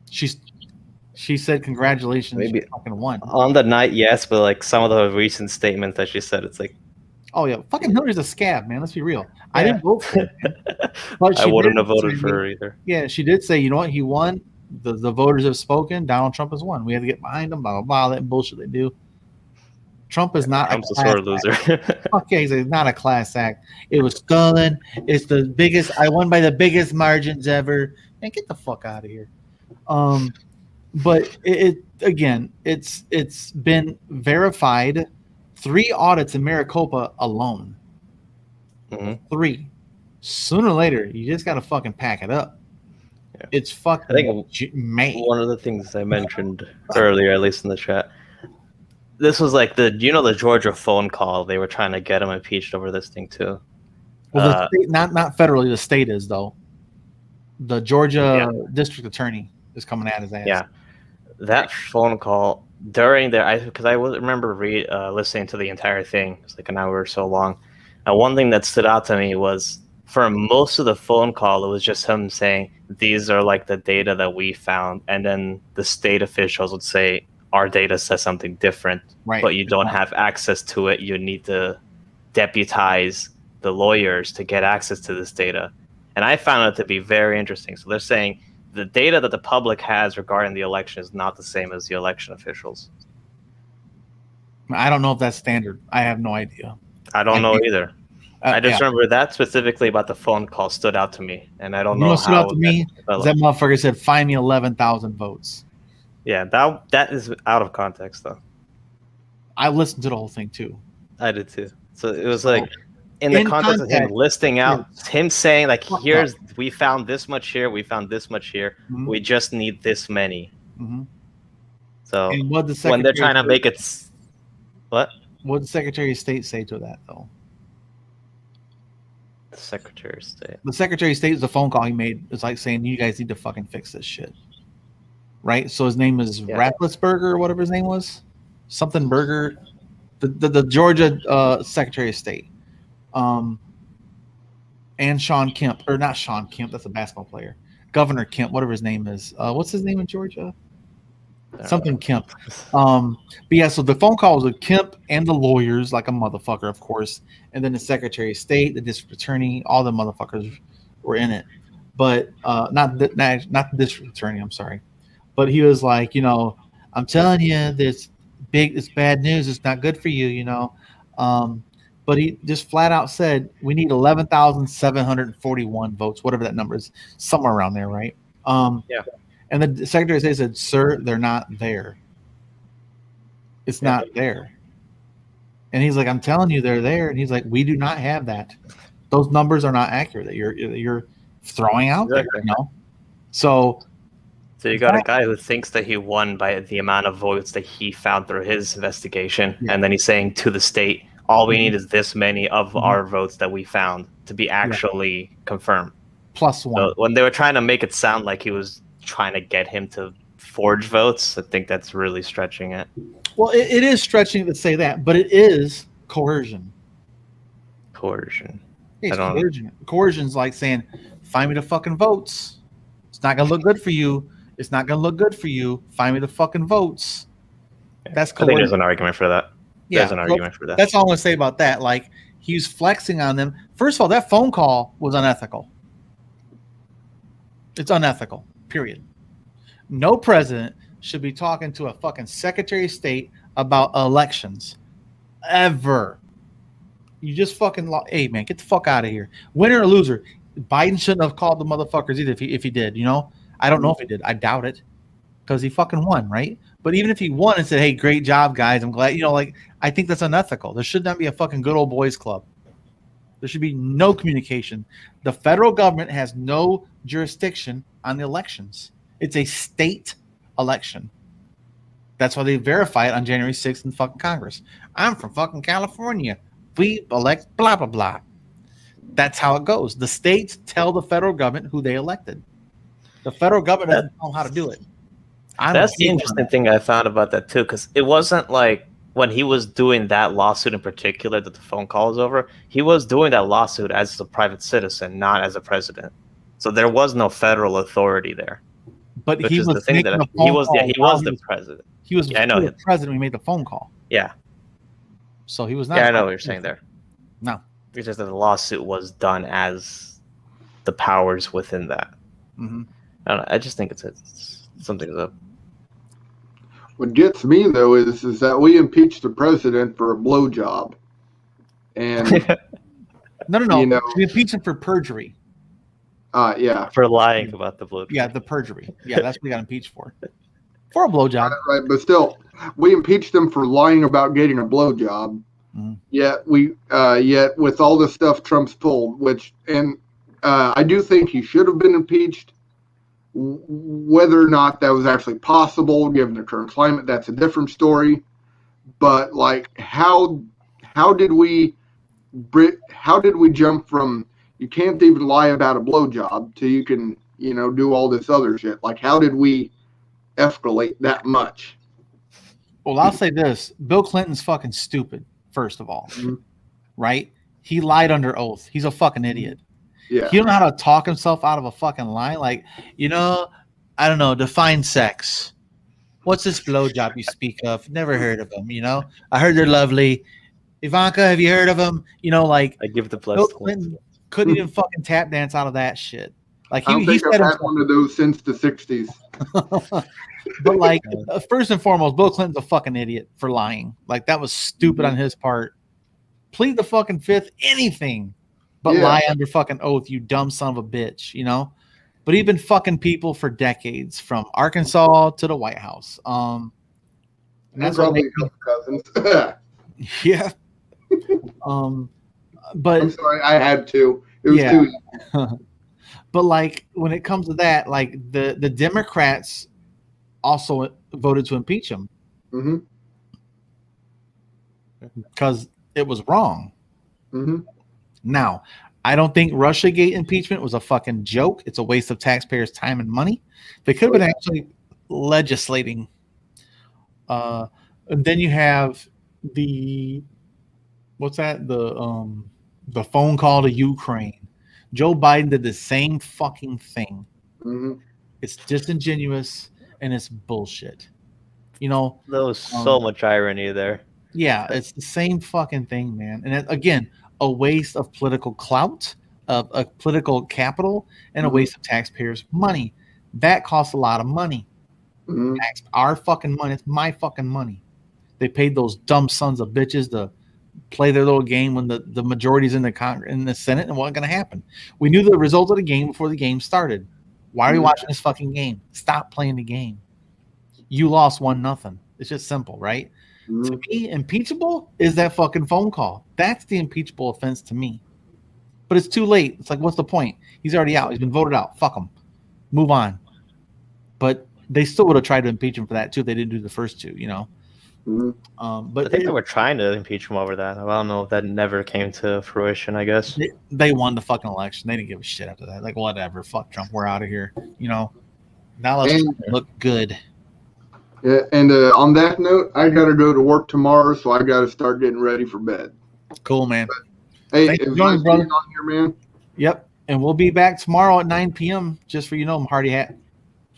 She said congratulations. Maybe she fucking won. On the night, yes, but like some of the recent statements that she said, it's like, oh yeah, fucking Hillary's a scab, man. Let's be real. Yeah. I didn't vote for her. I wouldn't have voted for her either. Yeah, she did say, you know what, he won. The voters have spoken. Donald Trump has won. We have to get behind him. Blah blah blah. That bullshit they do. Trump is not. Trump's a sore loser. Okay, he's not a class act. It was stolen. It's the biggest. I won by the biggest margins ever. And get the fuck out of here. But it's been verified. 3 audits in Maricopa alone. Mm-hmm. 3. Sooner or later, you just gotta fucking pack it up. Yeah. It's fucking. I think one of the things I mentioned earlier, at least in the chat, this was like the Georgia phone call. They were trying to get him impeached over this thing too. Well, the state, not federally, the state is though. The Georgia district attorney is coming at his ass. Yeah, that phone call during there, because I remember listening to the entire thing. It was like an hour or so long. And one thing that stood out to me was for most of the phone call, it was just him saying, "These are like the data that we found," and then the state officials would say, "Our data says something different, right, but you don't have access to it. You need to deputize the lawyers to get access to this data." And I found it to be very interesting. So they're saying the data that the public has regarding the election is not the same as the election officials. I don't know if that's standard. I have no idea. I don't know either. I just remember that specifically about the phone call stood out to me, and I don't know how. Stood out to me. That motherfucker said, "Find me 11,000 votes." Yeah, that is out of context, though. I listened to the whole thing too. I did too. So it was like in the context of him listing out, him saying like, we found this much here, we found this much here, we just need this many. Mm-hmm. So when they're trying to make it, what did the Secretary of State say to that though? The Secretary of State. The Secretary of State is the phone call he made. It's like saying, you guys need to fucking fix this shit. Right? So his name is Rafflesberger or whatever his name was. Something Burger. The Georgia Secretary of State. And Sean Kemp. Or not Sean Kemp, that's a basketball player. Governor Kemp, whatever his name is. What's his name in Georgia? Something Kemp. But yeah, so the phone call was with Kemp and the lawyers, like a motherfucker, of course, and then the Secretary of State, the district attorney, all the motherfuckers were in it. But not the district attorney, I'm sorry. But he was like, I'm telling you, it's bad news. It's not good for you, But he just flat out said, we need 11,741 votes, whatever that number is, somewhere around there, right? Yeah. And the Secretary of State said, sir, they're not there. It's not there. And he's like, I'm telling you, they're there. And he's like, we do not have that. Those numbers are not accurate that you're throwing out there, So you got a guy who thinks that he won by the amount of votes that he found through his investigation. Yeah. And then he's saying to the state, all we need is this many of our votes that we found to be actually confirmed. +1. So when they were trying to make it sound like he was trying to get him to forge votes, I think that's really stretching it. Well, it is stretching to say that, but it is coercion. Coercion. It's coercion. Coercion's like saying, find me the fucking votes. It's not going to look good for you. It's not going to look good for you. Find me the fucking votes. That's coercion. I think there's an argument for that. Yeah, there's an argument for that. That's all I'm going to say about that. Like, he's flexing on them. First of all, that phone call was unethical. It's unethical, period. No president should be talking to a fucking Secretary of State about elections. Ever. You just fucking hey man, get the fuck out of here. Winner or loser. Biden shouldn't have called the motherfuckers either if he did, you know? I don't know if he did. I doubt it. Because he fucking won, right? But even if he won and said, hey, great job, guys, I'm glad, you know, like, I think that's unethical. There should not be a fucking good old boys club. There should be no communication. The federal government has no jurisdiction on the elections. It's a state election. That's why they verify it on January 6th in fucking Congress. I'm from fucking California. We elect blah, blah, blah. That's how it goes. The states tell the federal government who they elected. The federal government doesn't know how to do it. That's the interesting thing I found about that too, because it wasn't like when he was doing that lawsuit in particular that the phone call was over, he was doing that lawsuit as a private citizen, not as a president. So there was no federal authority there. But he was the thing that he was the president. He was the president when he made the phone call. Yeah. So he was not. Yeah, I know what you're saying there. No. It's just that the lawsuit was done as the powers within that. Mm-hmm. I don't know. I just think it's something that. What gets me though is that we impeached the president for a blowjob, and no. You know, we impeached him for perjury. Yeah, for lying about the blowjob. Yeah, the perjury. Yeah, that's what we got impeached for a blowjob. Right, but still, we impeached him for lying about getting a blowjob. Mm-hmm. Yet with all the stuff Trump's pulled, I do think he should have been impeached. Whether or not that was actually possible, given the current climate, that's a different story. But like, how did we jump from you can't even lie about a blowjob to you can do all this other shit? Like, how did we escalate that much? Well, I'll say this: Bill Clinton's fucking stupid. First of all, mm-hmm. Right? He lied under oath. He's a fucking idiot. Yeah. He don't know how to talk himself out of a fucking lie. Like, I don't know, define sex. What's this blowjob you speak of? Never heard of them, I heard they're lovely. Ivanka, have you heard of them? Like, I give the plus. Bill Clinton couldn't even fucking tap dance out of that shit. Like, I don't think I've had one of those since the 60s. But like, first and foremost, Bill Clinton's a fucking idiot for lying. Like, that was stupid on his part. Plead the fucking fifth, anything. But lie under fucking oath, you dumb son of a bitch, But he's been fucking people for decades, from Arkansas to the White House. And that's probably cousins. Yeah. But I'm sorry, I had to. It was too. But like, when it comes to that, like the Democrats also voted to impeach him because it was wrong. Mm-hmm. Now, I don't think Russiagate impeachment was a fucking joke. It's a waste of taxpayers' time and money. They could have been actually legislating. And then you have the phone call to Ukraine. Joe Biden did the same fucking thing. Mm-hmm. It's disingenuous and it's bullshit. There was so much irony there. Yeah, it's the same fucking thing, man. And again, a waste of political clout, of a political capital, and a waste of taxpayers' money. That costs a lot of money. Mm-hmm. Our fucking money. It's my fucking money. They paid those dumb sons of bitches to play their little game when the majority's in the Congress, in the Senate, and it wasn't going to happen. We knew the result of the game before the game started. Why are we watching this fucking game? Stop playing the game. You lost 1-0. It's just simple, right? Mm-hmm. To me, impeachable is that fucking phone call. That's the impeachable offense to me. But it's too late. It's like, what's the point? He's already out. He's been voted out. Fuck him. Move on. But they still would have tried to impeach him for that too if they didn't do the first two, But I think they were trying to impeach him over that. I don't know if that never came to fruition. I guess they won the fucking election. They didn't give a shit after that. Like, whatever, fuck Trump, we're out of here. Now let's look good. Yeah, and on that note, I gotta go to work tomorrow, so I gotta start getting ready for bed. Cool, man. Hey, it was nice being on here, man. Yep, and we'll be back tomorrow at 9 p.m. Just for Hardy Hat.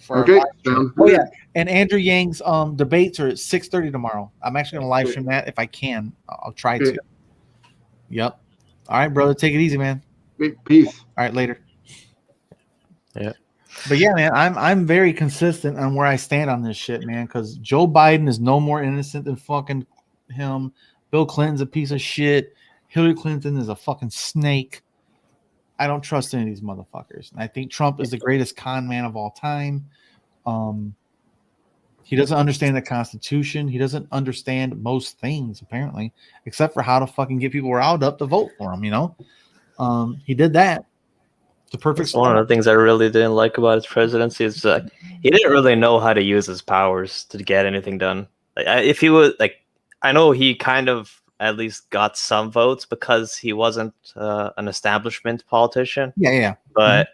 Okay. Oh yeah, and Andrew Yang's debates are at 6:30 tomorrow. I'm actually gonna live stream that if I can. I'll try to. Yep. All right, brother. Take it easy, man. Peace. All right, later. Yeah. But yeah, man, I'm very consistent on where I stand on this shit, man. Because Joe Biden is no more innocent than fucking him. Bill Clinton's a piece of shit. Hillary Clinton is a fucking snake. I don't trust any of these motherfuckers. And I think Trump is the greatest con man of all time. He doesn't understand the Constitution. He doesn't understand most things, apparently, except for how to fucking get people riled up to vote for him, He did that. The perfect. One of the things I really didn't like about his presidency is he didn't really know how to use his powers to get anything done. If he was I know he kind of at least got some votes because he wasn't an establishment politician. Yeah. But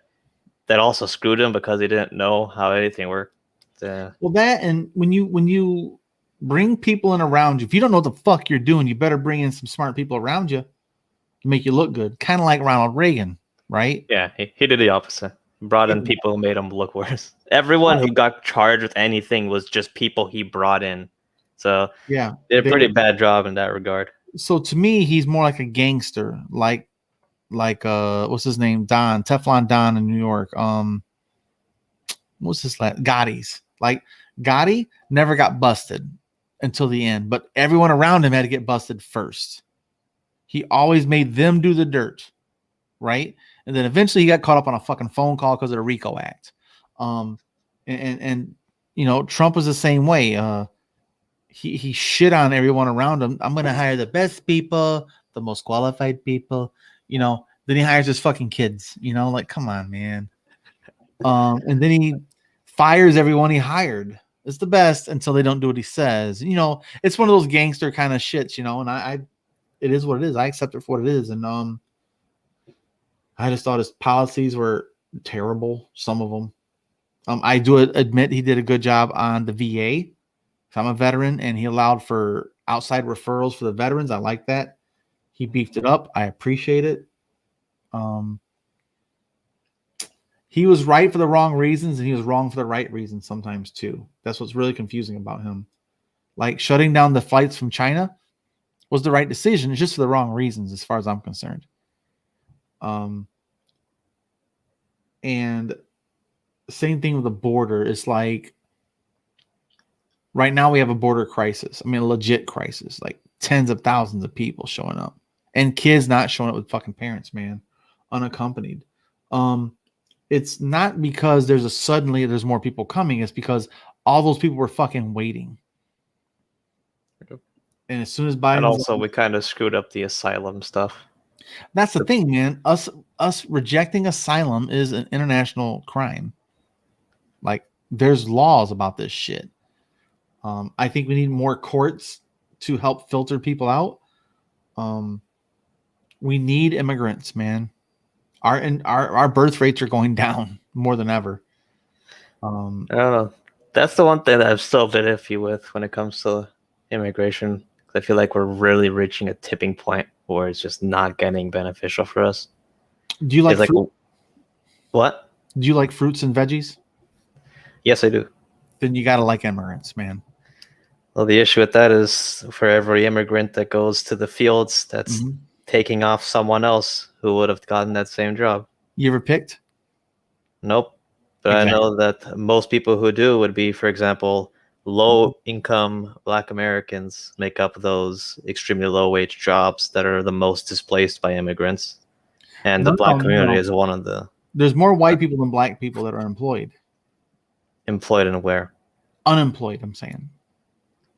that also screwed him because he didn't know how anything worked. Well, that, and when you bring people in around you, if you don't know what the fuck you're doing, you better bring in some smart people around you to make you look good. Kind of like Ronald Reagan, right? Yeah, he did the opposite. Brought in people who made him look worse. Everyone who got charged with anything was just people he brought in. So yeah, did a pretty bad job in that regard. So to me, he's more like a gangster, like what's his name? Teflon Don in New York. What's his last? Gotti's. Like Gotti never got busted until the end, but everyone around him had to get busted first. He always made them do the dirt, right? And then eventually he got caught up on a fucking phone call because of the RICO Act. And Trump was the same way. He shit on everyone around him. I'm going to hire the best people, the most qualified people, then he hires his fucking kids, come on, man. And then he fires everyone he hired. It's the best until they don't do what he says. It's one of those gangster kind of shits, and it is what it is. I accept it for what it is. And I just thought his policies were terrible. Some of them. I do admit he did a good job on the VA. I'm a veteran, and he allowed for outside referrals for the veterans. I like that. He beefed it up. I appreciate it. He was right for the wrong reasons, and he was wrong for the right reasons sometimes too. That's what's really confusing about him. Like shutting down the flights from China was the right decision. It's just for the wrong reasons, as far as I'm concerned. And same thing with the border. It's like right now we have a border crisis. I mean, a legit crisis. Like tens of thousands of people showing up, and kids not showing up with fucking parents, man, unaccompanied. It's not because there's more people coming. It's because all those people were fucking waiting. And as soon as Biden, and also we kind of screwed up the asylum stuff. That's the thing, man. Us rejecting asylum is an international crime. Like there's laws about this shit. I think we need more courts to help filter people out. We need immigrants, man. Our birth rates are going down more than ever. I don't know. That's the one thing that I'm still a bit iffy with when it comes to immigration. I feel like we're really reaching a tipping point where it's just not getting beneficial for us. Do you like fruit? What? Do you like fruits and veggies? Yes, I do. Then you gotta like immigrants, man. Well, the issue with that is for every immigrant that goes to the fields, that's taking off someone else who would have gotten that same job. You ever picked? Nope. But exactly. I know that most people who do would be, for example, low-income Black Americans make up those extremely low-wage jobs that are the most displaced by immigrants. And the Black community is one of the... There's more white people than Black people that are employed. Employed in where? Unemployed, I'm saying.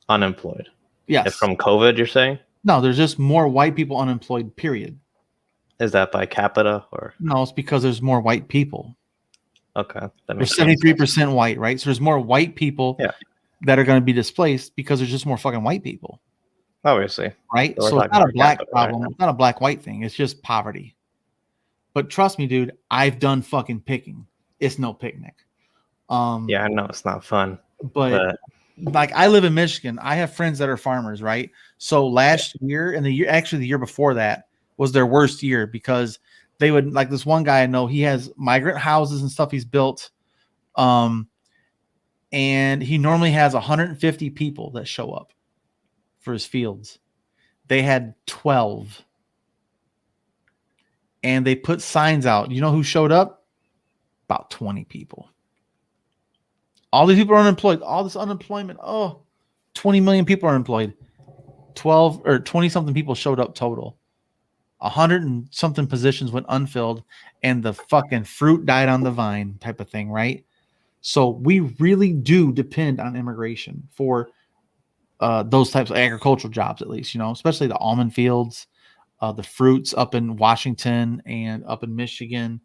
Unemployed? Yes. If from COVID, you're saying? No, there's just more white people unemployed, period. Is that by capita or? No, it's because there's more white people. Okay. There's 73% white, right? So there's more white people that are going to be displaced because there's just more fucking white people. Obviously. Right? So it's not a black problem. Right? It's not a black-white thing. It's just poverty. But trust me, dude, I've done fucking picking. It's no picnic. Yeah, I know it's not fun. But like I live in Michigan. I have friends that are farmers, right? So last year and the year before that was their worst year because they would like this one guy I know, he has migrant houses and stuff he's built. And he normally has 150 people that show up for his fields. They had 12. And they put signs out. You know who showed up? About 20 people. All these people are unemployed. All this unemployment. 20 million people are employed. 12 or 20 something people showed up total. 100 and something positions went unfilled and the fucking fruit died on the vine type of thing, right? So we really do depend on immigration for those types of agricultural jobs, at least, especially the almond fields, the fruits up in Washington and up in Michigan.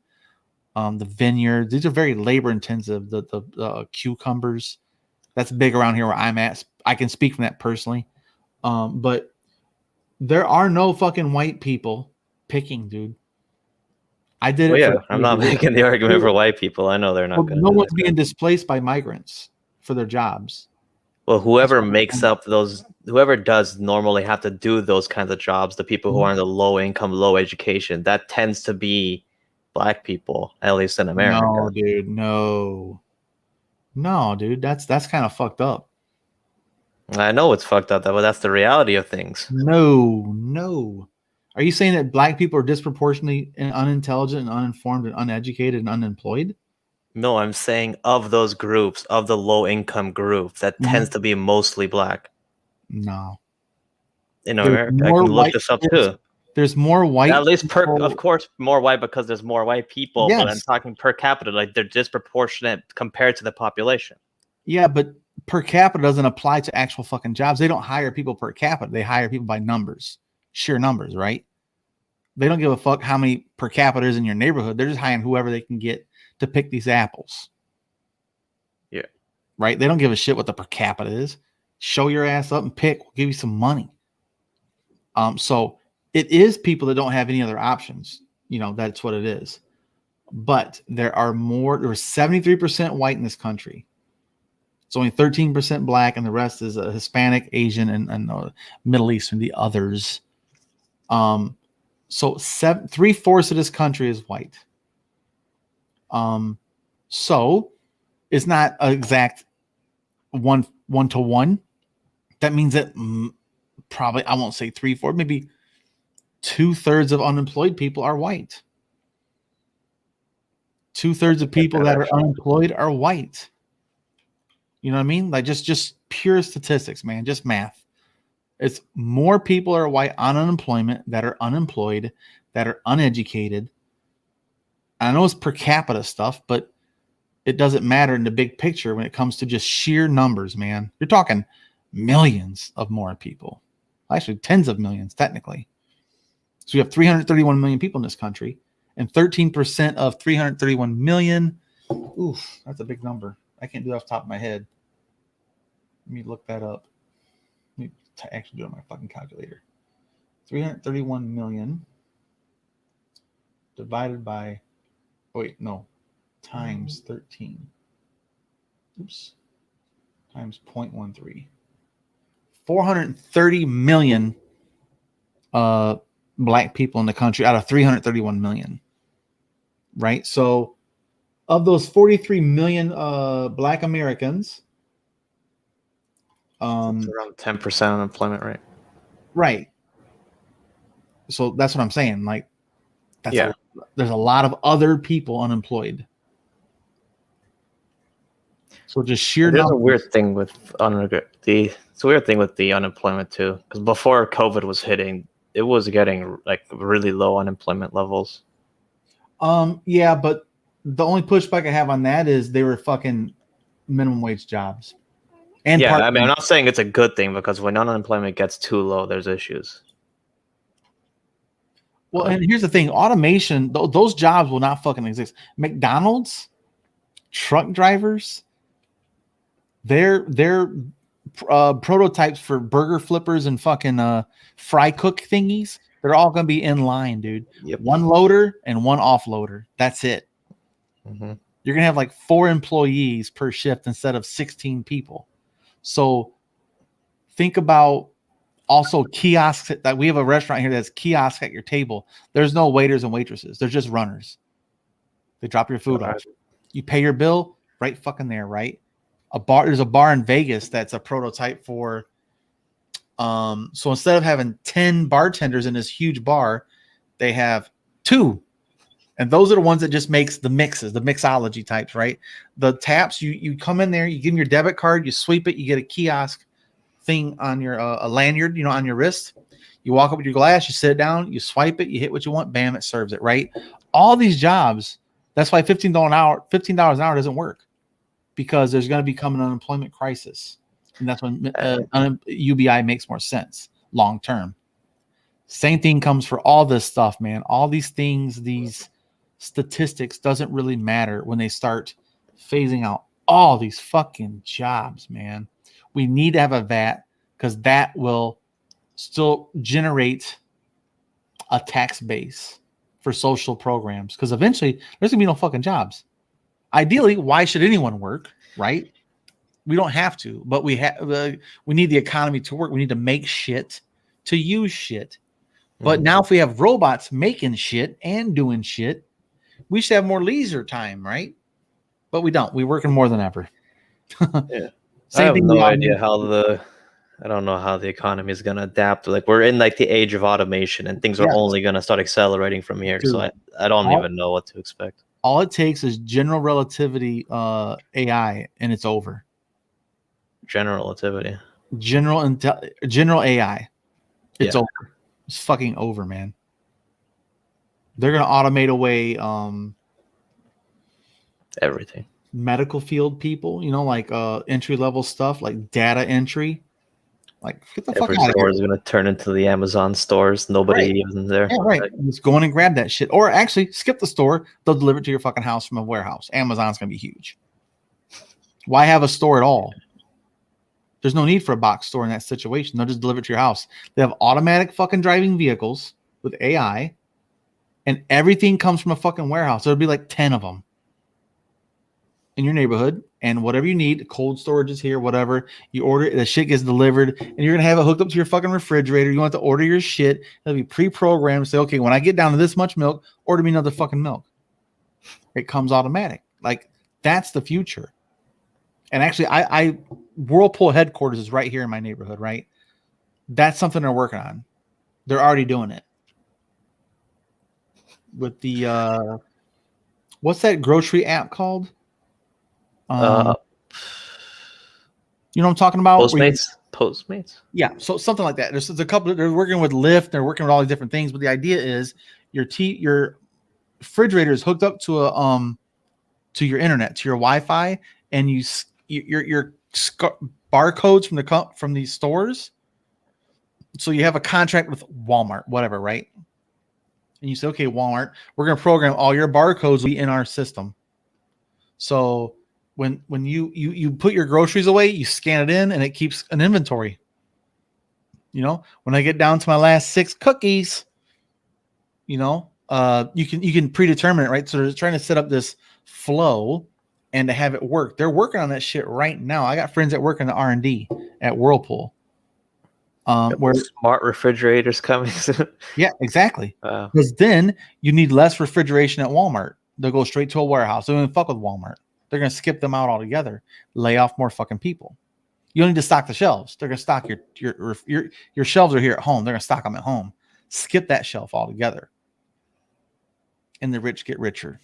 The vineyards, these are very labor intensive. The cucumbers, that's big around here where I'm at. I can speak from that personally. But there are no fucking white people picking, dude. I did it. I'm not making the argument for white people. I know they're not going to. No one's being displaced by migrants for their jobs. Well, whoever does normally have to do those kinds of jobs, the people who are in the low income, low education, that tends to be black people, at least in America. No, dude, that's kind of fucked up. I know it's fucked up, but that's the reality of things. No. Are you saying that black people are disproportionately unintelligent and uninformed and uneducated and unemployed? No, I'm saying of those groups, of the low income group, that tends to be mostly black. No. In America, I can look this up too. There's more white. At least of course, more white because there's more white people. Yes. But I'm talking per capita, like they're disproportionate compared to the population. Yeah, but per capita doesn't apply to actual fucking jobs. They don't hire people per capita. They hire people by numbers, sheer numbers, right? They don't give a fuck how many per capita is in your neighborhood. They're just hiring whoever they can get to pick these apples. Yeah. Right? They don't give a shit what the per capita is. Show your ass up and pick. We'll give you some money. So it is people that don't have any other options. That's what it is. But there are 73% white in this country. It's only 13% black, and the rest is Hispanic, Asian, and Middle Eastern, the others. So 3/4 of this country is white. So it's not an exact one to one. That means that probably, I won't say 3/4, maybe 2/3 of unemployed people are white. 2/3 of people that are unemployed are white. You know what I mean? Like just pure statistics, man, just math. It's more people are white on unemployment that are unemployed, that are uneducated. I know it's per capita stuff, but it doesn't matter in the big picture when it comes to just sheer numbers, man. You're talking millions of more people. Actually, tens of millions, technically. So we have 331 million people in this country, and 13% of 331 million. Oof, that's a big number. I can't do that off the top of my head. Let me look that up. Let me actually do it on my fucking calculator. 331 million divided by, times 13. Oops. Times 0.13. 430 million black people in the country out of 331 million. Right? So of those 43 million black Americans, it's around 10% unemployment rate. Right. So that's what I'm saying. Like, there's a lot of other people unemployed. So just sheer. There's a weird thing with it's a weird thing with the unemployment too, because before COVID was hitting, it was getting like really low unemployment levels. Yeah, but the only pushback I have on that is they were fucking minimum wage jobs. And I'm not saying it's a good thing, because when unemployment gets too low, there's issues. Well, and here's the thing: automation, those jobs will not fucking exist. McDonald's, truck drivers, Their prototypes for burger flippers and fucking fry cook thingies, they're all going to be in line, dude. Yep. One loader and one offloader. That's it. Mm-hmm. You're going to have like 4 employees per shift instead of 16 people. So think about also kiosks. That we have a restaurant here that's kiosks at your table. There's no waiters and waitresses. They're just runners. They drop your food off. You pay your bill right fucking there, right? There's a bar in Vegas that's a prototype for so instead of having 10 bartenders in this huge bar, they have 2. And those are the ones that just makes the mixes, the mixology types, right? The taps, you come in there, you give them your debit card, you sweep it, you get a kiosk thing on your a lanyard, on your wrist. You walk up with your glass, you sit down, you swipe it, you hit what you want, bam, it serves it, right? All these jobs, that's why $15 an hour doesn't work, because there's going to become an unemployment crisis. And that's when UBI makes more sense long term. Same thing comes for all this stuff, man. All these things, these statistics doesn't really matter when they start phasing out all these fucking jobs, man. We need to have a VAT, because that will still generate a tax base for social programs, because eventually there's gonna be no fucking jobs. Ideally, why should anyone work, right? We don't have to, but we need the economy to work. We need to make shit to use shit. But now if we have robots making shit and doing shit, we should have more leisure time, right? But we don't. We're working more than ever. Yeah. Same I have thing no idea I don't know how the economy is going to adapt. Like, we're in like the age of automation, and things are only going to start accelerating from here. Dude, so I don't even know what to expect. All it takes is general relativity AI, and it's over. General relativity. General AI. It's over. It's fucking over, man. They're going to automate away everything. Medical field people, like entry level stuff, like data entry. Like, get the fuck out of here. Every store is going to turn into the Amazon stores. Nobody even there. Yeah, right. Just go in and grab that shit. Or actually, skip the store. They'll deliver it to your fucking house from a warehouse. Amazon's going to be huge. Why have a store at all? There's no need for a box store in that situation. They'll just deliver it to your house. They have automatic fucking driving vehicles with AI, and everything comes from a fucking warehouse. There'll be like 10 of them in your neighborhood, and whatever you need, cold storage is here, whatever you order, the shit gets delivered, and you're gonna have it hooked up to your fucking refrigerator. You want to order your shit, it'll be pre-programmed. Say, okay, when I get down to this much milk, order me another fucking milk. It comes automatic. Like, that's the future. And actually, I Whirlpool headquarters is right here in my neighborhood, right? That's something they're working on. They're already doing it with the what's that grocery app called? You know what I'm talking about? Postmates. Yeah, so something like that. There's a couple. They're working with Lyft. They're working with all these different things. But the idea is your refrigerator is hooked up to to your internet, to your Wi-Fi, and your barcodes from these stores. So you have a contract with Walmart, whatever, right? And you say, okay, Walmart, we're going to program all your barcodes in our system. So when you put your groceries away, you scan it in, and it keeps an inventory. When I get down to my last 6 cookies, you can predetermine it, right? So they're trying to set up this flow and to have it work. They're working on that shit right now. I got friends that work in the R&D at Whirlpool. Where smart refrigerators coming soon. Yeah, exactly. Because then you need less refrigeration at Walmart. They'll go straight to a warehouse. They don't even fuck with Walmart. They're going to skip them out altogether. Lay off more fucking people. You don't need to stock the shelves. They're going to stock your shelves are here at home. They're going to stock them at home. Skip that shelf altogether. And the rich get richer.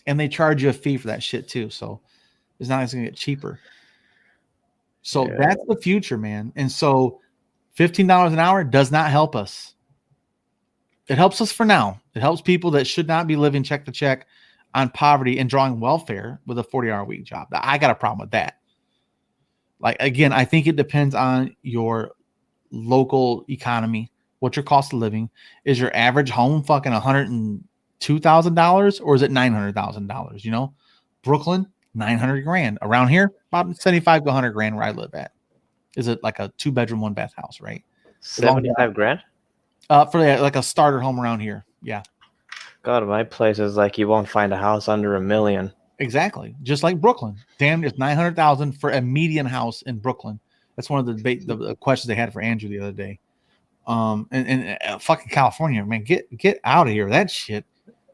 And they charge you a fee for that shit too. So it's not going to get cheaper. So that's the future, man. And so $15 an hour does not help us. It helps us for now. It helps people that should not be living check to check on poverty and drawing welfare with a 40-hour week job. I got a problem with that. Like, again, I think it depends on your local economy, what your cost of living. Is your average home fucking $102,000 or is it $900,000? Brooklyn, 900 grand. Around here, about 75 to 100 grand where I live at. Is it like a 2-bedroom, 1-bath house, right? 75 grand? For like a starter home around here. Yeah. God, my place is like you won't find a house under $1 million. Exactly. Just like Brooklyn. Damn, it's 900,000 for a median house in Brooklyn. That's one of the questions they had for Andrew the other day. And fucking California, man, get out of here. That shit.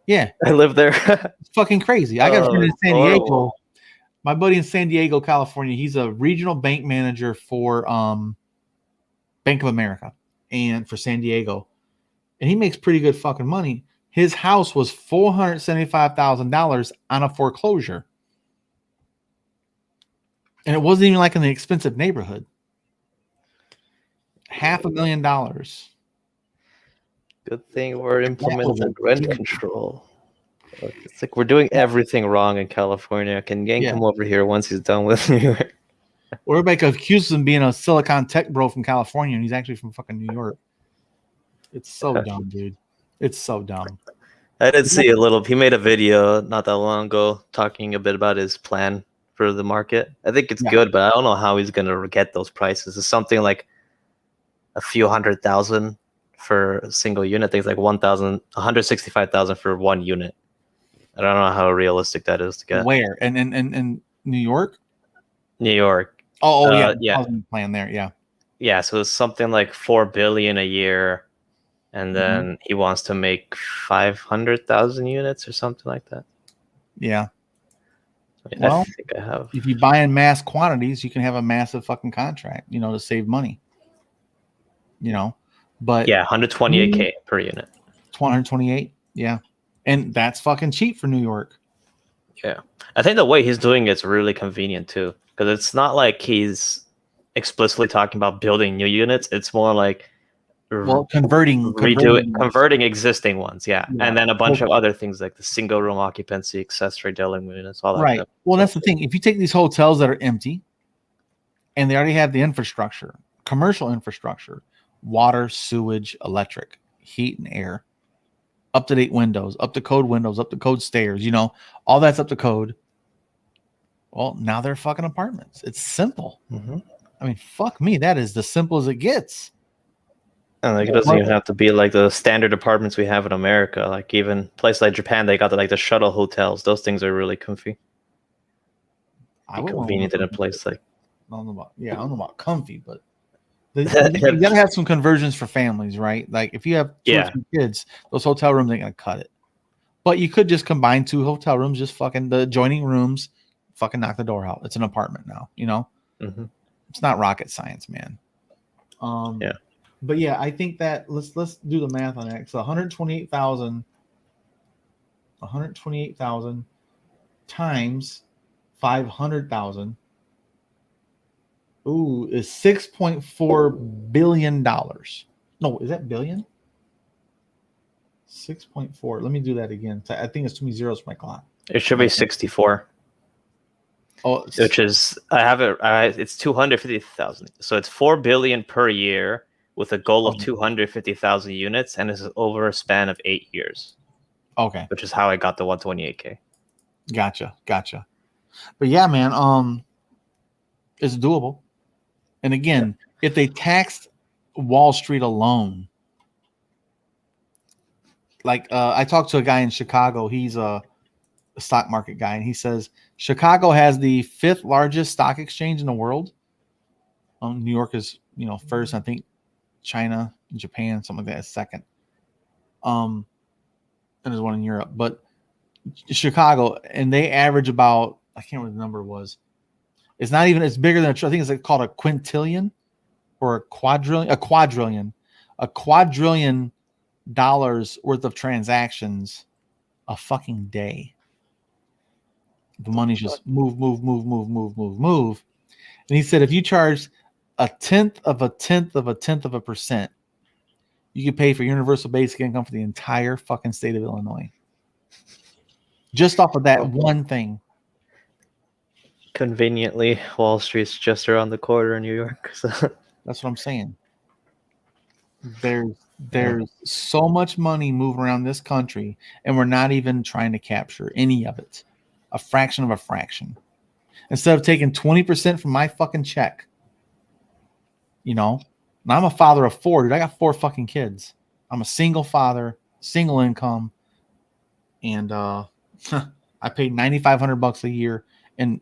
Yeah. I live there. It's fucking crazy. I got a friend in San Diego. Horrible. My buddy in San Diego, California, he's a regional bank manager for Bank of America and for San Diego. And he makes pretty good fucking money. His house was $475,000 on a foreclosure. And it wasn't even like in the expensive neighborhood. $500,000. Good thing we're implementing rent control. It's like we're doing everything wrong in California. Can Yang come over here once he's done with New York? Or everybody accuses him being a Silicon Tech bro from California, and he's actually from fucking New York. It's so dumb, dude. It's so dumb. I did see a little. He made a video not that long ago talking a bit about his plan for the market. I think it's good, but I don't know how he's going to get those prices. It's something like a few $100,000 for a single unit. I think it's like $165,000 for one unit. I don't know how realistic that is to get. Where? And New York? New York. Oh yeah. Yeah. Plan there, yeah. Yeah, so it's something like $4 billion a year, and then he wants to make 500,000 units or something like that. Yeah. Well, I think I have. If you buy in mass quantities, you can have a massive fucking contract, to save money. But yeah, 128K per unit. 128, yeah. And that's fucking cheap for New York. Yeah. I think the way he's doing it's really convenient too, because it's not like he's explicitly talking about building new units. It's more like converting existing ones, yeah. And then a bunch of other things like the single room occupancy, accessory dwelling units, all that. Right. Stuff. Well, that's the thing. If you take these hotels that are empty, and they already have the infrastructure, commercial infrastructure, water, sewage, electric, heat and air, up-to-date windows, up-to-code stairs, all that's up to code. Well, now they're fucking apartments. It's simple. I mean, fuck me. That is the simple as it gets. And it doesn't even have to be like the standard apartments we have in America. Like even places like Japan, they got the shuttle hotels. Those things are really comfy. Convenient in a place like. I don't know about comfy, but you gotta have some conversions for families, right? Like if you have 2 or 3 kids, those hotel rooms ain't gonna cut it. But you could just combine 2 hotel rooms, just fucking the adjoining rooms, fucking knock the door out. It's an apartment now, It's not rocket science, man. Yeah. But yeah, I think that let's do the math on that. So 128,000 times 500,000. Ooh, is $6.4 billion. No, is that billion? 6.4. Let me do that again. I think it's too many zeros for my clock. It should be 64. Oh, which is it's 250,000. So it's $4 billion per year with a goal of 250,000 units, and it's over a span of 8 years. Okay, which is how I got the 128K. Gotcha. But yeah, man, it's doable. And again, if they taxed Wall Street alone, like I talked to a guy in Chicago. He's a stock market guy, and he says Chicago has the 5th largest stock exchange in the world. New York is first. I think China and Japan, something like that, is second. And there's one in Europe, but Chicago, and they average about, I can't remember what the number was. It's not even, it's bigger than, I think it's called a quintillion or a quadrillion dollars worth of transactions a fucking day. The money's just move. And he said, if you charge 0.1%, you can pay for universal basic income for the entire fucking state of Illinois. Just off of that one thing. Conveniently, Wall Street's just around the corner in New York. So. That's what I'm saying. There's so much money moving around this country, and we're not even trying to capture any of it. A fraction of a fraction. instead of taking 20% from my fucking check. You know, and I'm a father of 4, dude. I got 4 fucking kids. I'm a single father, single income, and I paid $9,500 a year in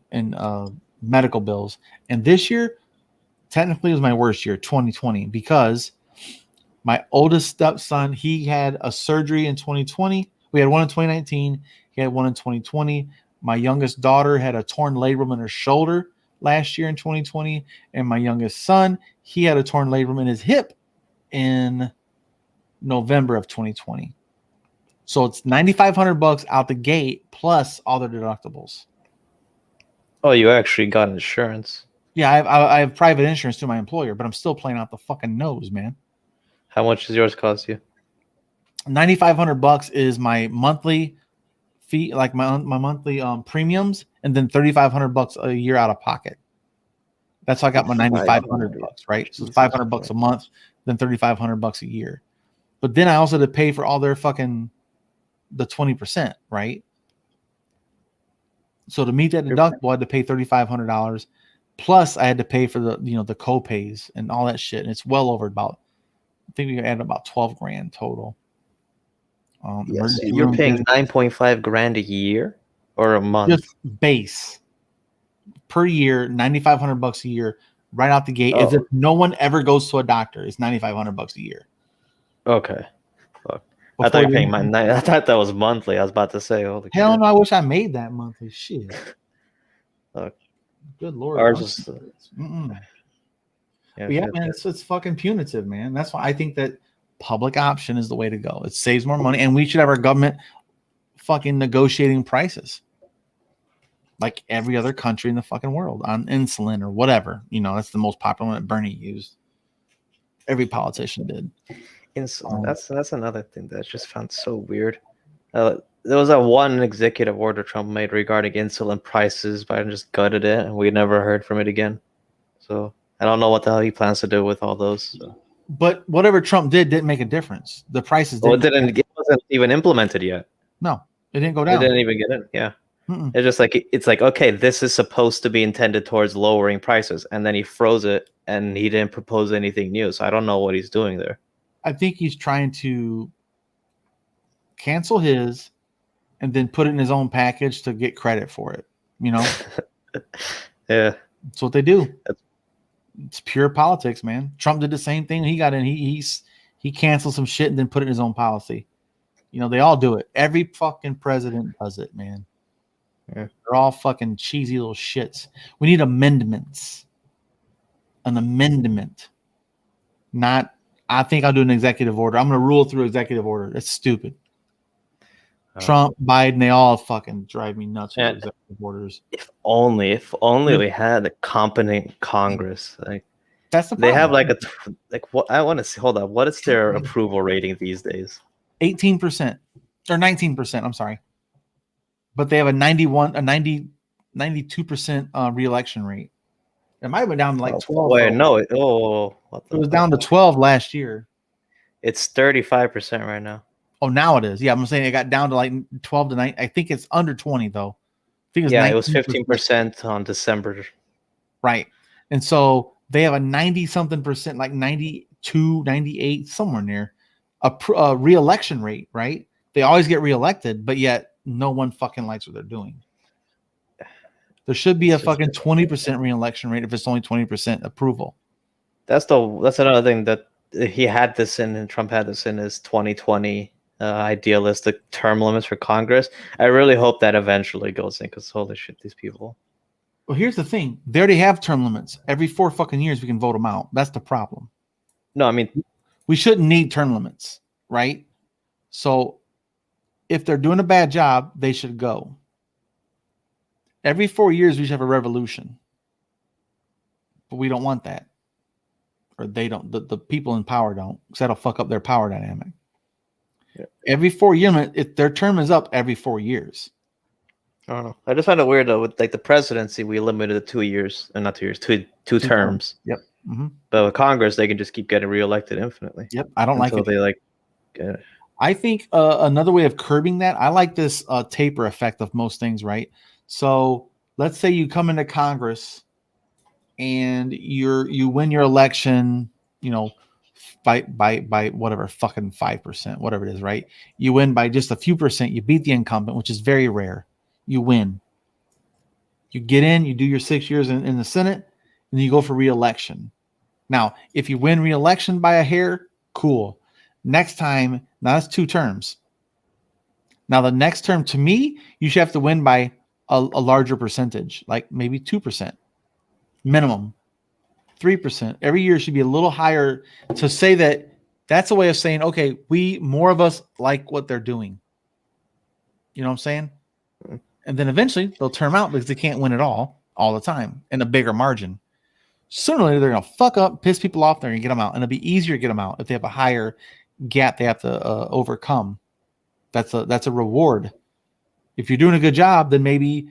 medical bills. And this year, technically, was my worst year, 2020, because my oldest stepson, he had a surgery in 2020. We had one in 2019. He had one in 2020. My youngest daughter had a torn labrum in her shoulder last year in 2020, and my youngest son, he had a torn labrum in his hip in November of 2020. So it's $9,500 out the gate plus all the deductibles. Oh, you actually got insurance? Yeah, I have private insurance through my employer, but I'm still playing out the fucking nose, man. How much does yours cost you? $9,500 is my monthly fee, like my monthly premiums, and then $3,500 a year out of pocket. That's how I got my $9,500, right? So it's $500 a month, then $3,500 a year. But then I also had to pay for all their fucking the 20%, right? So to meet that deductible, I had to pay $3,500. Plus, I had to pay for the co-pays and all that shit. And it's well over about, I think we added about 12 grand total. Yes, you're paying 9.5 grand a year or a month? Just base per year, $9,500 a year, right out the gate. As if no one ever goes to a doctor. It's $9,500 a year. Okay. Fuck. I thought you were paying I thought that was monthly. I was about to say, holy hell no, I wish I made that monthly shit. Good Lord. Ours is yeah, man, it's fucking punitive, man. That's why I think that public option is the way to go. It saves more money, and we should have our government fucking negotiating prices like every other country in the fucking world on insulin or whatever. That's the most popular one that Bernie used. Every politician did. Insulin. That's another thing that I just found so weird. There was that one executive order Trump made regarding insulin prices, but I just gutted it, and we never heard from it again. So I don't know what the hell he plans to do with all those. So. But whatever Trump didn't make a difference. The prices it wasn't even implemented yet. No, it didn't go down. It didn't even get in. Yeah. It's just it's like, okay, this is supposed to be intended towards lowering prices, and then he froze it, and he didn't propose anything new. So I don't know what he's doing there. I think he's trying to cancel his and then put it in his own package to get credit for it. Yeah. That's what they do. It's pure politics, man. Trump did the same thing. He got in. He canceled some shit and then put it in his own policy. They all do it. Every fucking president does it, man. Yeah. They're all fucking cheesy little shits. We need amendments. An amendment. Not, I think I'll do an executive order. I'm going to rule through executive order. That's stupid. Trump, Biden, they all fucking drive me nuts with executive orders. If only we had a competent Congress. Like that's the problem. They have what I want to see. Hold on, what is their approval rating these days? 18% or 19%. I'm sorry, but they have a 92% reelection rate. It might have been down to like 12. Wait, no. It was down to 12 last year. It's 35% right now. Oh, now it is. Yeah, I'm saying it got down to like 12 to 9. I think it's under 20 though. I think it was 15% on December. Right. And so they have a 90 something percent, like 92, 98, somewhere near a re-election rate, right? They always get reelected, but yet no one fucking likes what they're doing. There should be a fucking 20% re-election rate if it's only 20% approval. That's another thing that he had this in, and Trump had this in his 2020 idealistic term limits for Congress. I really hope that eventually goes in, because holy shit, these people. Well, here's the thing. They already have term limits. Every 4 fucking years we can vote them out. That's the problem. No, I mean, we shouldn't need term limits, right? So if they're doing a bad job, they should go. Every 4 years we should have a revolution. But we don't want that. Or they don't. The people in power don't, because that'll fuck up their power dynamic. Yeah. Every 4 years, if their term is up every 4 years. I don't know. I just find it weird though. With like the presidency, we limited it 2 years, and not 2 years, two terms. Yep. Mm-hmm. But with Congress, they can just keep getting reelected infinitely. Yep. I don't like it. They like. I think another way of curbing that, I like this taper effect of most things, right? So let's say you come into Congress and you win your election, you know, by whatever fucking 5%, whatever it is, right? You win by just a few percent. You beat the incumbent, which is very rare. You win. You get in, you do your 6 years in the Senate, and then you go for re-election. Now, if you win re-election by a hair, cool. Next time, now that's 2 terms. Now, the next term, to me, you should have to win by a larger percentage, like maybe 2%, minimum, 3%. Every year should be a little higher to say that that's a way of saying, okay, more of us like what they're doing. You know what I'm saying? And then eventually they'll turn out because they can't win it all the time in a bigger margin. Sooner or later, they're going to fuck up, piss people off, they're going to get them out. And it'll be easier to get them out if they have a higher gap they have to overcome. That's a reward. If you're doing a good job, then maybe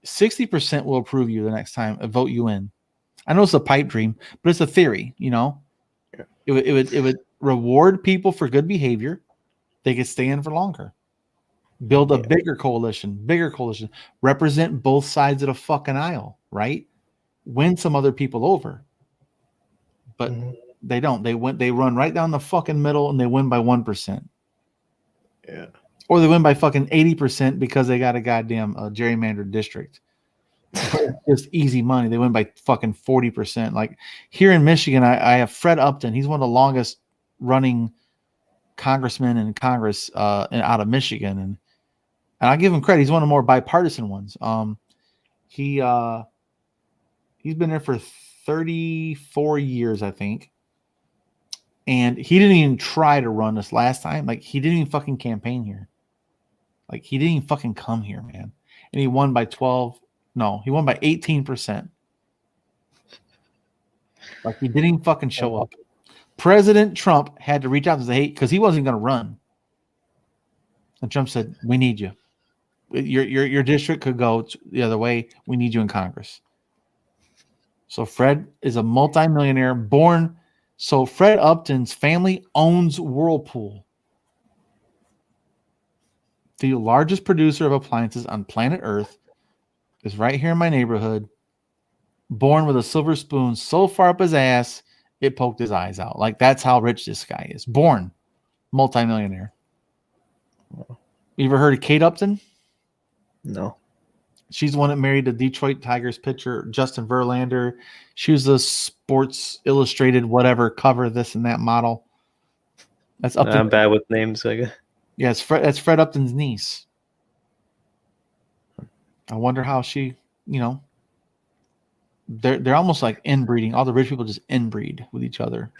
60% will approve you the next time and vote you in. I know it's a pipe dream, but it's a theory, you know. Yeah. It would reward people for good behavior. They could stay in for longer. Build a bigger coalition, represent both sides of the fucking aisle, right? Win some other people over. But they don't. They run right down the fucking middle and they win by 1%. Yeah. Or they win by fucking 80% because they got a goddamn gerrymandered district. Just easy money. They win by fucking 40%. Like here in Michigan, I have Fred Upton. He's one of the longest running congressmen in Congress out of Michigan. And I give him credit. He's one of the more bipartisan ones. He's been there for 34 years, I think. And he didn't even try to run this last time. Like, he didn't even fucking campaign here. Like, he didn't even fucking come here, man. And he won by 12. No, he won by 18%. Like, he didn't even fucking show up. President Trump had to reach out to say, hey, because he wasn't going to run. And Trump said, we need you. Your district could go the other way. We need you in Congress. So Fred is a multimillionaire born. So Fred Upton's family owns Whirlpool, the largest producer of appliances on planet Earth, is right here in my neighborhood. Born with a silver spoon so far up his ass, it poked his eyes out. Like, that's how rich this guy is. Born multimillionaire. You ever heard of Kate Upton? No. She's the one that married the Detroit Tigers pitcher, Justin Verlander. She was the Sports Illustrated whatever cover, this and that model. That's Upton. I'm bad with names, I guess. Yeah, that's Fred Upton's niece. I wonder how she, you know, they're almost like inbreeding. All the rich people just inbreed with each other.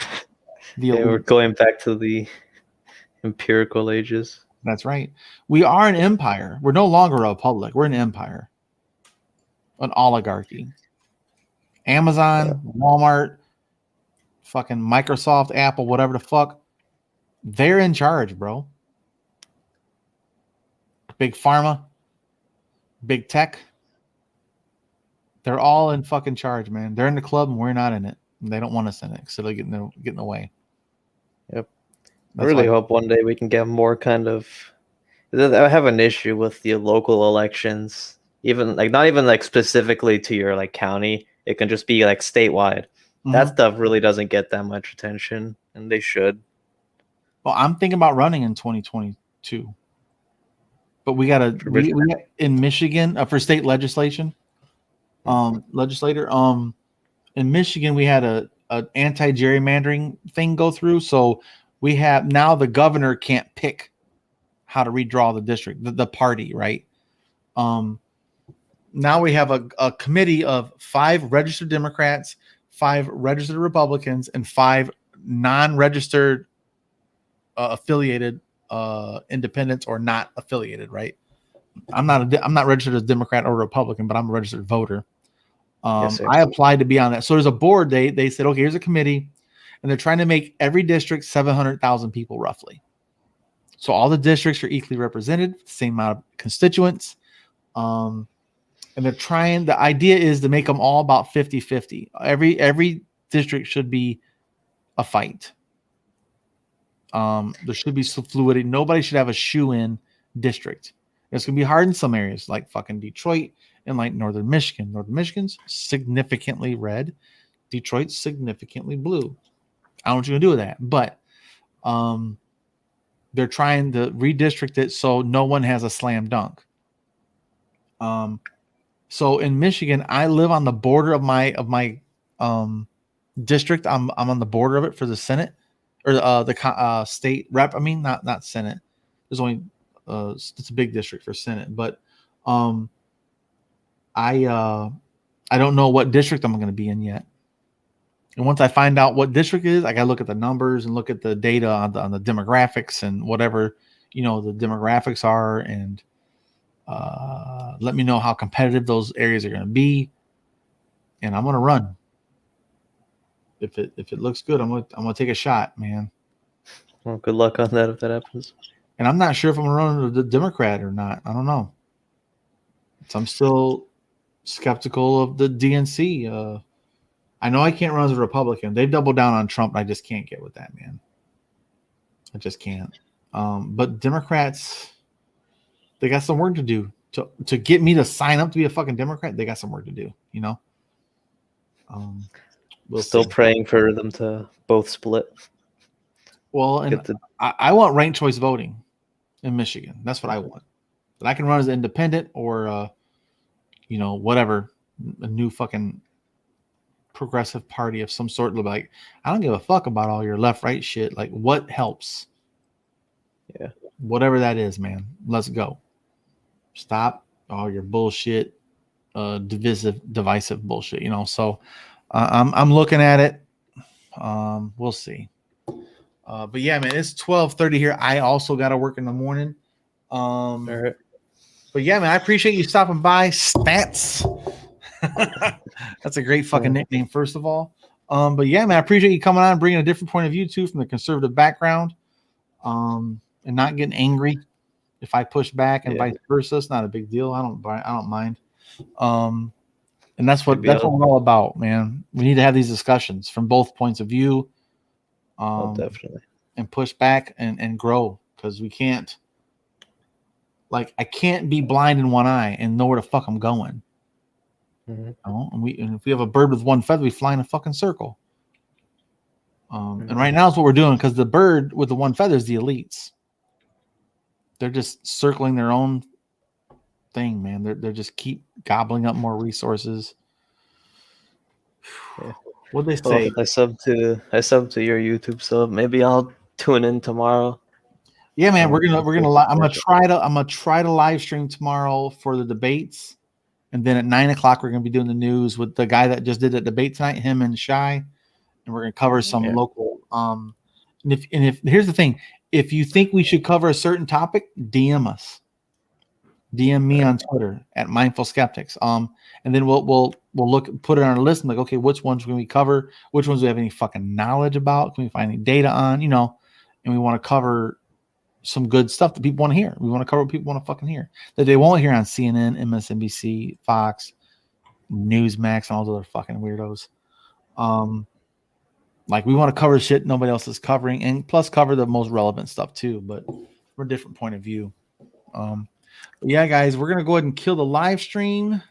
We're going back to the empirical ages. That's right. We are an empire. We're no longer a republic. We're an empire. An oligarchy. Amazon, Walmart, fucking Microsoft, Apple, whatever the fuck. They're in charge, bro. Big pharma, big tech. They're all in fucking charge, man. They're in the club and we're not in it. They don't want us in it, so they're getting in the way. Yep. I really hope one day we can get more kind of. I have an issue with the local elections, even like not even like specifically to your like county. It can just be like statewide. That stuff really doesn't get that much attention, and they should. Well, I'm thinking about running in 2022, but we got in Michigan for state legislation. Legislator. In Michigan, we had a anti-gerrymandering thing go through, so. We have now the governor can't pick how to redraw the district, the party, right? Now we have a committee of 5 registered Democrats, 5 registered Republicans, and 5 non-registered affiliated independents or not affiliated, right? I'm not registered as Democrat or Republican, but I'm a registered voter. Yes, I applied to be on that. So there's a board. They said, okay, here's a committee. And they're trying to make every district 700,000 people roughly. So all the districts are equally represented, same amount of constituents. And they're trying, the idea is to make them all about 50-50. Every district should be a fight. There should be some fluidity. Nobody should have a shoe-in district. It's going to be hard in some areas like fucking Detroit in like northern Michigan. Northern Michigan's significantly red. Detroit's significantly blue. I don't know what you're gonna do with that, but they're trying to redistrict it so no one has a slam dunk. So in Michigan, I live on the border of my district. I'm on the border of it for the Senate or the state rep. I mean, not Senate. There's only it's a big district for Senate, but I don't know what district I'm going to be in yet. And once I find out what district it is, I got to look at the numbers and look at the data on the demographics and whatever the demographics are, and let me know how competitive those areas are going to be, and I'm going to run. If it looks good, I'm gonna take a shot, man. Well, good luck on that if that happens. And I'm not sure if I'm gonna run the Democrat or not. I don't know. So I'm still skeptical of the DNC. I know I can't run as a Republican. They've doubled down on Trump. I just can't get with that, man. I just can't. But Democrats, they got some work to do to get me to sign up to be a fucking Democrat. They got some work to do, We'll still see. praying for them to both split. Well, and I want ranked choice voting in Michigan. That's what I want. But I can run as an independent or, whatever, a new fucking progressive party of some sort. Like, I don't give a fuck about all your left-right shit. Like, what helps? Yeah. Whatever that is, man. Let's go. Stop all your bullshit, divisive bullshit. So I'm looking at it. We'll see. But yeah, man, it's 12:30 here. I also got to work in the morning. All right. But yeah, man, I appreciate you stopping by. Stats. That's a great fucking nickname, first of all. But yeah, man, I appreciate you coming on and bringing a different point of view too from the conservative background. And not getting angry if I push back and vice versa. It's not a big deal. I don't mind. And that's what we're all about, man. We need to have these discussions from both points of view. Definitely. And push back and grow, because we can't. Like, I can't be blind in one eye and know where the fuck I'm going. And if we have a bird with one feather, we fly in a fucking circle. And right now is what we're doing, because the bird with the one feather is the elites. They're just circling their own thing, man. They're just keep gobbling up more resources. Yeah. What'd they say? I subbed to your YouTube sub. Maybe I'll tune in tomorrow. Yeah, man, we're gonna I'm gonna try to live stream tomorrow for the debates, and then at 9:00 we're gonna be doing the news with the guy that just did a debate tonight, him and Shy, and we're gonna cover some local. And if here's the thing, if you think we should cover a certain topic, DM us. DM me on Twitter at Mindful Skeptics. And then we'll put it on our list and like, okay, which ones can we cover? Which ones do we have any fucking knowledge about? Can we find any data on? And we want to cover some good stuff that people want to hear. We want to cover what people want to fucking hear that they won't hear on CNN, MSNBC, Fox, Newsmax, and all those other fucking weirdos. Like, we want to cover shit nobody else is covering, and plus cover the most relevant stuff too, but from a different point of view. But yeah, guys, we're gonna go ahead and kill the live stream.